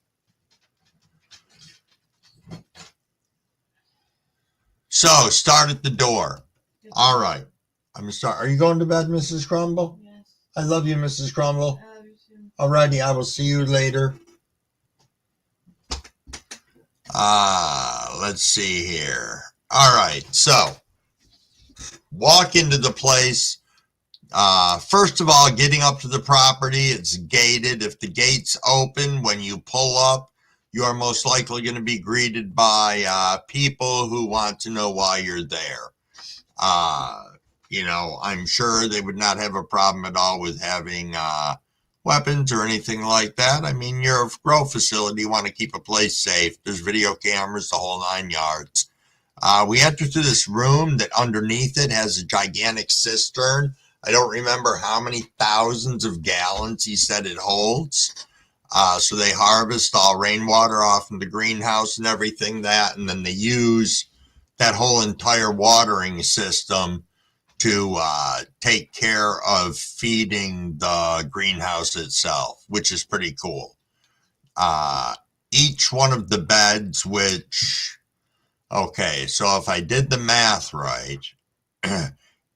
So, start at the door. All right. I'm going to start. Are you going to bed, Mrs. Crumble? Yes. I love you, Mrs. Crumble. I love you too. All righty, I will see you later. Let's see here. All right, so walk into the place. First of all, getting up to the property, it's gated. If the gate's open, when you pull up, you are most likely going to be greeted by people who want to know why you're there. You know, I'm sure they would not have a problem at all with having weapons or anything like that. I mean, you're a grow facility. You want to keep a place safe. There's video cameras, the whole 9 yards. We enter through this room that underneath it has a gigantic cistern. I don't remember how many thousands of gallons he said it holds. So they harvest all rainwater off in the greenhouse and everything and then they use that whole entire watering system to take care of feeding the greenhouse itself, which is pretty cool. Each one of the beds, okay, so if I did the math right,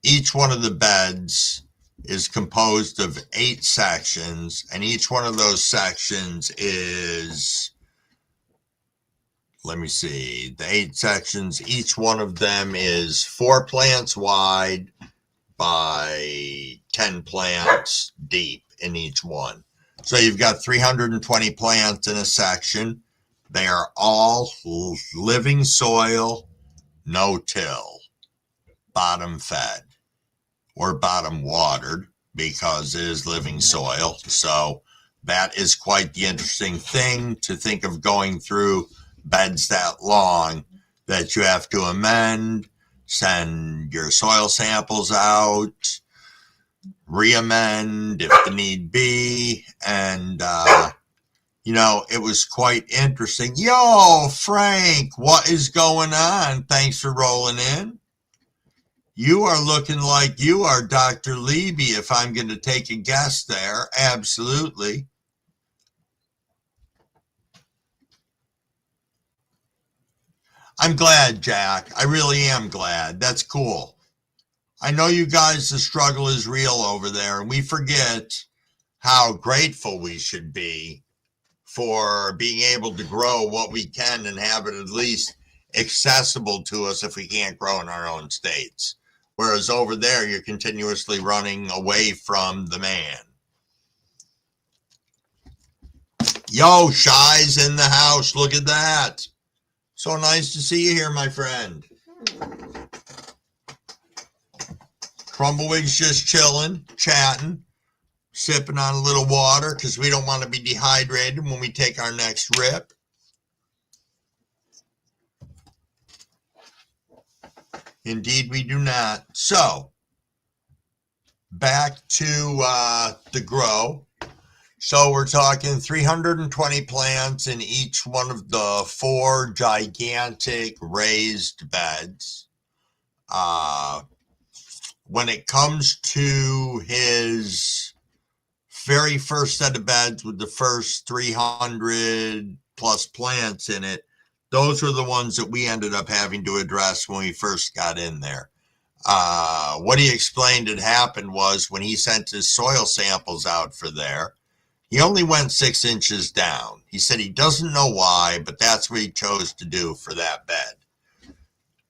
each one of the beds is composed of 8 sections, and each one of those sections is, let me see, the 8 sections, each one of them is 4 plants wide by 10 plants deep in each one. So you've got 320 plants in a section. They are all living soil, no till, bottom fed or bottom watered because it is living soil. So that is quite the interesting thing to think of, going through beds that long that you have to amend, send your soil samples out, re-amend if the need be. And, you know, it was quite interesting. Yo, Frank, what is going on? Thanks for rolling in. You are looking like you are Dr. Levy, if I'm going to take a guess there. Absolutely. I'm glad, Jack. I really am glad. That's cool. I know you guys, the struggle is real over there, and we forget how grateful we should be for being able to grow what we can and have it at least accessible to us if we can't grow in our own states. Whereas over there, you're continuously running away from the man. Yo, Shy's in the house. Look at that. So nice to see you here, my friend. Crumblewigg's just chilling, chatting, sipping on a little water because we don't want to be dehydrated when we take our next rip. Indeed, we do not. So, back to the grow. So we're talking 320 plants in each one of the 4 gigantic raised beds. When it comes to his very first set of beds with the first 300 plus plants in it, those were the ones that we ended up having to address when we first got in there. What he explained had happened was when he sent his soil samples out for there, he only went 6 inches down. He said he doesn't know why, but that's what he chose to do for that bed.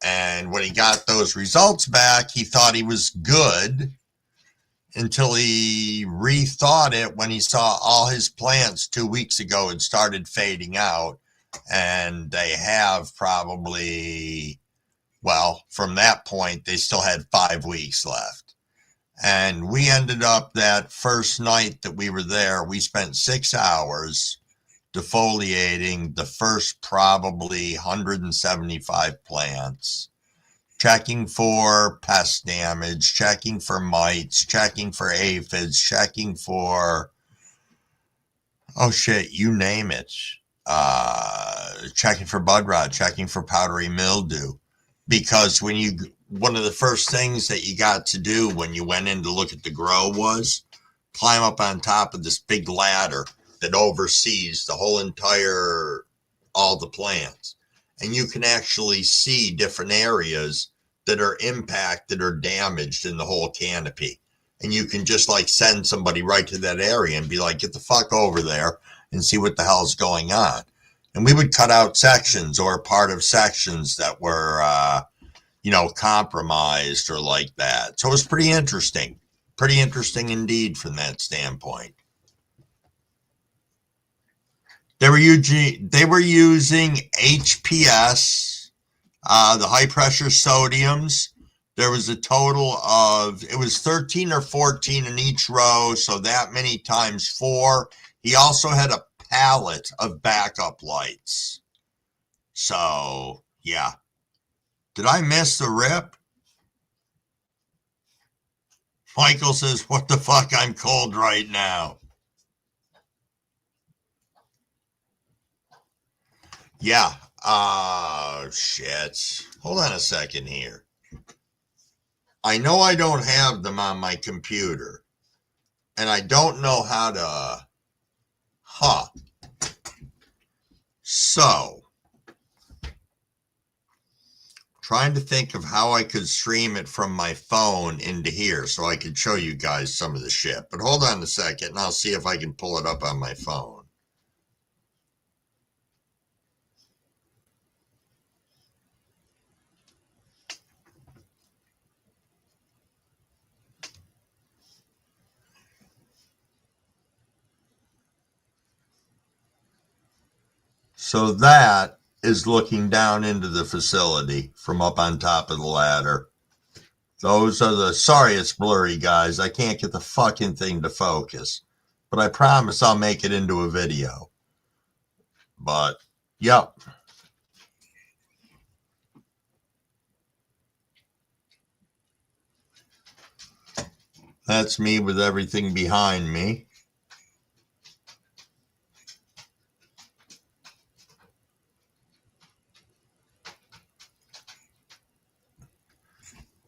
And when he got those results back, he thought he was good until he rethought it when he saw all his plants 2 weeks ago had started fading out. And they have probably, well, from that point, they still had 5 weeks left. And we ended up that first night that we were there, we spent 6 hours defoliating the first probably 175 plants, checking for pest damage, checking for mites, checking for aphids, checking for, oh shit, you name it. Checking for bud rot, checking for powdery mildew. Because one of the first things that you got to do when you went in to look at the grow was climb up on top of this big ladder that oversees the whole all the plants. And you can actually see different areas that are impacted or damaged in the whole canopy. And you can just like send somebody right to that area and be like, get the fuck over there and see what the hell's going on. And we would cut out sections or part of sections that were, compromised or like that. So it was pretty interesting indeed from that standpoint. They were using HPS, the high pressure sodiums. There was a total of, it was 13 or 14 in each row. So that many times 4. He also had a pallet of backup lights. So yeah. Did I miss the rip? Michael says, what the fuck? I'm cold right now. Yeah. Shit. Hold on a second here. I know I don't have them on my computer. And I don't know how to... So, trying to think of how I could stream it from my phone into here so I could show you guys some of the shit. But hold on a second and I'll see if I can pull it up on my phone. So that is looking down into the facility from up on top of the ladder. Those are the, sorry it's blurry, guys. I can't get the fucking thing to focus. But I promise I'll make it into a video. But, yep. That's me with everything behind me.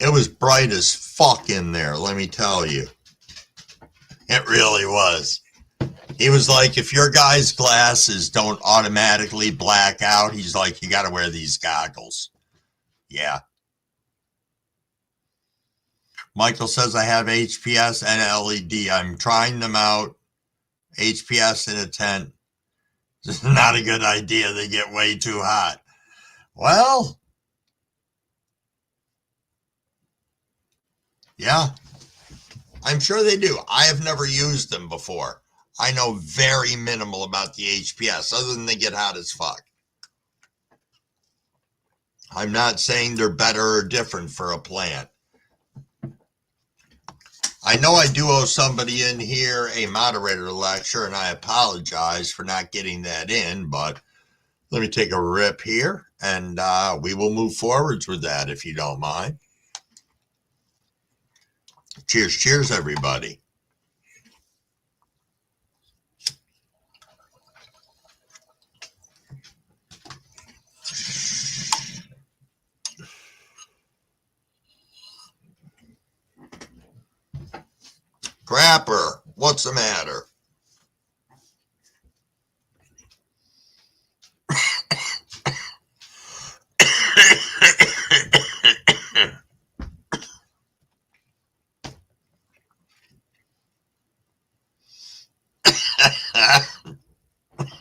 It was bright as fuck in there, let me tell you. It really was. He was like, if your guy's glasses don't automatically black out, he's like, you got to wear these goggles. Yeah. Michael says I have HPS and LED. I'm trying them out. HPS in a tent. This is not a good idea. They get way too hot. Well, yeah, I'm sure they do. I have never used them before. I know very minimal about the HPS other than they get hot as fuck. I'm not saying they're better or different for a plant. I know I do owe somebody in here a moderator lecture, and I apologize for not getting that in, but let me take a rip here, and we will move forwards with that if you don't mind. Cheers, cheers, everybody. Crapper, what's the matter?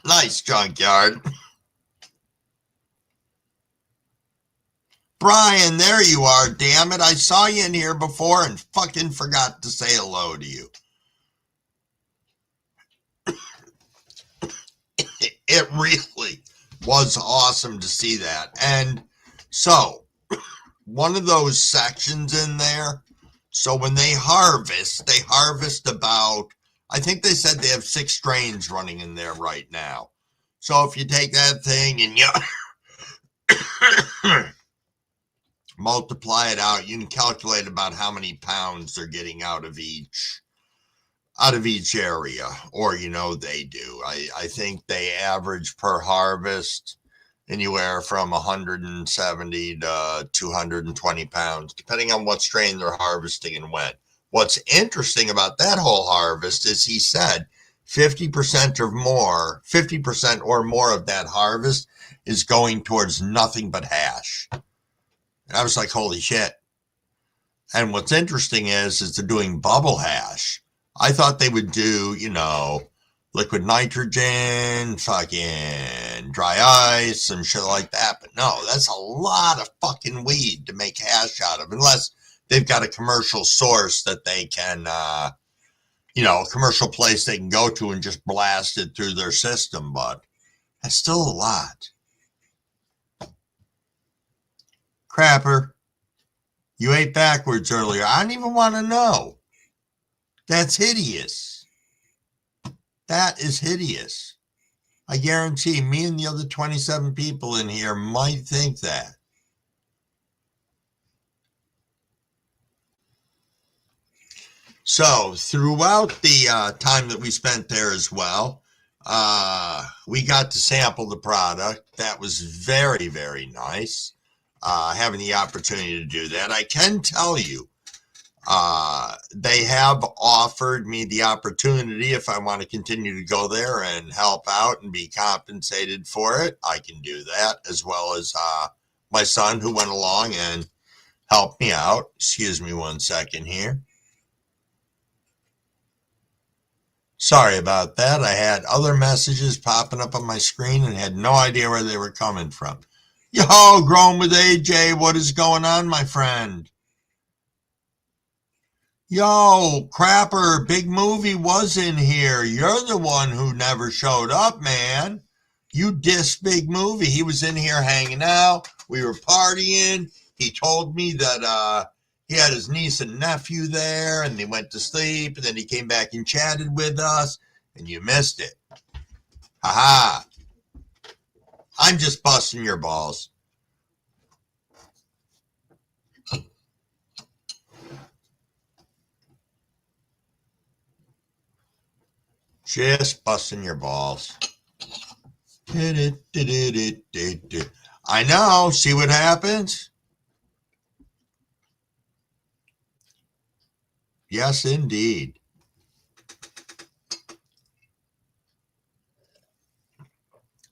Nice, Junkyard. Brian, there you are, damn it. I saw you in here before and fucking forgot to say hello to you. It really was awesome to see that. And so, one of those sections in there, so when they harvest about, I think they said they have 6 strains running in there right now. So if you take that thing and you multiply it out, you can calculate about how many pounds they're getting out of each area, or they do. I think they average per harvest anywhere from 170 to 220 pounds, depending on what strain they're harvesting and when. What's interesting about that whole harvest is he said 50% or more of that harvest is going towards nothing but hash. And I was like, holy shit. And what's interesting is they're doing bubble hash. I thought they would do, liquid nitrogen, fucking dry ice, and shit like that. But no, that's a lot of fucking weed to make hash out of, unless they've got a commercial source that they can, a commercial place they can go to and just blast it through their system. But that's still a lot. Crapper, you ate backwards earlier. I don't even want to know. That's hideous. That is hideous. I guarantee me and the other 27 people in here might think that. So throughout the time that we spent there as well, we got to sample the product. That was very, very nice. Having the opportunity to do that. I can tell you, they have offered me the opportunity, if I want to continue to go there and help out and be compensated for it, I can do that, as well as my son, who went along and helped me out. Excuse me one second here. Sorry about that. I had other messages popping up on my screen and had no idea where they were coming from. Yo, Grown with AJ, what is going on, my friend? Yo, Crapper, Big Movie was in here. You're the one who never showed up, man. You dissed Big Movie. He was in here hanging out. We were partying. He told me that he had his niece and nephew there, and they went to sleep, and then he came back and chatted with us, and you missed it. Ha-ha. I'm just busting your balls. Just busting your balls. I know. See what happens? Yes, indeed.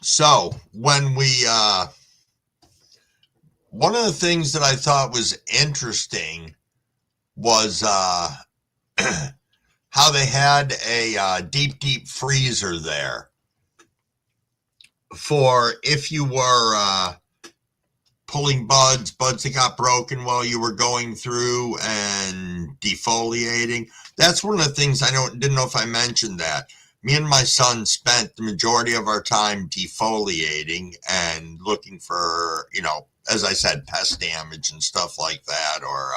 So when we, one of the things that I thought was interesting was how they had a deep freezer there for if you were pulling buds that got broken while you were going through and defoliating. That's one of the things didn't know if I mentioned that. Me and my son spent the majority of our time defoliating and looking for, as I said, pest damage and stuff like that, or,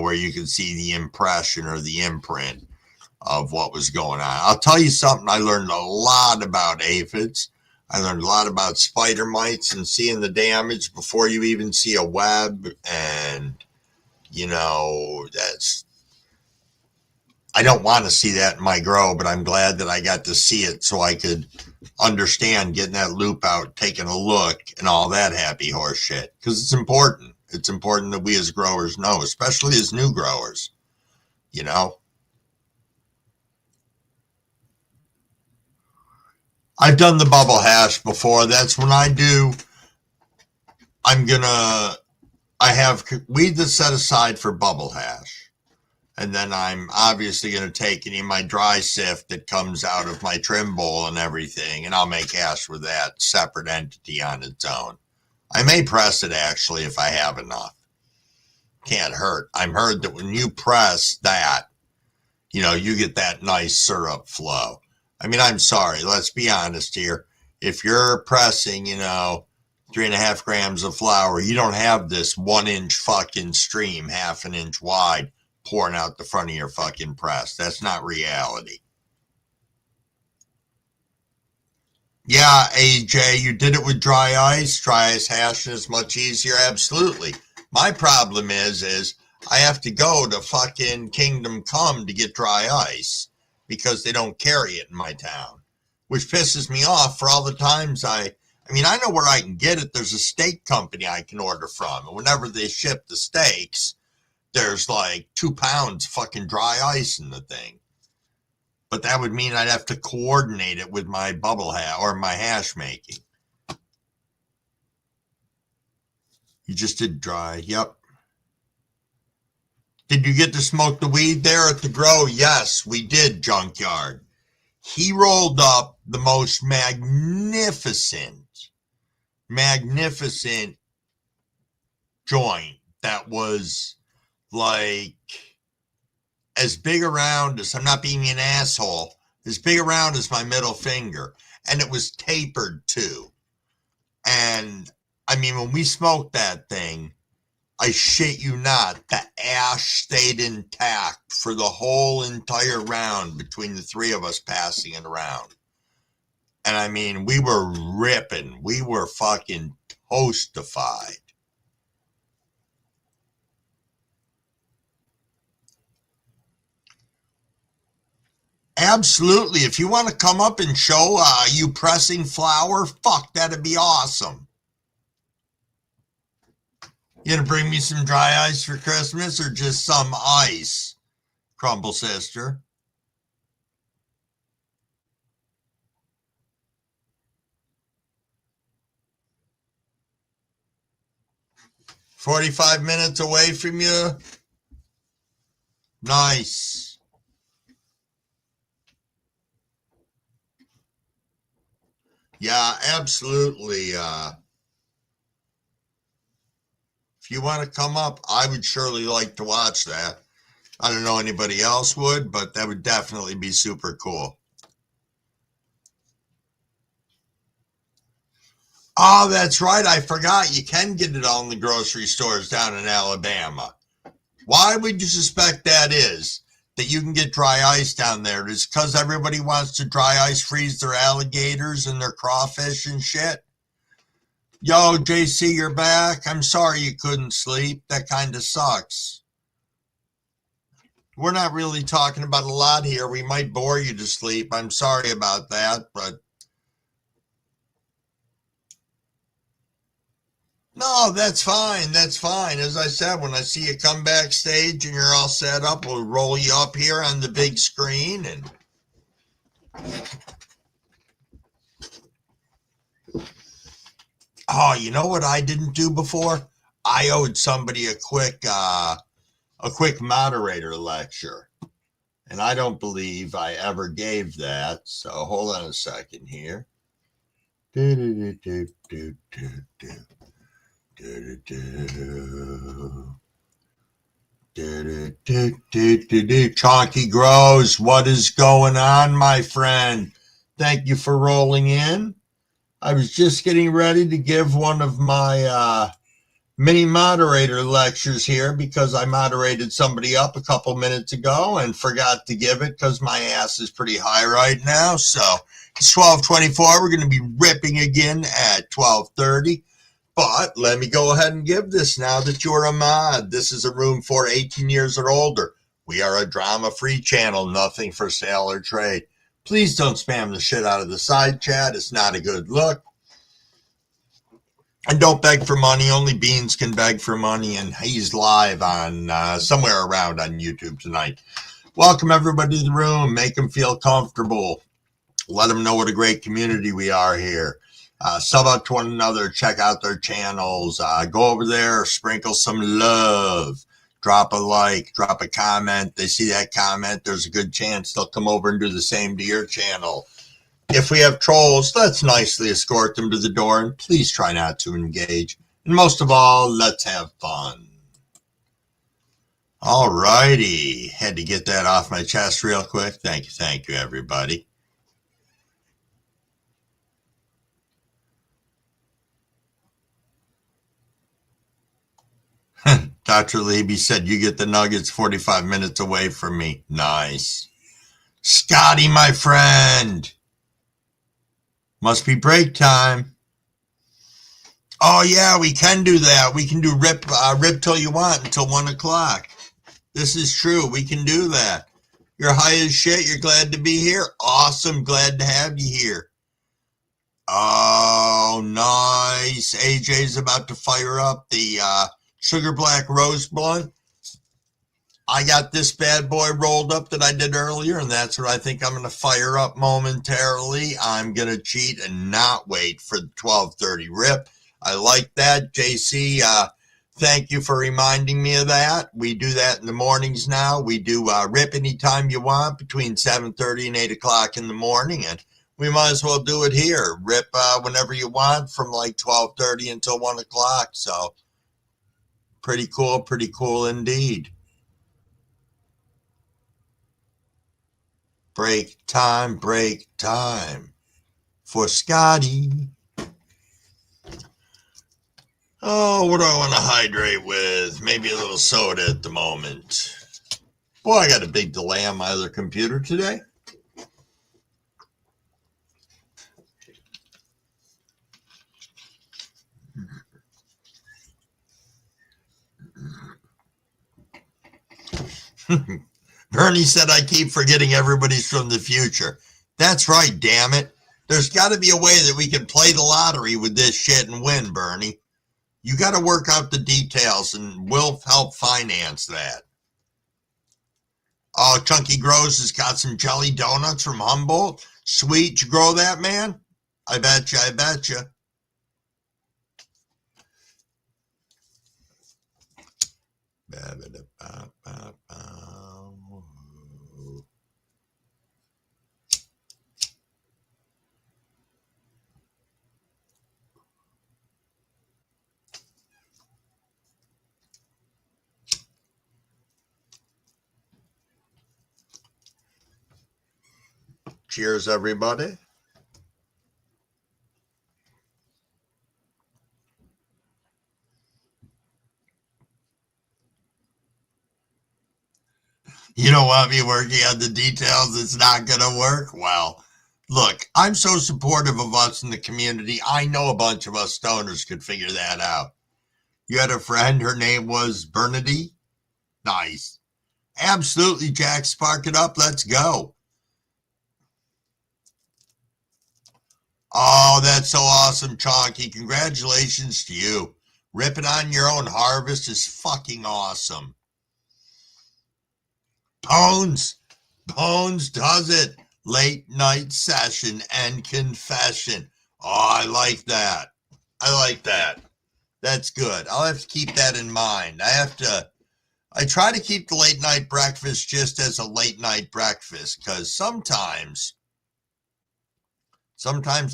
where you could see the impression or the imprint of what was going on. I'll tell you something. I learned a lot about aphids. I learned a lot about spider mites and seeing the damage before you even see a web. And, I don't want to see that in my grow, but I'm glad that I got to see it so I could understand getting that loop out, taking a look, and all that happy horse shit. Because it's important. It's important that we as growers know, especially as new growers, I've done the bubble hash before. That's when I do. I have weed that's set aside for bubble hash. And then I'm obviously going to take any of my dry sift that comes out of my trim bowl and everything, and I'll make hash with that separate entity on its own. I may press it, actually, if I have enough. Can't hurt. I've heard that when you press that, you get that nice syrup flow. I mean, I'm sorry. Let's be honest here. If you're pressing, 3.5 grams of flour, you don't have this 1-inch fucking stream, 1/2 inch wide, pouring out the front of your fucking press. That's not reality. Yeah, AJ, you did it with dry ice. Dry ice hashing is much easier. Absolutely. My problem is I have to go to fucking Kingdom Come to get dry ice because they don't carry it in my town, which pisses me off for all the times I know where I can get it. There's a steak company I can order from. And whenever they ship the steaks, there's like 2 pounds fucking dry ice in the thing. But that would mean I'd have to coordinate it with my bubble hash or my hash making. You just did dry. Yep. Did you get to smoke the weed there at the grow? Yes, we did, Junkyard. He rolled up the most magnificent joint that was like as big around as, I'm not being an asshole, as big around as my middle finger. And it was tapered too. And I mean, when we smoked that thing, I shit you not, the ash stayed intact for the whole entire round between the three of us passing it around. And I mean, we were ripping. We were fucking toastified. Absolutely. If you want to come up and show you pressing flour, fuck, that'd be awesome. You gonna bring me some dry ice for Christmas or just some ice, Crumble Sister? "45 minutes away from you? Nice. Yeah, absolutely. If you want to come up, I would surely like to watch that. I don't know anybody else would, but that would definitely be super cool. Oh, that's right. I forgot. You can get it all in the grocery stores down in Alabama. Why would you suspect that is? That you can get dry ice down there? It's because everybody wants to dry ice freeze their alligators and their crawfish and shit. Yo, JC, you're back. I'm sorry you couldn't sleep. That kind of sucks. We're not really talking about a lot here. We might bore you to sleep. I'm sorry about that, but no, that's fine. That's fine. As I said, when I see you come backstage and you're all set up, we'll roll you up here on the big screen. And oh, you know what I didn't do before? I owed somebody a quick moderator lecture, and I don't believe I ever gave that. So hold on a second here. Chalky Grows, what is going on, my friend? Thank you for rolling in. I was just getting ready to give one of my mini moderator lectures here because I moderated somebody up a couple minutes ago and forgot to give it because my ass is pretty high right now. So it's 12:24. We're going to be ripping again at 12:30. But let me go ahead and give this now that you're a mod. This is a room for 18 years or older. We are a drama-free channel, nothing for sale or trade. Please don't spam the shit out of the side chat. It's not a good look. And don't beg for money. Only Beans can beg for money, and he's live on somewhere around on YouTube tonight. Welcome everybody to the room. Make them feel comfortable. Let them know what a great community we are here. Sub out to one another. Check out their channels. Go over there, sprinkle some love. Drop a like, drop a comment. They see that comment, there's a good chance they'll come over and do the same to your channel. If we have trolls, let's nicely escort them to the door, and please try not to engage. And most of all, let's have fun. All righty. Had to get that off my chest real quick. Thank you, everybody. Dr. Leby said, you get the nuggets 45 minutes away from me. Nice. Scotty, my friend. Must be break time. Oh, yeah, we can do that. We can do rip till you want until 1 o'clock. This is true. We can do that. You're high as shit. You're glad to be here. Awesome. Glad to have you here. Oh, nice. AJ's about to fire up the Sugar Black Rose Blunt. I got this bad boy rolled up that I did earlier, and that's what I think I'm going to fire up momentarily. I'm going to cheat and not wait for the 12:30 rip. I like that. JC, thank you for reminding me of that. We do that in the mornings now. We do rip anytime you want between 7:30 and 8 o'clock in the morning, and we might as well do it here. Rip whenever you want from like 12:30 until 1 o'clock. So pretty cool indeed. Break time for Scotty. Oh, what do I want to hydrate with? Maybe a little soda at the moment. Boy, I got a big delay on my other computer today. Bernie said I keep forgetting everybody's from the future. That's right, damn it. There's got to be a way that we can play the lottery with this shit and win, Bernie. You got to work out the details, and we'll help finance that. Oh, Chunky Grows has got some jelly donuts from Humboldt. Sweet, you grow that, man? I bet you. Cheers, everybody. You don't want me working on the details. It's not going to work. Well, look, I'm so supportive of us in the community. I know a bunch of us stoners could figure that out. You had a friend, her name was Bernadette? Nice. Absolutely, Jack. Spark it up. Let's go. Oh, that's so awesome, Chonky. Congratulations to you. Ripping on your own harvest is fucking awesome. Bones does it. Late night session and confession. Oh, I like that. That's good. I'll have to keep that in mind. I try to keep the late night breakfast just as a late night breakfast, because sometimes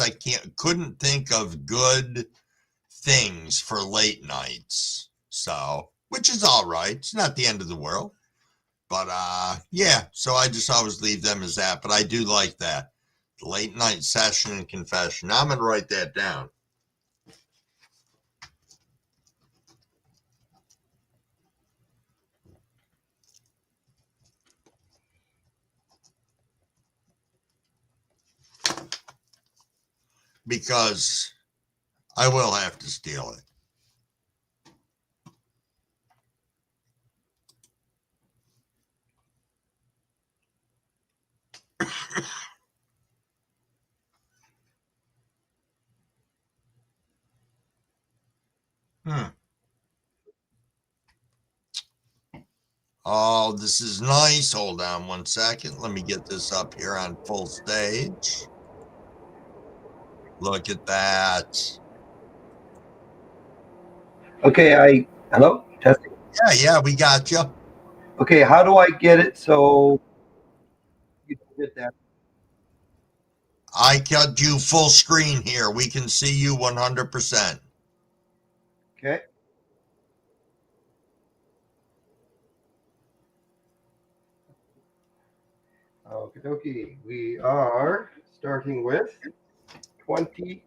I couldn't think of good things for late nights. So, which is all right. It's not the end of the world. But yeah, so I just always leave them as that. But I do like that. The late night session and confession. Now I'm going to write that down. Because I will have to steal it. Oh, this is nice. Hold on one second. Let me get this up here on full stage. Look at that. Okay, hello, testing. Yeah, we got you. Okay, how do I get it so you can get that? I got you full screen here. We can see you 100%. Okay. Okie dokie. We are starting with 20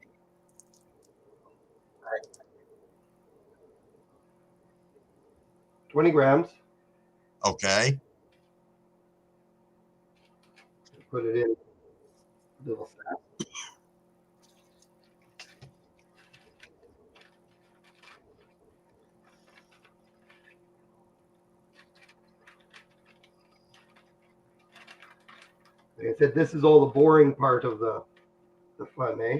grams. Okay. Put it in a little sack. Like I said, this is all the boring part of the fun, eh?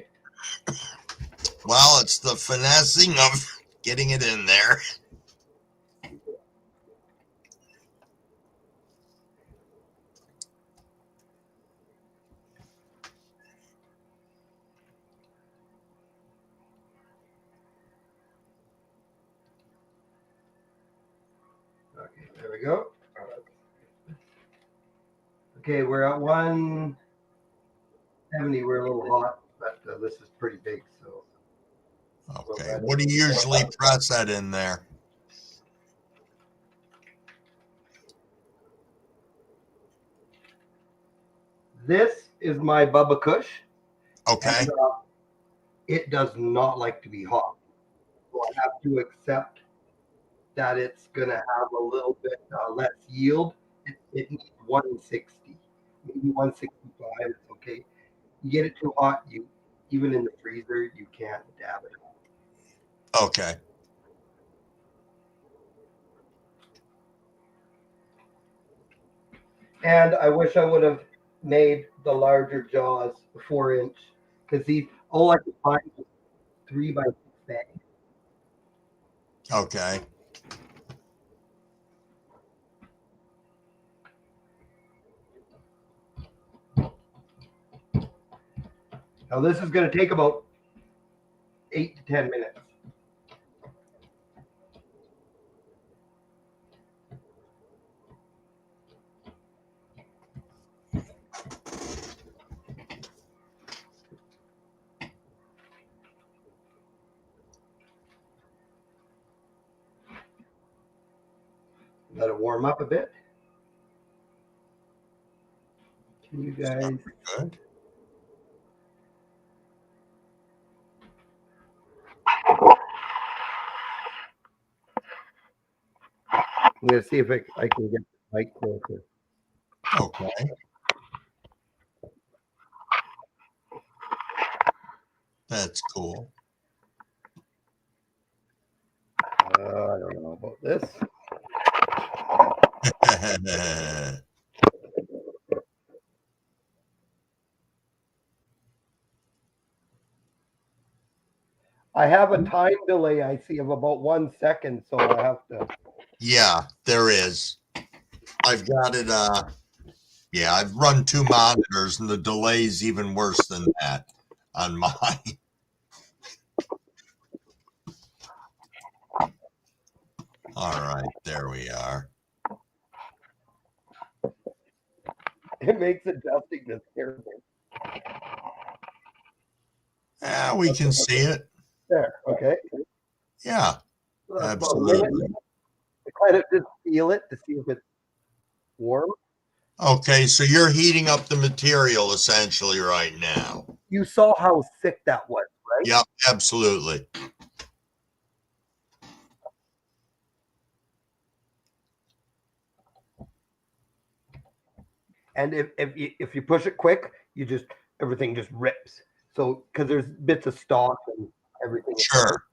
Well, it's the finessing of getting it in there. Okay, there we go. Okay, we're at 170. We're a little hot, but this is pretty big, so. Okay. What do you usually press that in there? This is my Bubba Kush. Okay. And, it does not like to be hot. So I have to accept that it's going to have a little bit less yield. It needs 160, maybe 165. It's okay. You get it too hot, even in the freezer, you can't dab it. Okay. And I wish I would have made the larger jaws 4-inch because all I could find was 3x6 bag. Okay. Now this is going to take about 8 to 10 minutes. Let it warm up a bit. Can you guys? Good. I'm going to see if I can get the mic closer. Okay. That's cool. I don't know about this. I have a time delay, I see, of about 1 second, so I have to. Yeah, there is. I've got it. Yeah, I've run 2 monitors, and the delay's even worse than that on mine. All right, there we are. It makes adjusting this terrible. Yeah, we can see it. There, okay. Yeah, So that's about a absolutely. minute. I kind of just feel it to see if it's warm. Okay, so you're heating up the material essentially right now. You saw how thick that was, right? Yep, absolutely. And if you push it quick, everything just rips. So because there's bits of stock and everything. Sure.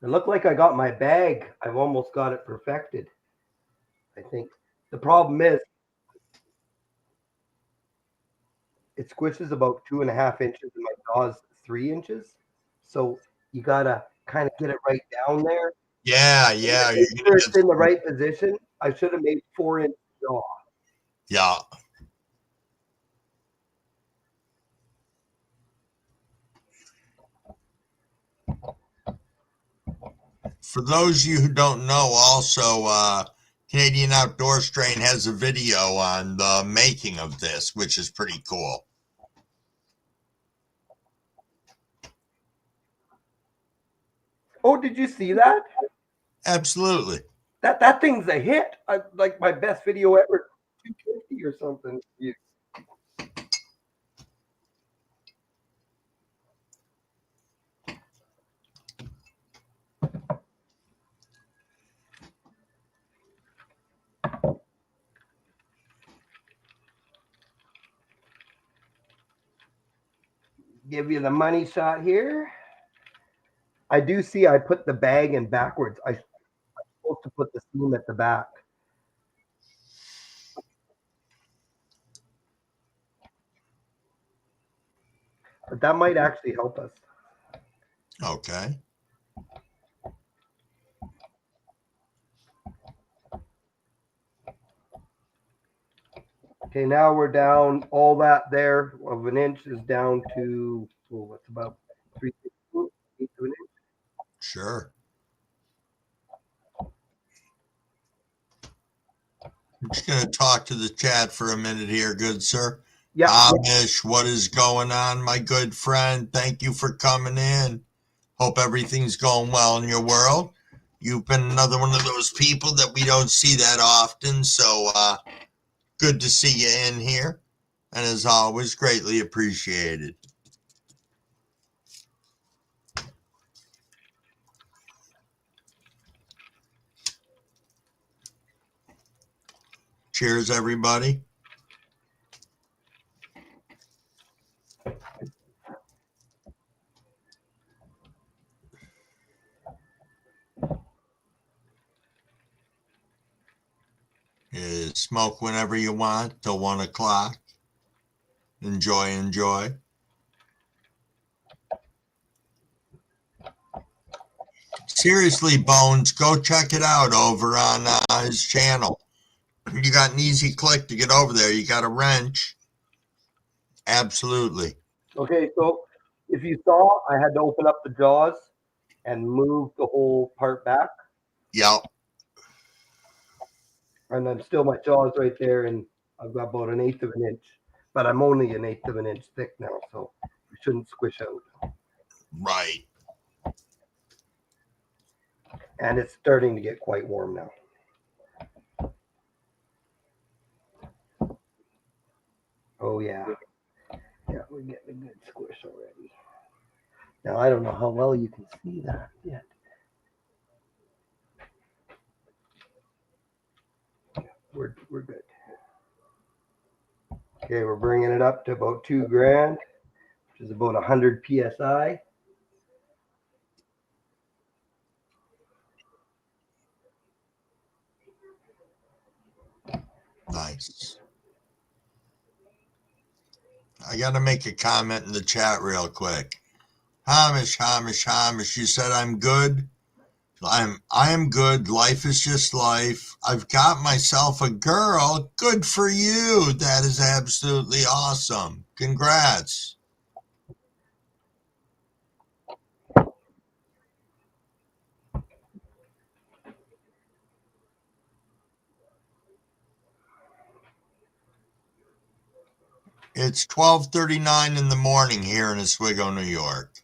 It looked like I got my bag. I've almost got it perfected. I think the problem is it squishes about 2.5 inches and my jaw's 3 inches. So you gotta kind of get it right down there. Yeah, yeah. You're Make gonna sure get it's in the right position. I should have made 4-inch jaw. yeah. For those of you who don't know, also Canadian Outdoor Strain has a video on the making of this, which is pretty cool. Oh, did you see that? Absolutely. That thing's a hit. Like my best video ever. 250 or something. Give you the money shot here. I do see I put the bag in backwards. I'm supposed to put the seam at the back. But that might actually help us. Okay. Okay, now we're down. All that there of an inch is down to, what's about 3/8 of an inch. Sure. I'm just going to talk to the chat for a minute here, good sir. Yeah. Amish, what is going on, my good friend? Thank you for coming in. Hope everything's going well in your world. You've been another one of those people that we don't see that often, so good to see you in here. And as always, greatly appreciated. Cheers, everybody. Smoke whenever you want till 1 o'clock. Enjoy, enjoy. Seriously, Bones, go check it out over on his channel. You got an easy click to get over there. You got a wrench. Absolutely. Okay, so if you saw, I had to open up the jaws and move the whole part back. Yep. And then still my jaw's right there, and I've got about 1/8 of an inch. But I'm only 1/8 of an inch thick now, so it shouldn't squish out. Right. And it's starting to get quite warm now. Oh, yeah. Yeah, we're getting a good squish already. Now, I don't know how well you can see that yet. We're good. Okay, we're bringing it up to about 2 grand, which is about 100 PSI. Nice. I got to make a comment in the chat real quick. Hamish, you said I'm good. I am good. Life is just life. I've got myself a girl. Good for you. That is absolutely awesome. Congrats. It's 12:39 in the morning here in Oswego, New York.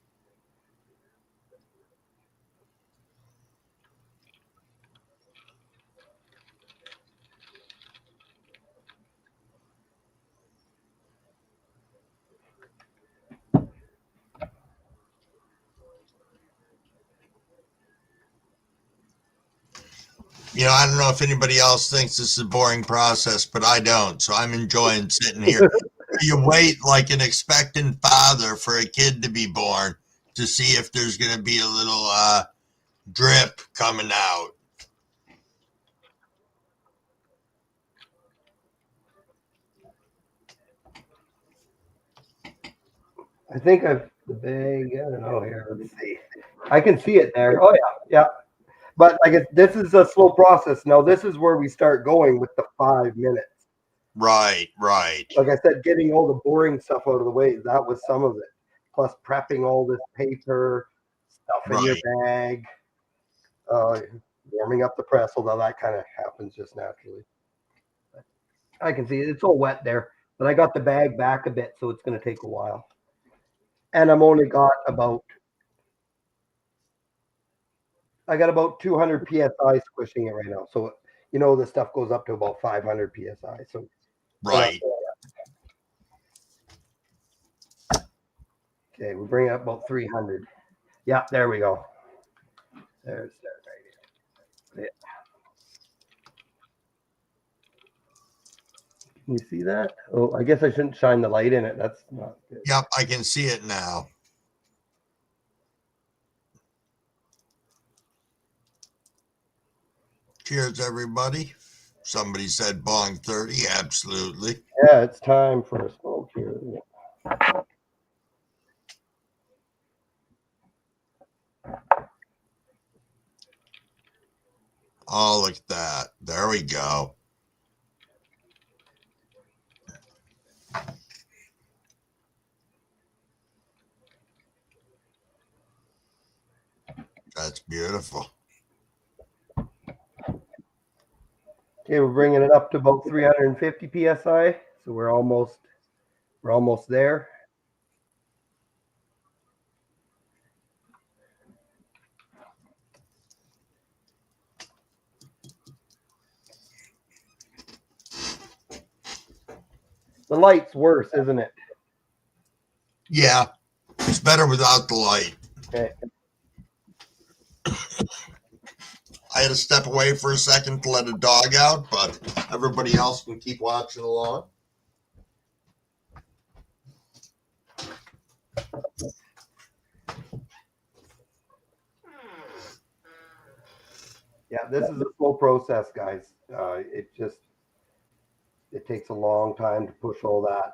You know, I don't know if anybody else thinks this is a boring process, but I don't. So I'm enjoying sitting here. You wait like an expectant father for a kid to be born to see if there's going to be a little drip coming out. I think I've the bag. I don't know here. Let's see. I can see it there. Oh, yeah. Yeah. But like this is a slow process. Now this is where we start going with the 5 minutes. Right. Like I said, getting all the boring stuff out of the way, that was some of it. Plus prepping all this paper, stuff in your bag, warming up the press, although that kind of happens just naturally. But I can see it's all wet there, but I got the bag back a bit, so it's going to take a while. And I got about 200 psi squishing it right now. So the stuff goes up to about 500 psi. So Right. Okay, we bring it up about 300. Yeah, there we go. There's that right here. Can you see that? Oh, I guess I shouldn't shine the light in it. That's not good. Yep, I can see it now. Cheers, everybody. Somebody said bong 30. Absolutely. Yeah, it's time for a smoke here. Oh, look at that. There we go. That's beautiful. Okay, we're bringing it up to about 350 psi. So we're almost there. The light's worse, isn't it? Yeah, it's better without the light. Okay. I had to step away for a second to let a dog out, but everybody else can keep watching along. Yeah, this is a slow process, guys. It takes a long time to push all that.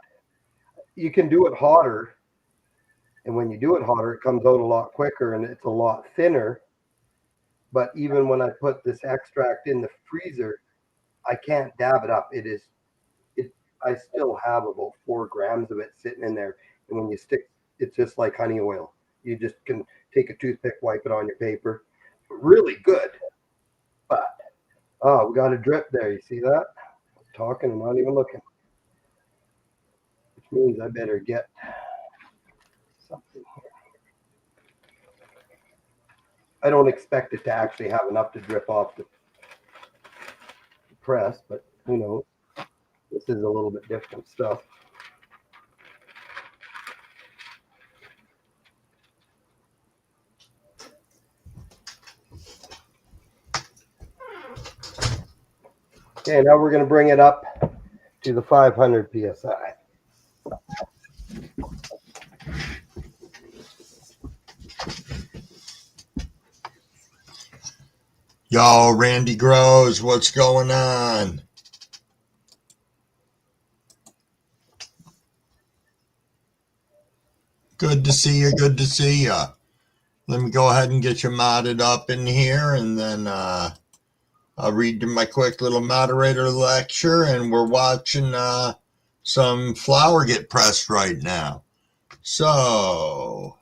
You can do it hotter, and when you do it hotter, it comes out a lot quicker and it's a lot thinner. But even when I put this extract in the freezer, I can't dab it up. I still have about 4 grams of it sitting in there. And when you stick, it's just like honey oil. You just can take a toothpick, wipe it on your paper. Really good. But, we got a drip there. You see that? I'm talking and not even looking. Which means I better get something here. I don't expect it to actually have enough to drip off the press, but who knows? This is a little bit different stuff. Okay, now we're going to bring it up to the 500 psi. Yo, Randy Grows, what's going on? Good to see you. Good to see you. Let me go ahead and get you modded up in here, and then I'll read my quick little moderator lecture, and we're watching some flour get pressed right now. So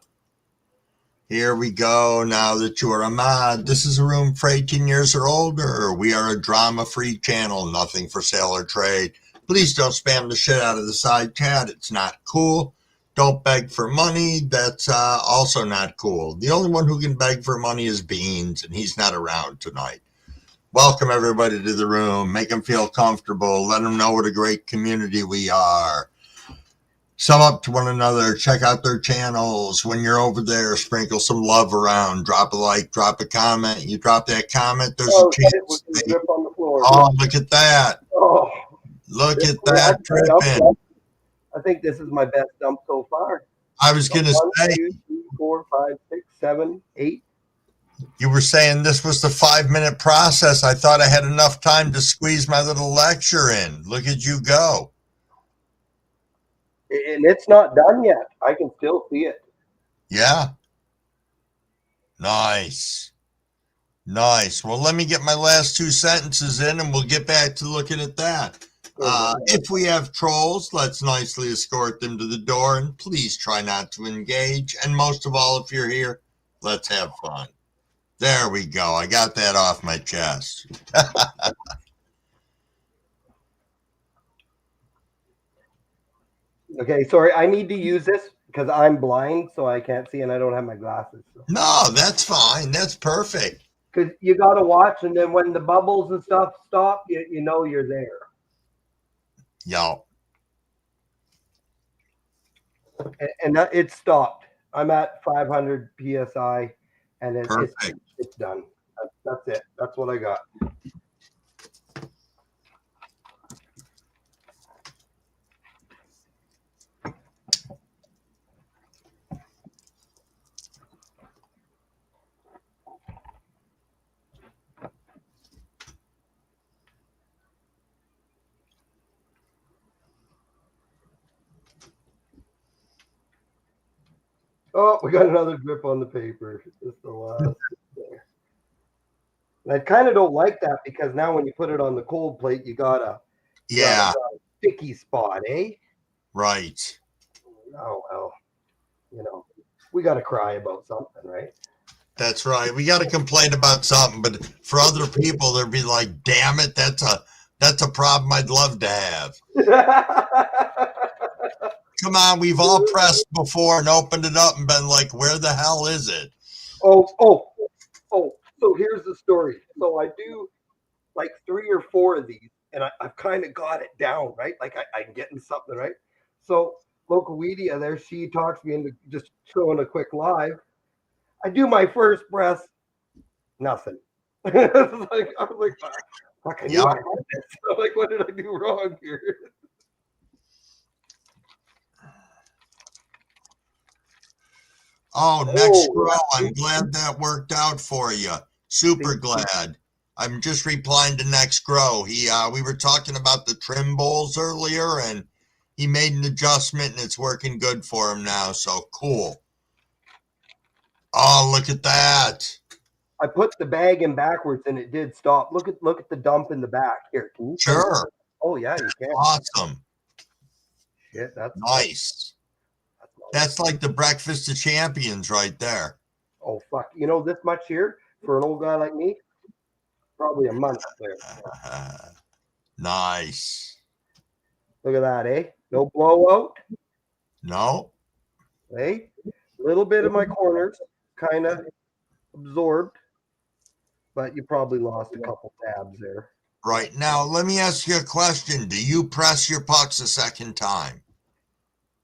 here we go. Now that you are a mod, this is a room for 18 years or older. We are a drama-free channel, nothing for sale or trade. Please don't spam the shit out of the side chat. It's not cool. Don't beg for money. That's also not cool. The only one who can beg for money is Beans, and he's not around tonight. Welcome everybody to the room. Make them feel comfortable. Let them know what a great community we are. Sum up to one another. Check out their channels. When you're over there, sprinkle some love around. Drop a like, drop a comment. You drop that comment, there's a chance. On the floor. Oh, look at that. Oh, look at that dripping. I think this is my best dump so far. I was going to say. 1, 2, 3, 4, 5, 6, 7, 8. You were saying this was the 5-minute process. I thought I had enough time to squeeze my little lecture in. Look at you go. And it's not done yet. I can still see it. Yeah. Nice. Nice. Well, let me get my last 2 sentences in and we'll get back to looking at that. If we have trolls, let's nicely escort them to the door and please try not to engage. And most of all, if you're here, let's have fun. There we go. I got that off my chest. Okay, sorry, I need to use this because I'm blind, so I can't see and I don't have my glasses. So. No, that's fine. That's perfect. Because you got to watch, and then when the bubbles and stuff stop, you know you're there. Yo. And that, it stopped. I'm at 500 psi, and it's done. That's it. That's what I got. Oh, we got another drip on the paper. Just the last there. And I kind of don't like that because now when you put it on the cold plate, you got a sticky spot, eh? Right. Oh well, we got to cry about something, right? That's right. We got to complain about something, but for other people, they'll be like, "Damn it, that's a problem I'd love to have." Come on, we've all pressed before and opened it up and been like, "Where the hell is it?" Oh. So here's the story. So I do like 3 or 4 of these, and I've kind of got it down, right? Like I'm getting something, right? So local Weedia there, she talks me into just showing a quick live. I do my first breath, nothing. I was like, fuck, I knew I had this. I'm like, what did I do wrong here? Next row. I'm glad that worked out for you. Super glad. I'm just replying to next grow. We were talking about the trim bowls earlier, and he made an adjustment, and it's working good for him now. So cool. Oh, look at that! I put the bag in backwards, and it did stop. Look at the dump in the back here. Can you sure. Oh yeah, you can. Awesome. Shit, that's nice. That's like the breakfast of champions right there. Oh fuck! This much here for an old guy like me, probably a month there. Nice. Look at that, eh? No blowout. No. Hey, a little bit of my corners kind of absorbed, but you probably lost a couple tabs there. Right. Now, let me ask you a question. Do you press your pucks a second time?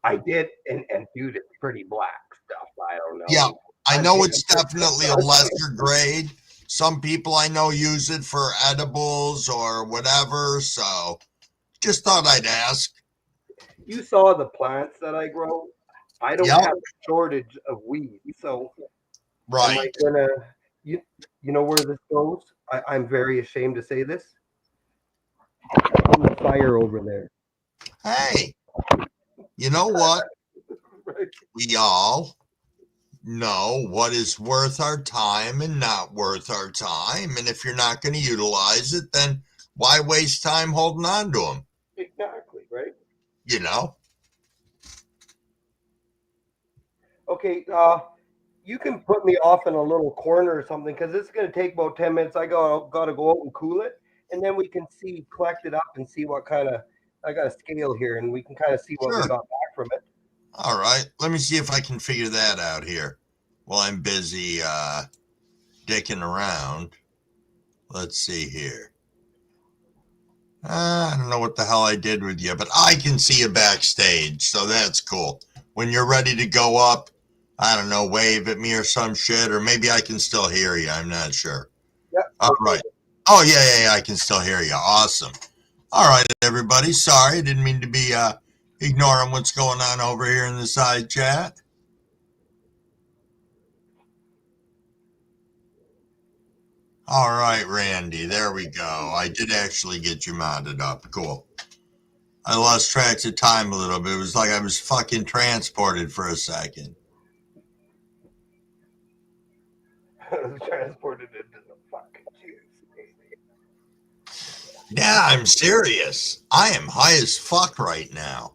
I did, and dude, it's pretty black stuff. I don't know. Yeah, I know it's definitely a lesser grade. Some people I know use it for edibles or whatever, so just thought I'd ask. You saw the plants that I grow. I don't have a shortage of weed, so right. Am I gonna, you know where this goes? I'm very ashamed to say this. On the fire over there. Hey, you know what? Right. We all know what is worth our time and not worth our time. And if you're not going to utilize it, then why waste time holding on to them? Exactly, right? Okay, you can put me off in a little corner or something because it's going to take about 10 minutes. I got to go out and cool it, and then we can collect it up and see what kind of, I got a scale here, and we can kind of see what we got back from it. All right. Let me see if I can figure that out here while I'm busy dicking around. Let's see here. I don't know what the hell I did with you, but I can see you backstage, so that's cool. When you're ready to go up, I don't know, wave at me or some shit, or maybe I can still hear you. I'm not sure. Yeah. All right. Oh, yeah, I can still hear you. Awesome. All right, everybody. Sorry, I didn't mean to be ignoring what's going on over here in the side chat. All right, Randy. There we go. I did actually get you modded up. Cool. I lost track of time a little bit. It was like I was fucking transported for a second. Transported into the fire. Yeah, I'm serious. I am high as fuck right now.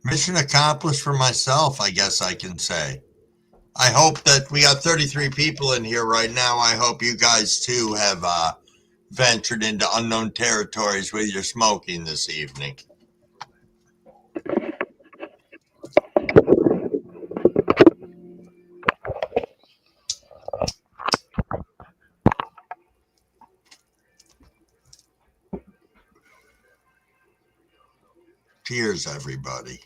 Mission accomplished for myself, I guess I can say. I hope that we got 33 people in here right now. I hope you guys too have ventured into unknown territories with your smoking this evening. Cheers, everybody.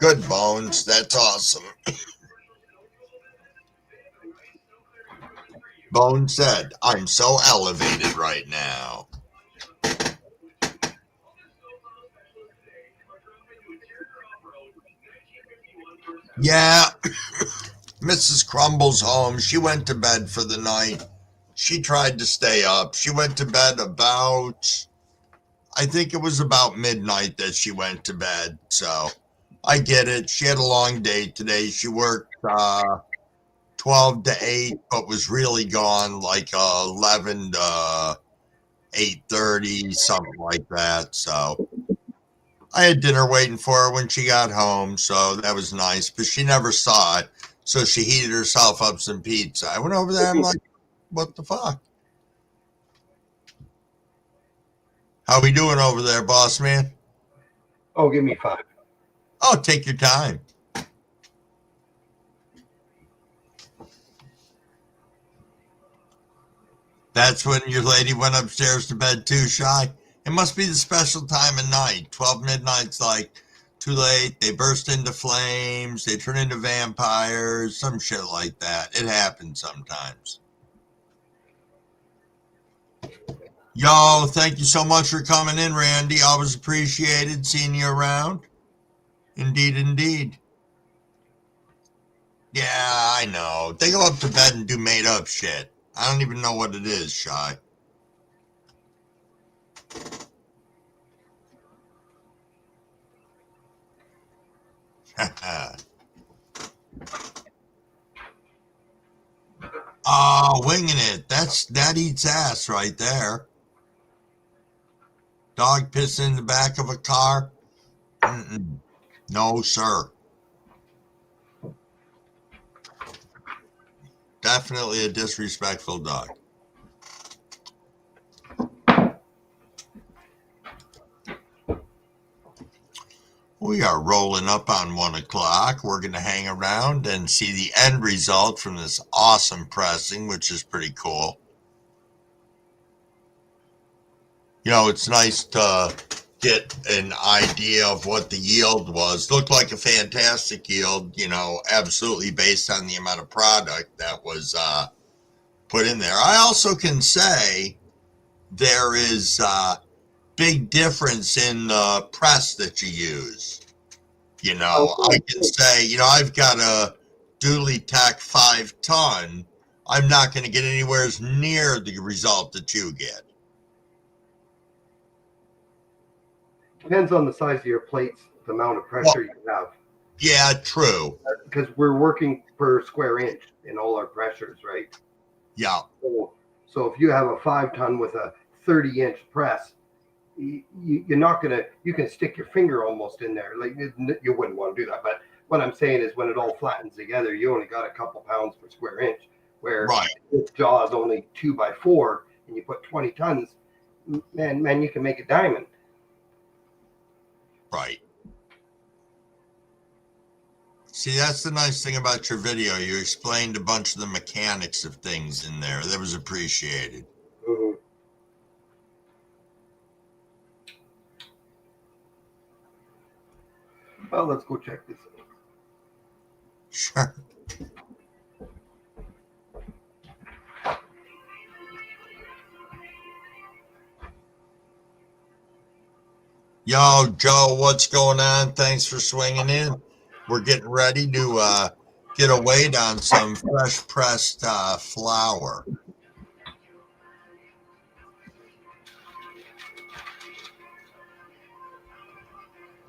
Good, Bones. That's awesome. Bones said, I'm so elevated right now. Yeah, Mrs. Crumble's home. She went to bed for the night. She tried to stay up. She went to bed about, I think it was about midnight that she went to bed. So I get it. She had a long day today. She worked 12 to 8, but was really gone like 11 to 8:30, something like that. So I had dinner waiting for her when she got home, so that was nice. But she never saw it, so she heated herself up some pizza. I went over there. I'm like, what the fuck? How we doing over there, boss man? Oh, give me 5. Oh, take your time. That's when your lady went upstairs to bed too, Shy? It must be the special time of night. 12 midnight's like too late. They burst into flames. They turn into vampires. Some shit like that. It happens sometimes. Yo, thank you so much for coming in, Randy. Always appreciated seeing you around. Indeed, indeed. Yeah, I know. They go up to bed and do made up shit. I don't even know what it is, Shy. Winging it. That eats ass right there. Dog pissing in the back of a car? Mm-mm. No, sir. Definitely a disrespectful dog. We are rolling up on 1 o'clock. We're going to hang around and see the end result from this awesome pressing, which is pretty cool. You know, it's nice to get an idea of what the yield was. Looked like a fantastic yield, you know, absolutely based on the amount of product that was put in there. I also can say there is big difference in the press that you use. You know, I can say, you know, I've got a Dually Tech 5-ton. I'm not going to get anywhere near the result that you get. Depends on the size of your plates, the amount of pressure you have. Yeah, true. Because we're working per square inch in all our pressures, right? Yeah. So if you have a 5-ton with a 30-inch press, you're not gonna. You can stick your finger almost in there. Like you wouldn't want to do that. But what I'm saying is, when it all flattens together, you only got a couple pounds per square inch. Where this jaw is only 2x4, and you put 20 tons, man, you can make a diamond. Right. See, that's the nice thing about your video. You explained a bunch of the mechanics of things in there. That was appreciated. Mm-hmm. Well, let's go check this out. Sure. Yo, Joe, what's going on? Thanks for swinging in. We're getting ready to get a weight on some fresh pressed flour.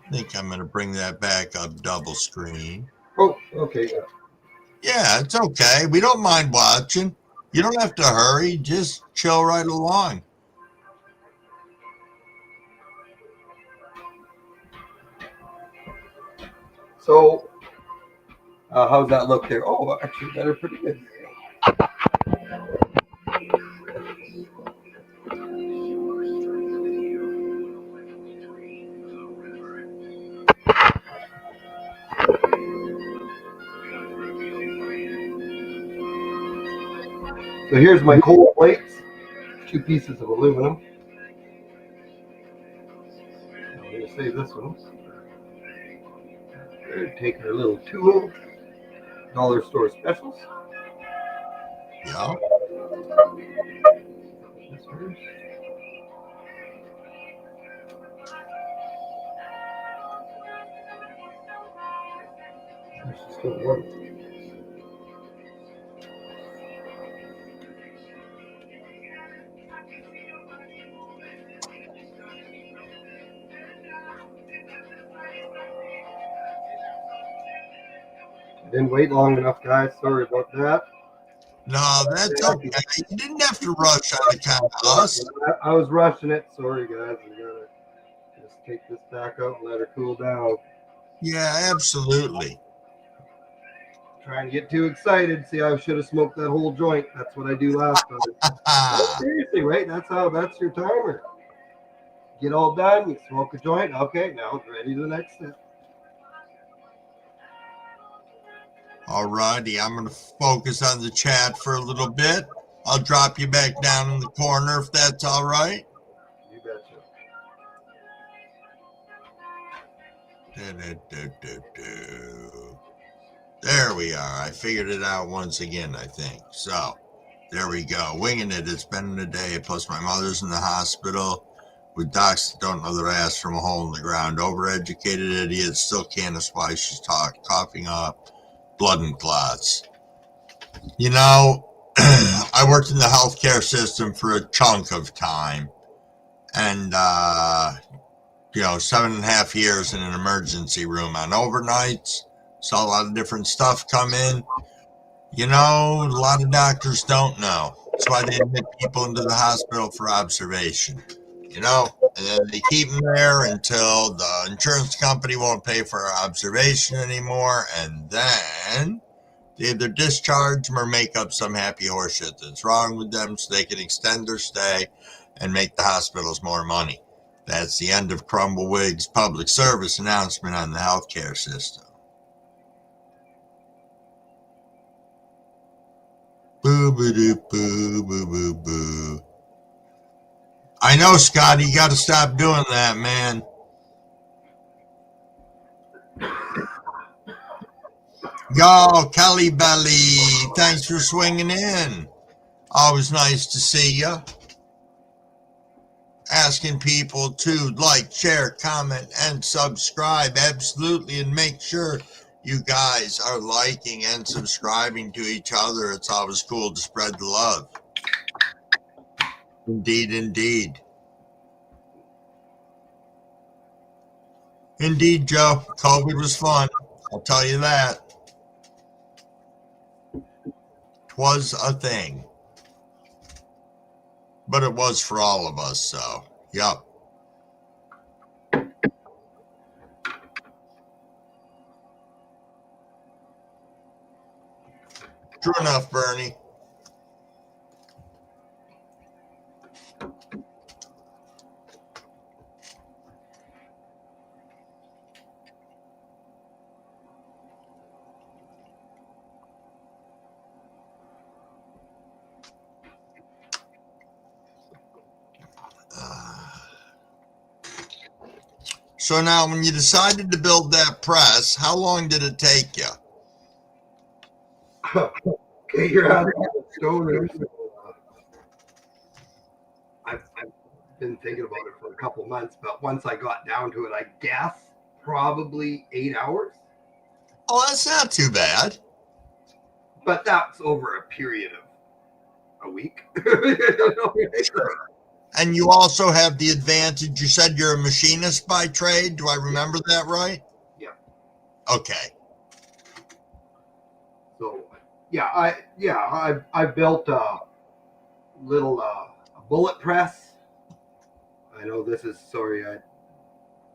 I think I'm going to bring that back up double screen. Oh, okay. Yeah, it's okay. We don't mind watching. You don't have to hurry. Just chill right along. So, how's that look there? Oh, actually, they're pretty good. So here's my cold plates, 2 pieces of aluminum. I'm going to save this one. We're going to take our little tool, dollar store specials. Yeah. This first. She's still warm. Didn't wait long enough, guys. Sorry about that. No, that's okay. You didn't have to rush on account of us. I was rushing it. Sorry, guys. I gotta just take this back out and let her cool down. Yeah, absolutely. Trying to get too excited. See, I should have smoked that whole joint. That's what I do last time. No, seriously, right? That's your timer. Get all done. You smoke a joint. Okay, now it's ready to the next step. All righty. I'm going to focus on the chat for a little bit. I'll drop you back down in the corner if that's all right. You betcha. There we are. I figured it out once again, I think. So, there we go. Winging it. It's been a day. Plus, my mother's in the hospital with docs that don't know their ass from a hole in the ground. Overeducated idiots still can't ask why she's coughing up blood and clots. You know, I worked in the healthcare system for a chunk of time. And, 7.5 years in an emergency room on overnights. Saw a lot of different stuff come in. A lot of doctors don't know. That's why they admit people into the hospital for observation. And then they keep them there until the insurance company won't pay for observation anymore. And then they either discharge them or make up some happy horseshit that's wrong with them so they can extend their stay and make the hospitals more money. That's the end of Crumblewig's public service announcement on the healthcare system. Boo, boo, doo, boo, boo, boo, boo. I know, Scotty, you got to stop doing that, man. Yo, Kelly Belly, thanks for swinging in. Always nice to see you. Asking people to like, share, comment, and subscribe. Absolutely. And make sure you guys are liking and subscribing to each other. It's always cool to spread the love. Indeed, indeed. Indeed, Joe. COVID was fun. I'll tell you that. 'Twas a thing. But it was for all of us, so, yup. True enough, Bernie. So now, when you decided to build that press, how long did it take you? Okay, you're out of the stoner. I've been thinking about it for a couple months, but once I got down to it, I guess probably 8 hours. Oh, that's not too bad. But that's over a period of a week. Sure. And you also have the advantage. You said you're a machinist by trade. Do I remember that right? Yeah. Okay. So, I built a little a bullet press. I know this is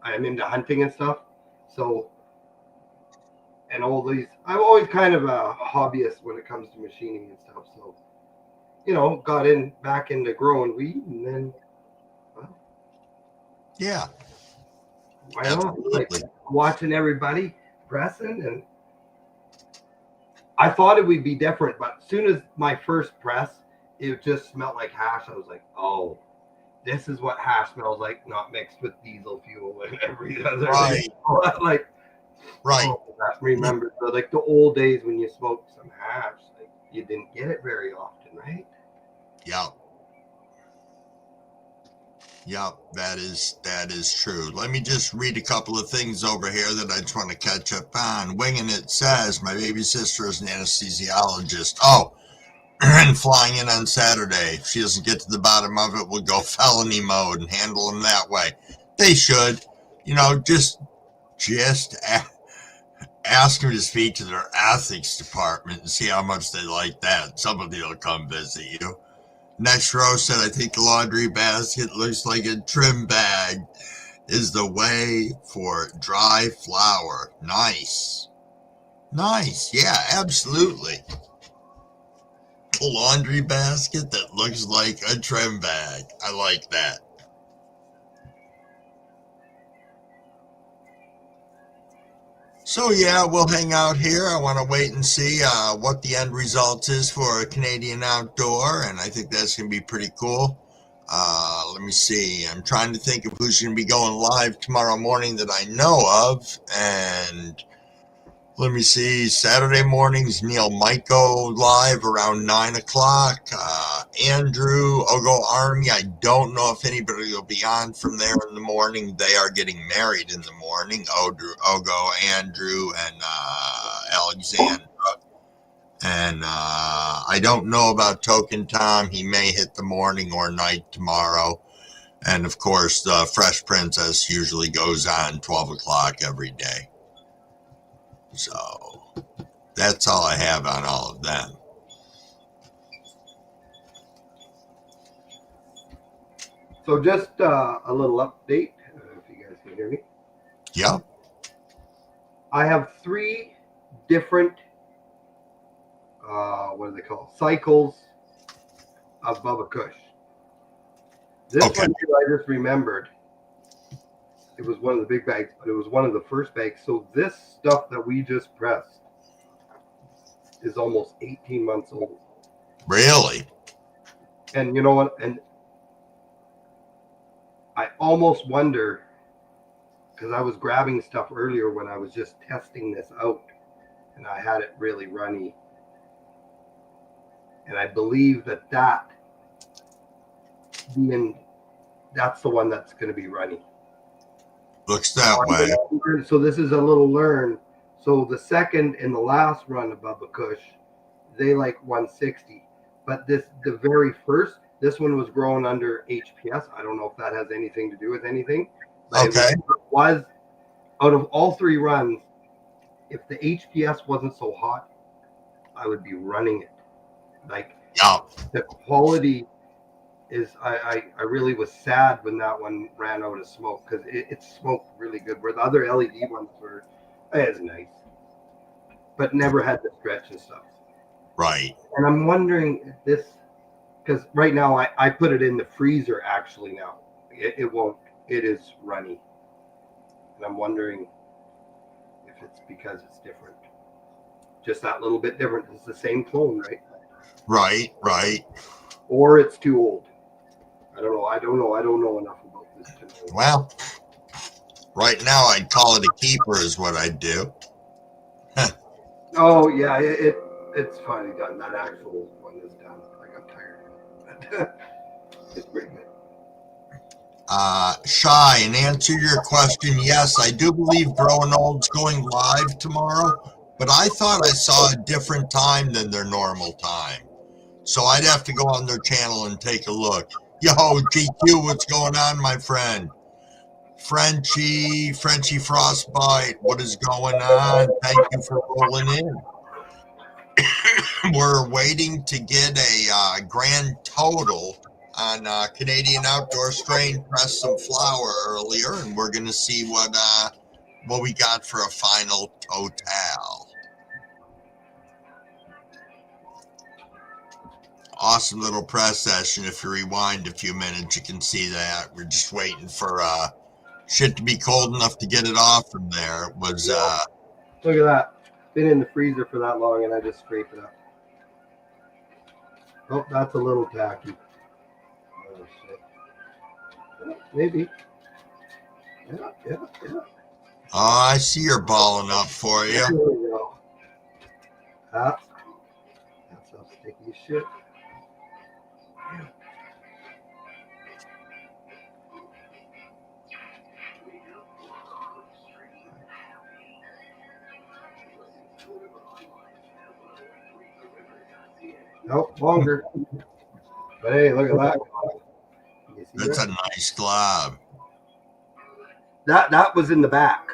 I'm into hunting and stuff. So, and all these, I'm always kind of a hobbyist when it comes to machining and stuff. So, got back into growing weed, and then, Yeah. Why not? Like watching everybody pressing, and I thought it would be different, but as soon as my first press, it just smelled like hash. I was like, oh, this is what hash smells like, not mixed with diesel fuel and every other thing. Like, right. Oh, I remember like the old days when you smoked some hash, like you didn't get it very often, right? Yep. Yep, that is true. Let me just read a couple of things over here that I just want to catch up on. Winging It says, my baby sister is an anesthesiologist. Oh, and flying in on Saturday. If she doesn't get to the bottom of it, we'll go felony mode and handle them that way. They should. Just ask them to speak to their ethics department and see how much they like that. Somebody will come visit you. Next row said, I think the laundry basket looks like a trim bag is the way for dry flour. Nice. Nice. Yeah, absolutely. A laundry basket that looks like a trim bag. I like that. So yeah, we'll hang out here. I want to wait and see what the end result is for a Canadian Outdoor, and I think that's going to be pretty cool. Let me see. I'm trying to think of who's going to be going live tomorrow morning that I know of, and let me see. Saturday mornings, Neil might go live around 9 o'clock. Andrew, Ogo Army, I don't know if anybody will be on from there in the morning. They are getting married in the morning. Ogo, Andrew, and Alexandra. And I don't know about Token Tom. He may hit the morning or night tomorrow. And of course, the Fresh Princess usually goes on 12 o'clock every day. So that's all I have on all of them. So just a little update, if you guys can hear me. Yep. I have 3 different, what do they call it? Cycles of Bubba Kush. This one here, I just remembered. It was one of the big bags, but it was one of the first bags. So this stuff that we just pressed is almost 18 months old. Really? And you know what? And I almost wonder, because I was grabbing stuff earlier when I was just testing this out, and I had it really runny. And I believe that's the one that's going to be runny. Looks that way. So this is a little learn. So the second and the last run of Bubba Kush, they like 160. But the very first, this one was grown under HPS. I don't know if that has anything to do with anything. Okay. It was out of all 3 runs, if the HPS wasn't so hot, I would be running it. Like, the quality is, I really was sad when that one ran out of smoke, because it smoked really good, where the other LED ones were, it's nice, but never had the stretch and stuff. Right. And I'm wondering if this, because right now I put it in the freezer actually now. It won't, it is runny. And I'm wondering if it's because it's different. Just that little bit different. It's the same clone, right? Right. Or it's too old. I don't know enough about this to know. Well, right now I'd call it a keeper is what I'd do. Oh yeah, it's finally done. That actual one is done. I got tired. It's pretty good. Shy, and answer your question, yes, I do believe Growing Old's going live tomorrow, but I thought I saw a different time than their normal time. So I'd have to go on their channel and take a look. Yo, GQ, what's going on, my friend? Frenchie Frostbite, what is going on? Thank you for rolling in. We're waiting to get a grand total on Canadian Outdoor Strain. Pressed some flour earlier, and we're going to see what we got for a final total. Awesome little press session. If you rewind a few minutes, you can see that. We're just waiting for shit to be cold enough to get it off from there. It was Look at that. Been in the freezer for that long and I just scraped it up. Oh, that's a little tacky. Oh, shit. Maybe. Yeah. oh, I see you're balling up for you. There we go. That's how sticky shit. Nope, longer. But hey, look at that. You see That's that? a nice glob. That was in the back.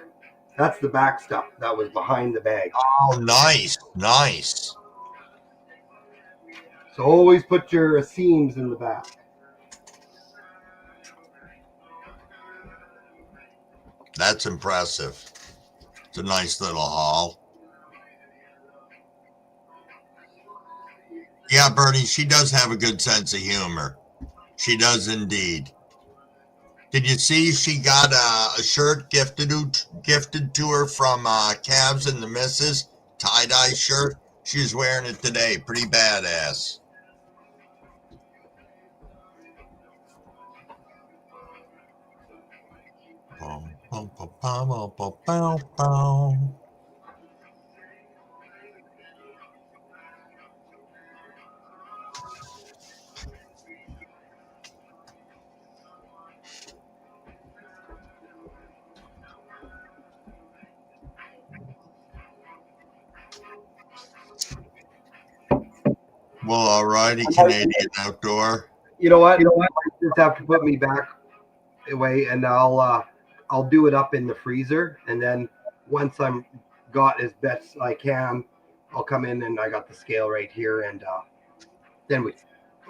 That's the back stuff. That was behind the bag. Oh, nice. So always put your seams in the back. That's impressive. It's a nice little haul. Yeah, Bernie, she does have a good sense of humor. She does indeed. Did you see she got a shirt gifted to her from Cavs and the Misses? Tie-dye shirt. She's wearing it today. Pretty badass. Well, alrighty, Canadian Outdoor. You know what? You just have to put me back away, and I'll do it up in the freezer, and then once I'm got as best I can, I'll come in and I got the scale right here, and then we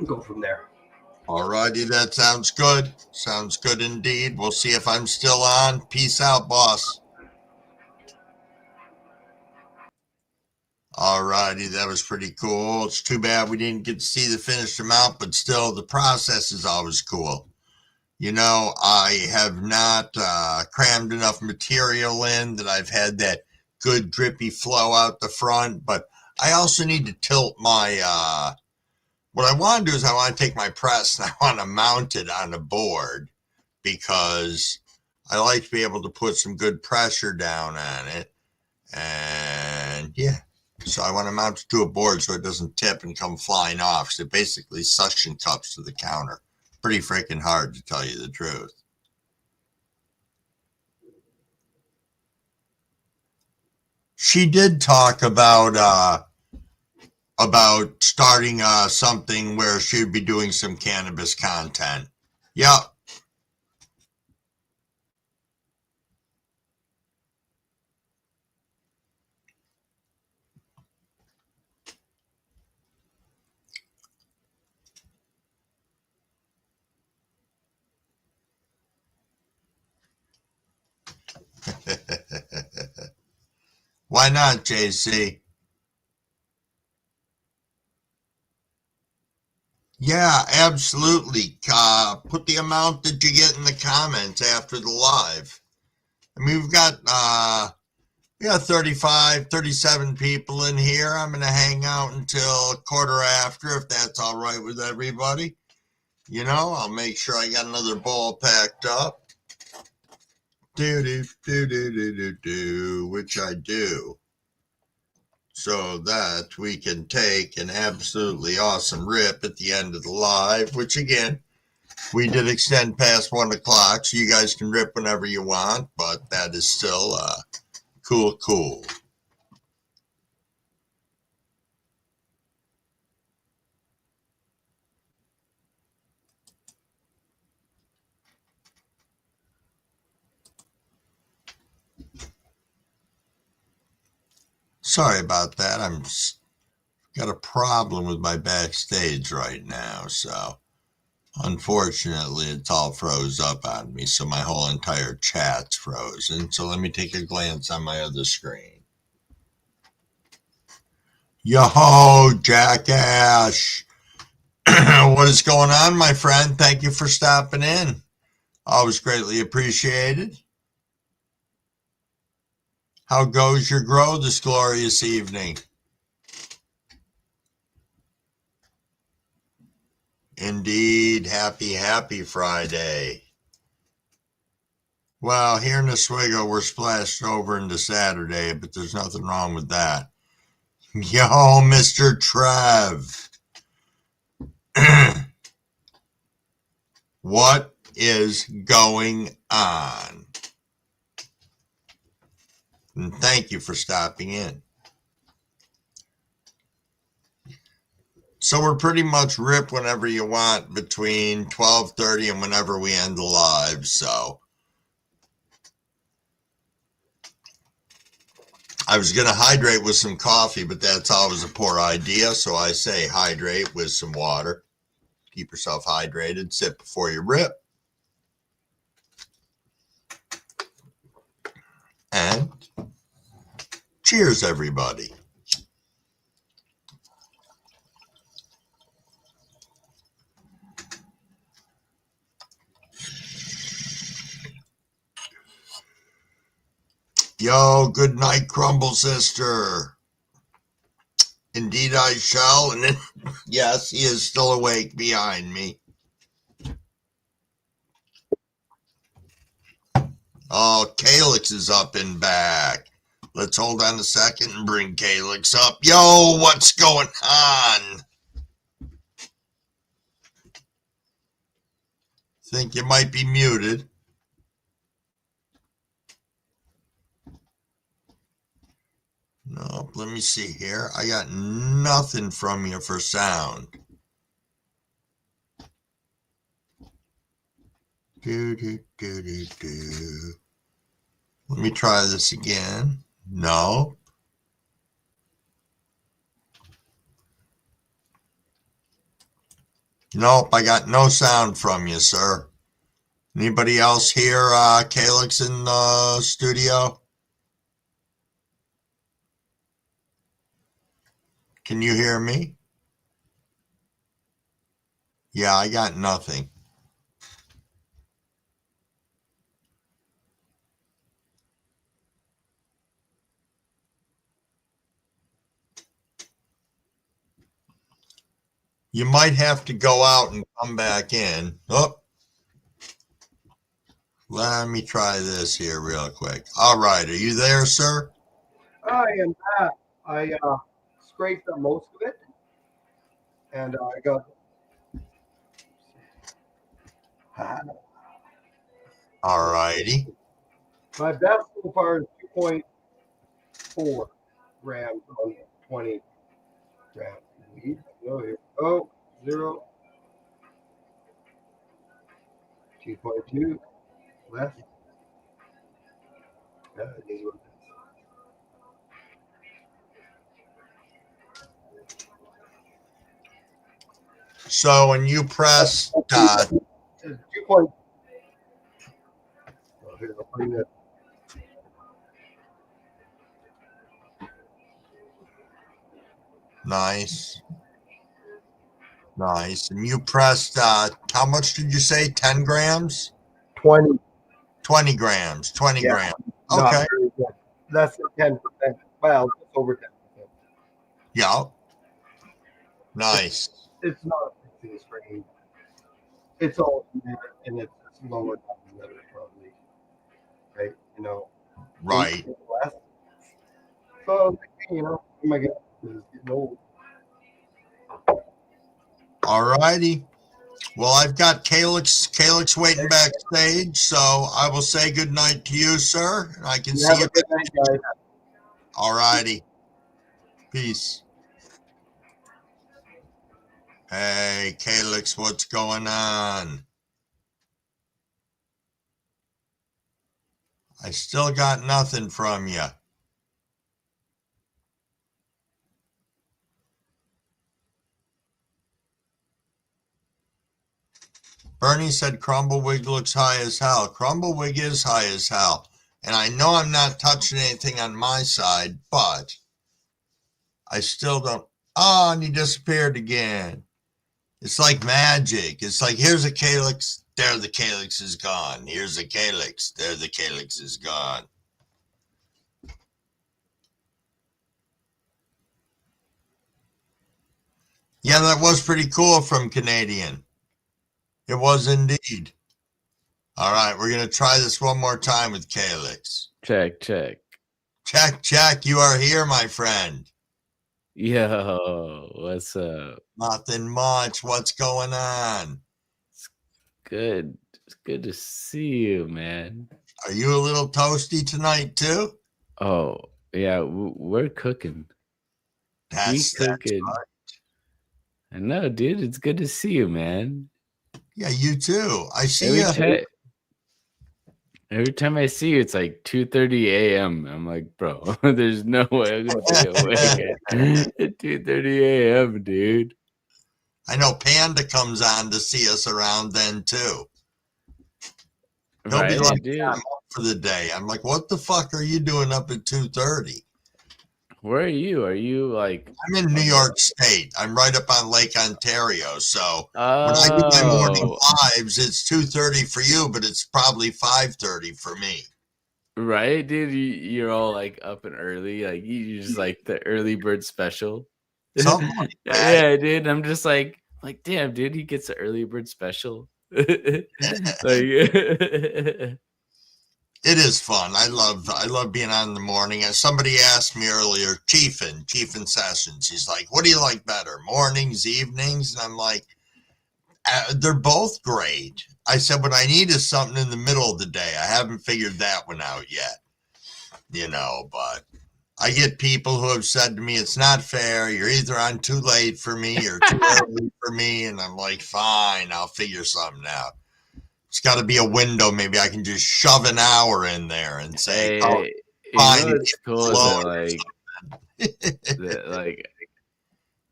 go from there. Alrighty, that sounds good. Sounds good indeed. We'll see if I'm still on. Peace out, boss. Alrighty, that was pretty cool. It's too bad we didn't get to see the finished amount, but still, the process is always cool. You know, I have not crammed enough material in that I've had that good drippy flow out the front, but I also need to tilt my, what I want to do is I want to take my press and I want to mount it on a board because I like to be able to put some good pressure down on it. And yeah, so I want to mount it to a board so it doesn't tip and come flying off. So it basically suction cups to the counter. Pretty freaking hard, to tell you the truth. She did talk about starting something where she'd be doing some cannabis content. Yep. Why not, JC? Yeah, absolutely. Put the amount that you get in the comments after the live. I mean, we've got 35, 37 people in here. I'm going to hang out until a quarter after, if that's all right with everybody. You know, I'll make sure I got another bowl packed up. Which I do. So that we can take an absolutely awesome rip at the end of the live, which again, we did extend past 1 o'clock, so you guys can rip whenever you want, but that is still cool. Sorry about that. Got a problem with my backstage right now, so unfortunately it's all froze up on me, so my whole entire chat's frozen. So let me take a glance on my other screen. Yo, Jackass! What is going on, my friend? Thank you for stopping in. Always greatly appreciated. How goes your grow this glorious evening? Indeed, happy Friday. Well, here in Oswego, we're splashed over into Saturday, but there's nothing wrong with that. Yo, Mr. Trev. What is going on? And thank you for stopping in. So we're pretty much rip whenever you want between 12:30 and whenever we end the live. So I was going to hydrate with some coffee, but that's always a poor idea. So I say hydrate with some water. Keep yourself hydrated. Sip before you rip. And cheers, everybody. Yo, good night, Crumble Sister. Indeed I shall. And then, yes, he is still awake behind me. Oh, Calyx is up and back. Let's hold on a second and bring Calyx up. Yo, what's going on? Think you might be muted. No, let me see here. I got nothing from you for sound. Do. Let me try this again. No. Nope, I got no sound from you, sir. Anybody else hear Calyx in the studio? Can you hear me? Yeah, I got nothing. You might have to go out and come back in. Oh, let me try this here real quick. All right, are you there, sir? I am back. I scraped up most of it, and I got. All righty. My best so far is 2.4 grams on 20 grams. Oh, here. Oh, 0. 2.2 less. It is what it So when you press is. It's 2. Oh, here, I'll bring that. Nice. And you pressed, how much did you say? 10 grams? 20. 20 grams. 20 Yeah, grams. not Okay. very good. Less than 10%. Well, it's over 10%. Yeah. Nice. It's not a fixing strain. It's all there, and it's lower than the other, probably. Right? You know, Right. less. So, you know, oh my God, it's getting old. All righty. Well, I've got Calyx waiting backstage, so I will say good night to you, sir. And I can You see have you. a good night, guys. All righty. Peace. Hey, Calyx, what's going on? I still got nothing from you. Bernie said Crumbleweed looks high as hell. Crumbleweed is high as hell. And I know I'm not touching anything on my side, but I still don't. Oh, and he disappeared again. It's like magic. It's like, here's a calyx, there the calyx is gone. Here's a calyx, there the calyx is gone. Yeah, that was pretty cool from Canadian. It was indeed. All right, we're going to try this one more time with calyx. Check. Check. You are here, my friend. Yo, what's up? Nothing much. What's going on? It's good. It's good to see you, man. Are you a little toasty tonight too? Oh, yeah, we're cooking. That's cooking. right. I know, dude. It's good to see you, man. Yeah, you too. I see you. Every time I see you, it's like 2:30 a.m. I'm like, bro, there's no way I'm gonna be awake at 2:30 a.m., dude. I know Panda comes on to see us around then too. He'll Right, be like, dude. I'm up for the day. I'm like, what the fuck are you doing up at 2:30? Where are you? Are you like? I'm in New York State. I'm right up on Lake Ontario. So when I do my morning lives, it's 2:30 for you, but it's probably 5:30 for me. Right, dude. You're all like up and early. Like you just like the early bird special. Something like that. Yeah, dude. I'm just like, damn, dude. He gets the early bird special. Like. It is fun. I love being on in the morning. As somebody asked me earlier, Chiefin Sessions, he's like, what do you like better, mornings, evenings? And I'm like, they're both great. I said, what I need is something in the middle of the day. I haven't figured that one out yet, but I get people who have said to me, it's not fair. You're either on too late for me or too early for me. And I'm like, fine, I'll figure something out. It's got to be a window. Maybe I can just shove an hour in there and say, hey, fine. It's cool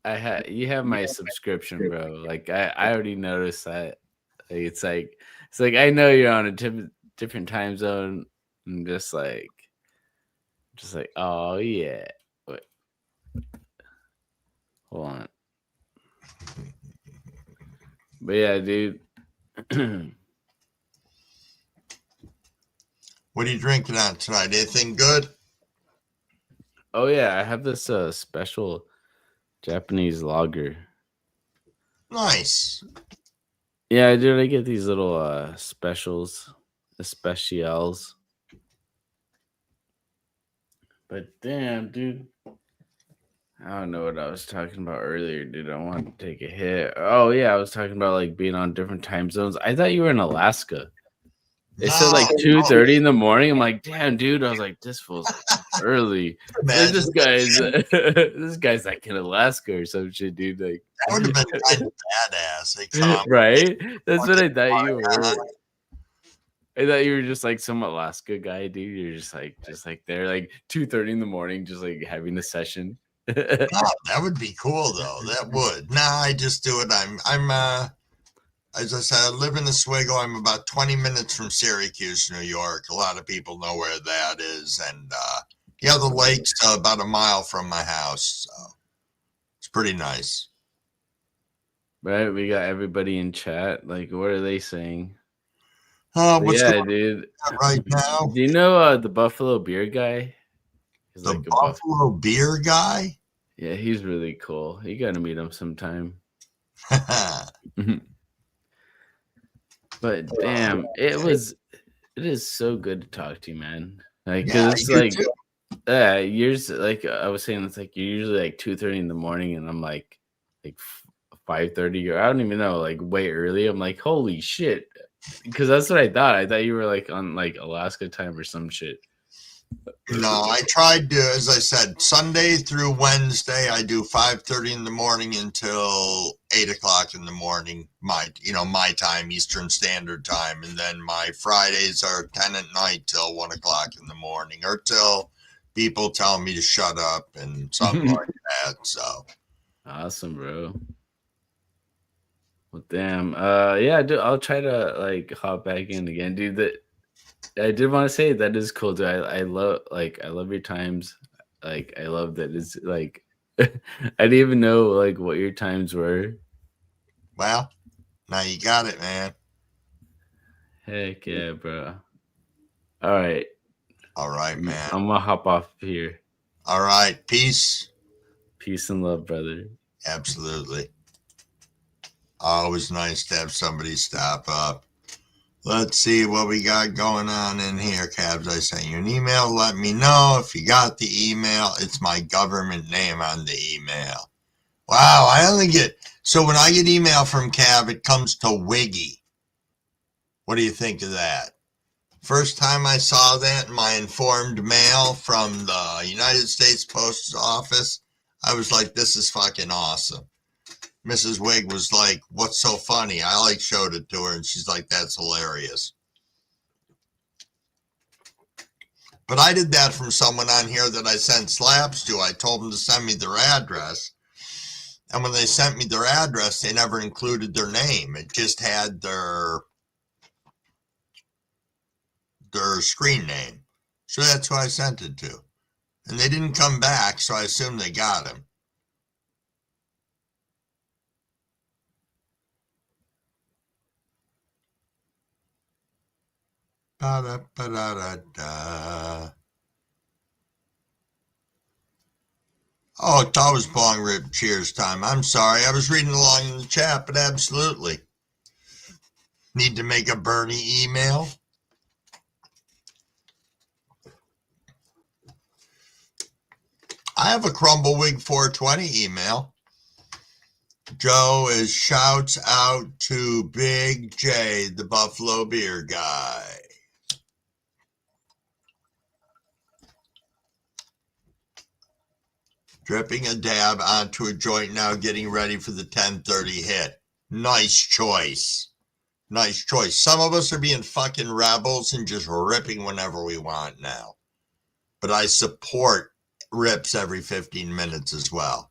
that, you have my subscription, bro. Like I already noticed that. Like, it's like I know you're on a different time zone. I'm just like, oh yeah. Wait. Hold on. But yeah, dude. What are you drinking on tonight? Anything good? Oh yeah, I have this special Japanese lager. Nice. Yeah, dude, I get these little specials. But damn, dude. I don't know what I was talking about earlier, dude. I wanted to take a hit. Oh yeah, I was talking about like being on different time zones. I thought you were in Alaska. It said like 2:30 in the morning. I'm like, damn, dude. I was like, this feels early. Like, this guy's like in Alaska or some shit, dude. Like, that would have been kind of badass. Right? That's what I thought you were. I thought you were just like some Alaska guy, dude. You're just like there, like 2:30 in the morning, just like having a session. Oh, that would be cool though. That would. Nah, I just do it. I'm as I said, I live in Oswego. I'm about 20 minutes from Syracuse, New York. A lot of people know where that is. And the lake's about a mile from my house. So it's pretty nice. Right. We got everybody in chat. Like, what are they saying? What's going dude. On right now? Do you know the Buffalo Beer guy? He's the like Buffalo Beer guy? Yeah, he's really cool. You got to meet him sometime. But damn, it is so good to talk to you, man. Like, cause it's like, years, like I was saying, it's like you're usually like 2:30 in the morning, and I'm like 5:30, or I don't even know, like way early. I'm like, holy shit, because that's what I thought. I thought you were like on like Alaska time or some shit. No, I tried to, as I said, Sunday through Wednesday, I do 5:30 in the morning until 8 o'clock in the morning, my time, Eastern Standard Time. And then my Fridays are 10 at night till 1 o'clock in the morning, or till people tell me to shut up and something like that. So awesome, bro. Well, damn. Yeah, dude. I'll try to like hop back in again, dude. That I did want to say that is cool, dude. I love your times. Like I love that it's like I didn't even know like what your times were. Well, now you got it, man. Heck yeah, bro. All right. All right, man. I'm gonna hop off here. All right. Peace. Peace and love, brother. Absolutely. Always nice to have somebody stop up. Let's see what we got going on in here, Cabs. I sent you an email. Let me know if you got the email. It's my government name on the email. Wow, I only get... So when I get email from Cab, it comes to Wiggy. What do you think of that? First time I saw that in my informed mail from the United States Post Office, I was like, this is fucking awesome. Mrs. Wig was like, what's so funny? I like showed it to her and she's like, that's hilarious. But I did that from someone on here that I sent slabs to. I told them to send me their address. And when they sent me their address, they never included their name. It just had their screen name. So that's who I sent it to. And they didn't come back, so I assumed they got him. Ba-da-ba-da-da-da. Oh, it's always bong rib cheers time. I'm sorry. I was reading along in the chat, but absolutely. Need to make a Bernie email? I have a Crumblewig 420 email. Joe is shouts out to Big J, the Buffalo beer guy. Dripping a dab onto a joint now, getting ready for the 10:30 hit. Nice choice. Nice choice. Some of us are being fucking rebels and just ripping whenever we want now. But I support rips every 15 minutes as well.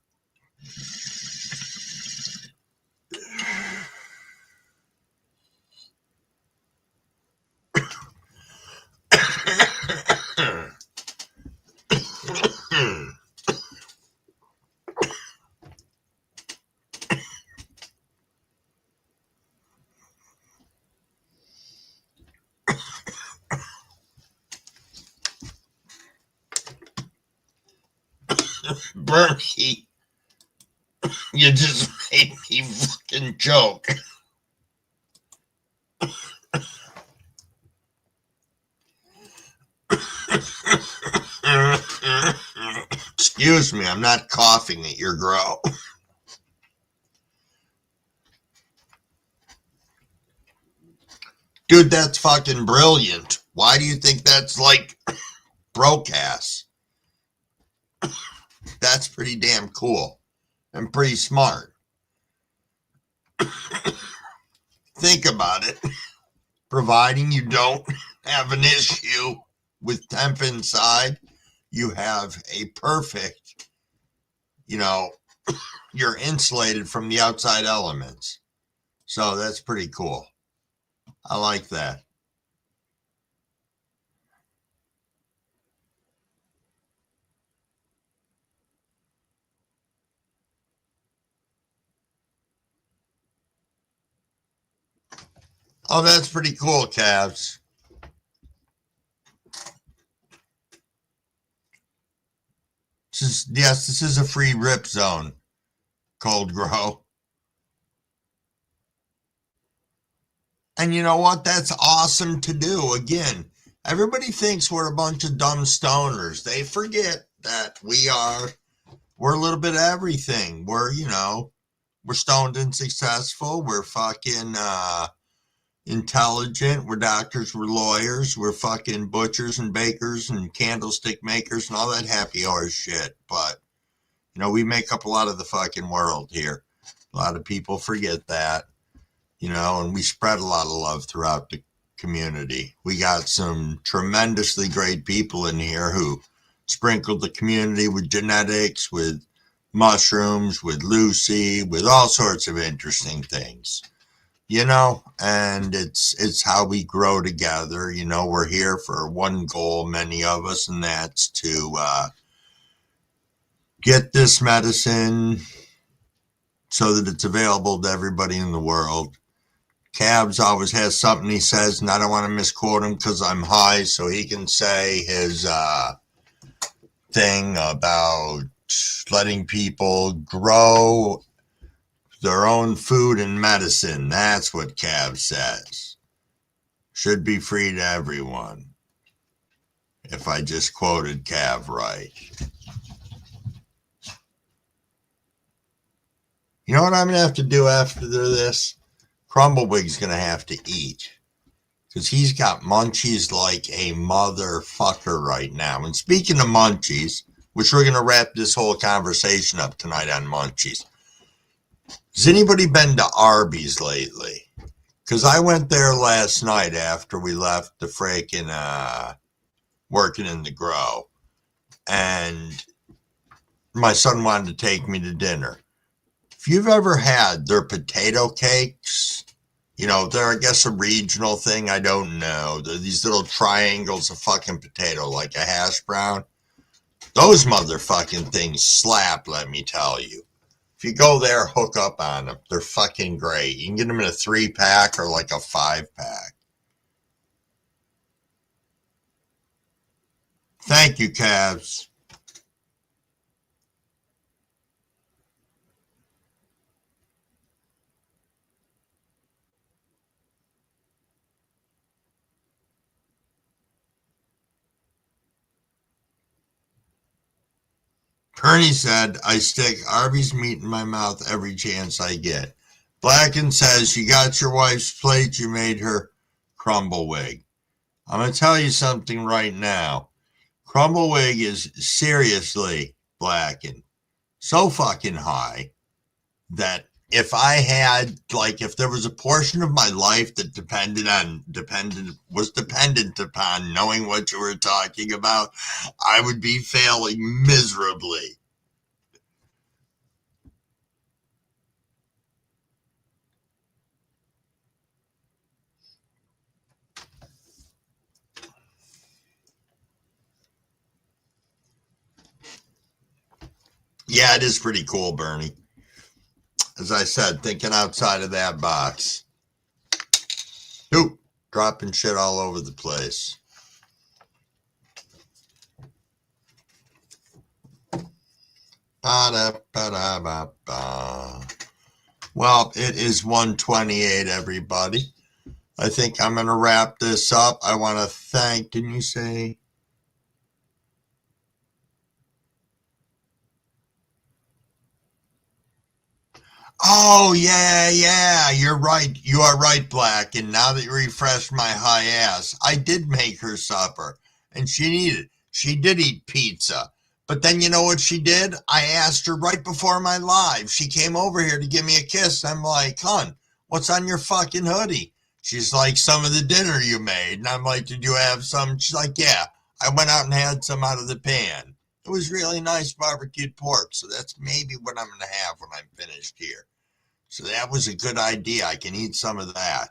Bernie, you just made me fucking joke. Excuse me, I'm not coughing at your grow. Dude, that's fucking brilliant. Why do you think that's like broadcast? That's pretty damn cool and pretty smart. Think about it. Providing you don't have an issue with temp inside, you have a perfect, you're insulated from the outside elements. So that's pretty cool. I like that. Oh, that's pretty cool, Cavs. This is a free rip zone, Cold Grow. And you know what? That's awesome to do. Again, everybody thinks we're a bunch of dumb stoners. They forget that we're a little bit of everything. We're stoned and successful. We're fucking intelligent. We're doctors. We're lawyers. We're fucking butchers and bakers and candlestick makers and all that happy horse shit. But, we make up a lot of the fucking world here. A lot of people forget that, and we spread a lot of love throughout the community. We got some tremendously great people in here who sprinkled the community with genetics, with mushrooms, with Lucy, with all sorts of interesting things. You know, and it's how we grow together. You know, we're here for one goal, many of us, and that's to get this medicine so that it's available to everybody in the world. Cabs always has something he says, and I don't want to misquote him because I'm high, so he can say his thing about letting people grow their own food and medicine. That's what Cav says. Should be free to everyone. If I just quoted Cav right. You know what I'm going to have to do after this? Crumblewig's going to have to eat. Because he's got munchies like a motherfucker right now. And speaking of munchies, which we're going to wrap this whole conversation up tonight on munchies. Has anybody been to Arby's lately? Because I went there last night after we left the freaking working in the grow. And my son wanted to take me to dinner. If you've ever had their potato cakes, you know, they're, I guess, a regional thing. I don't know. They're these little triangles of fucking potato, like a hash brown. Those motherfucking things slap, let me tell you. If you go there, hook up on them. They're fucking great. You can get them in a 3-pack or like a 5-pack. Thank you, Cavs. Bernie said, I stick Arby's meat in my mouth every chance I get. Blacken says, you got your wife's plate, you made her Crumblewig. I'm going to tell you something right now. Crumblewig is seriously, Blacken, so fucking high that if I had, like, if there was a portion of my life that was dependent upon knowing what you were talking about, I would be failing miserably. Yeah, it is pretty cool, Bernie. As I said, thinking outside of that box. Oop, dropping shit all over the place. Ba-da-ba-da-ba-ba. Well, it is 1:28, everybody. I think I'm going to wrap this up. I want to thank, didn't you say? Oh, yeah. You're right. You are right, Black. And now that you refreshed my high ass, I did make her supper. And she did eat pizza. But then you know what she did? I asked her right before my live. She came over here to give me a kiss. I'm like, hon, what's on your fucking hoodie? She's like, some of the dinner you made. And I'm like, did you have some? She's like, yeah, I went out and had some out of the pan. It was really nice barbecued pork. So that's maybe what I'm going to have when I'm finished here. So that was a good idea. I can eat some of that.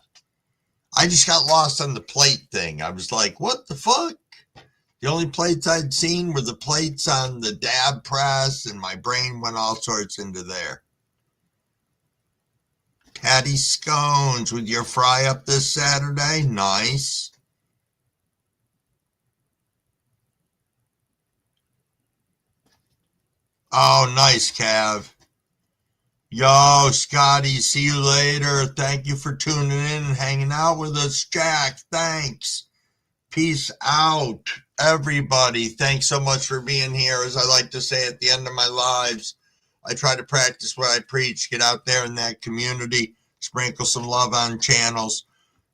I just got lost on the plate thing. I was like, what the fuck? The only plates I'd seen were the plates on the dab press, and my brain went all sorts into there. Patty scones with your fry up this Saturday. Nice. Oh, nice, Cav. Yo, Scotty, see you later. Thank you for tuning in and hanging out with us, Jack. Thanks. Peace out, everybody. Thanks so much for being here. As I like to say at the end of my lives, I try to practice what I preach. Get out there in that community, sprinkle some love on channels.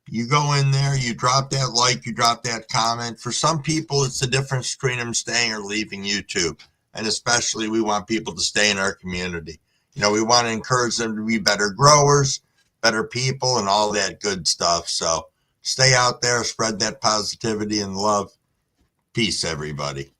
You go in there, you drop that like, you drop that comment. For some people, it's the difference between them staying or leaving YouTube. And especially, we want people to stay in our community. You know, we want to encourage them to be better growers, better people, and all that good stuff. So stay out there, spread that positivity and love. Peace, everybody.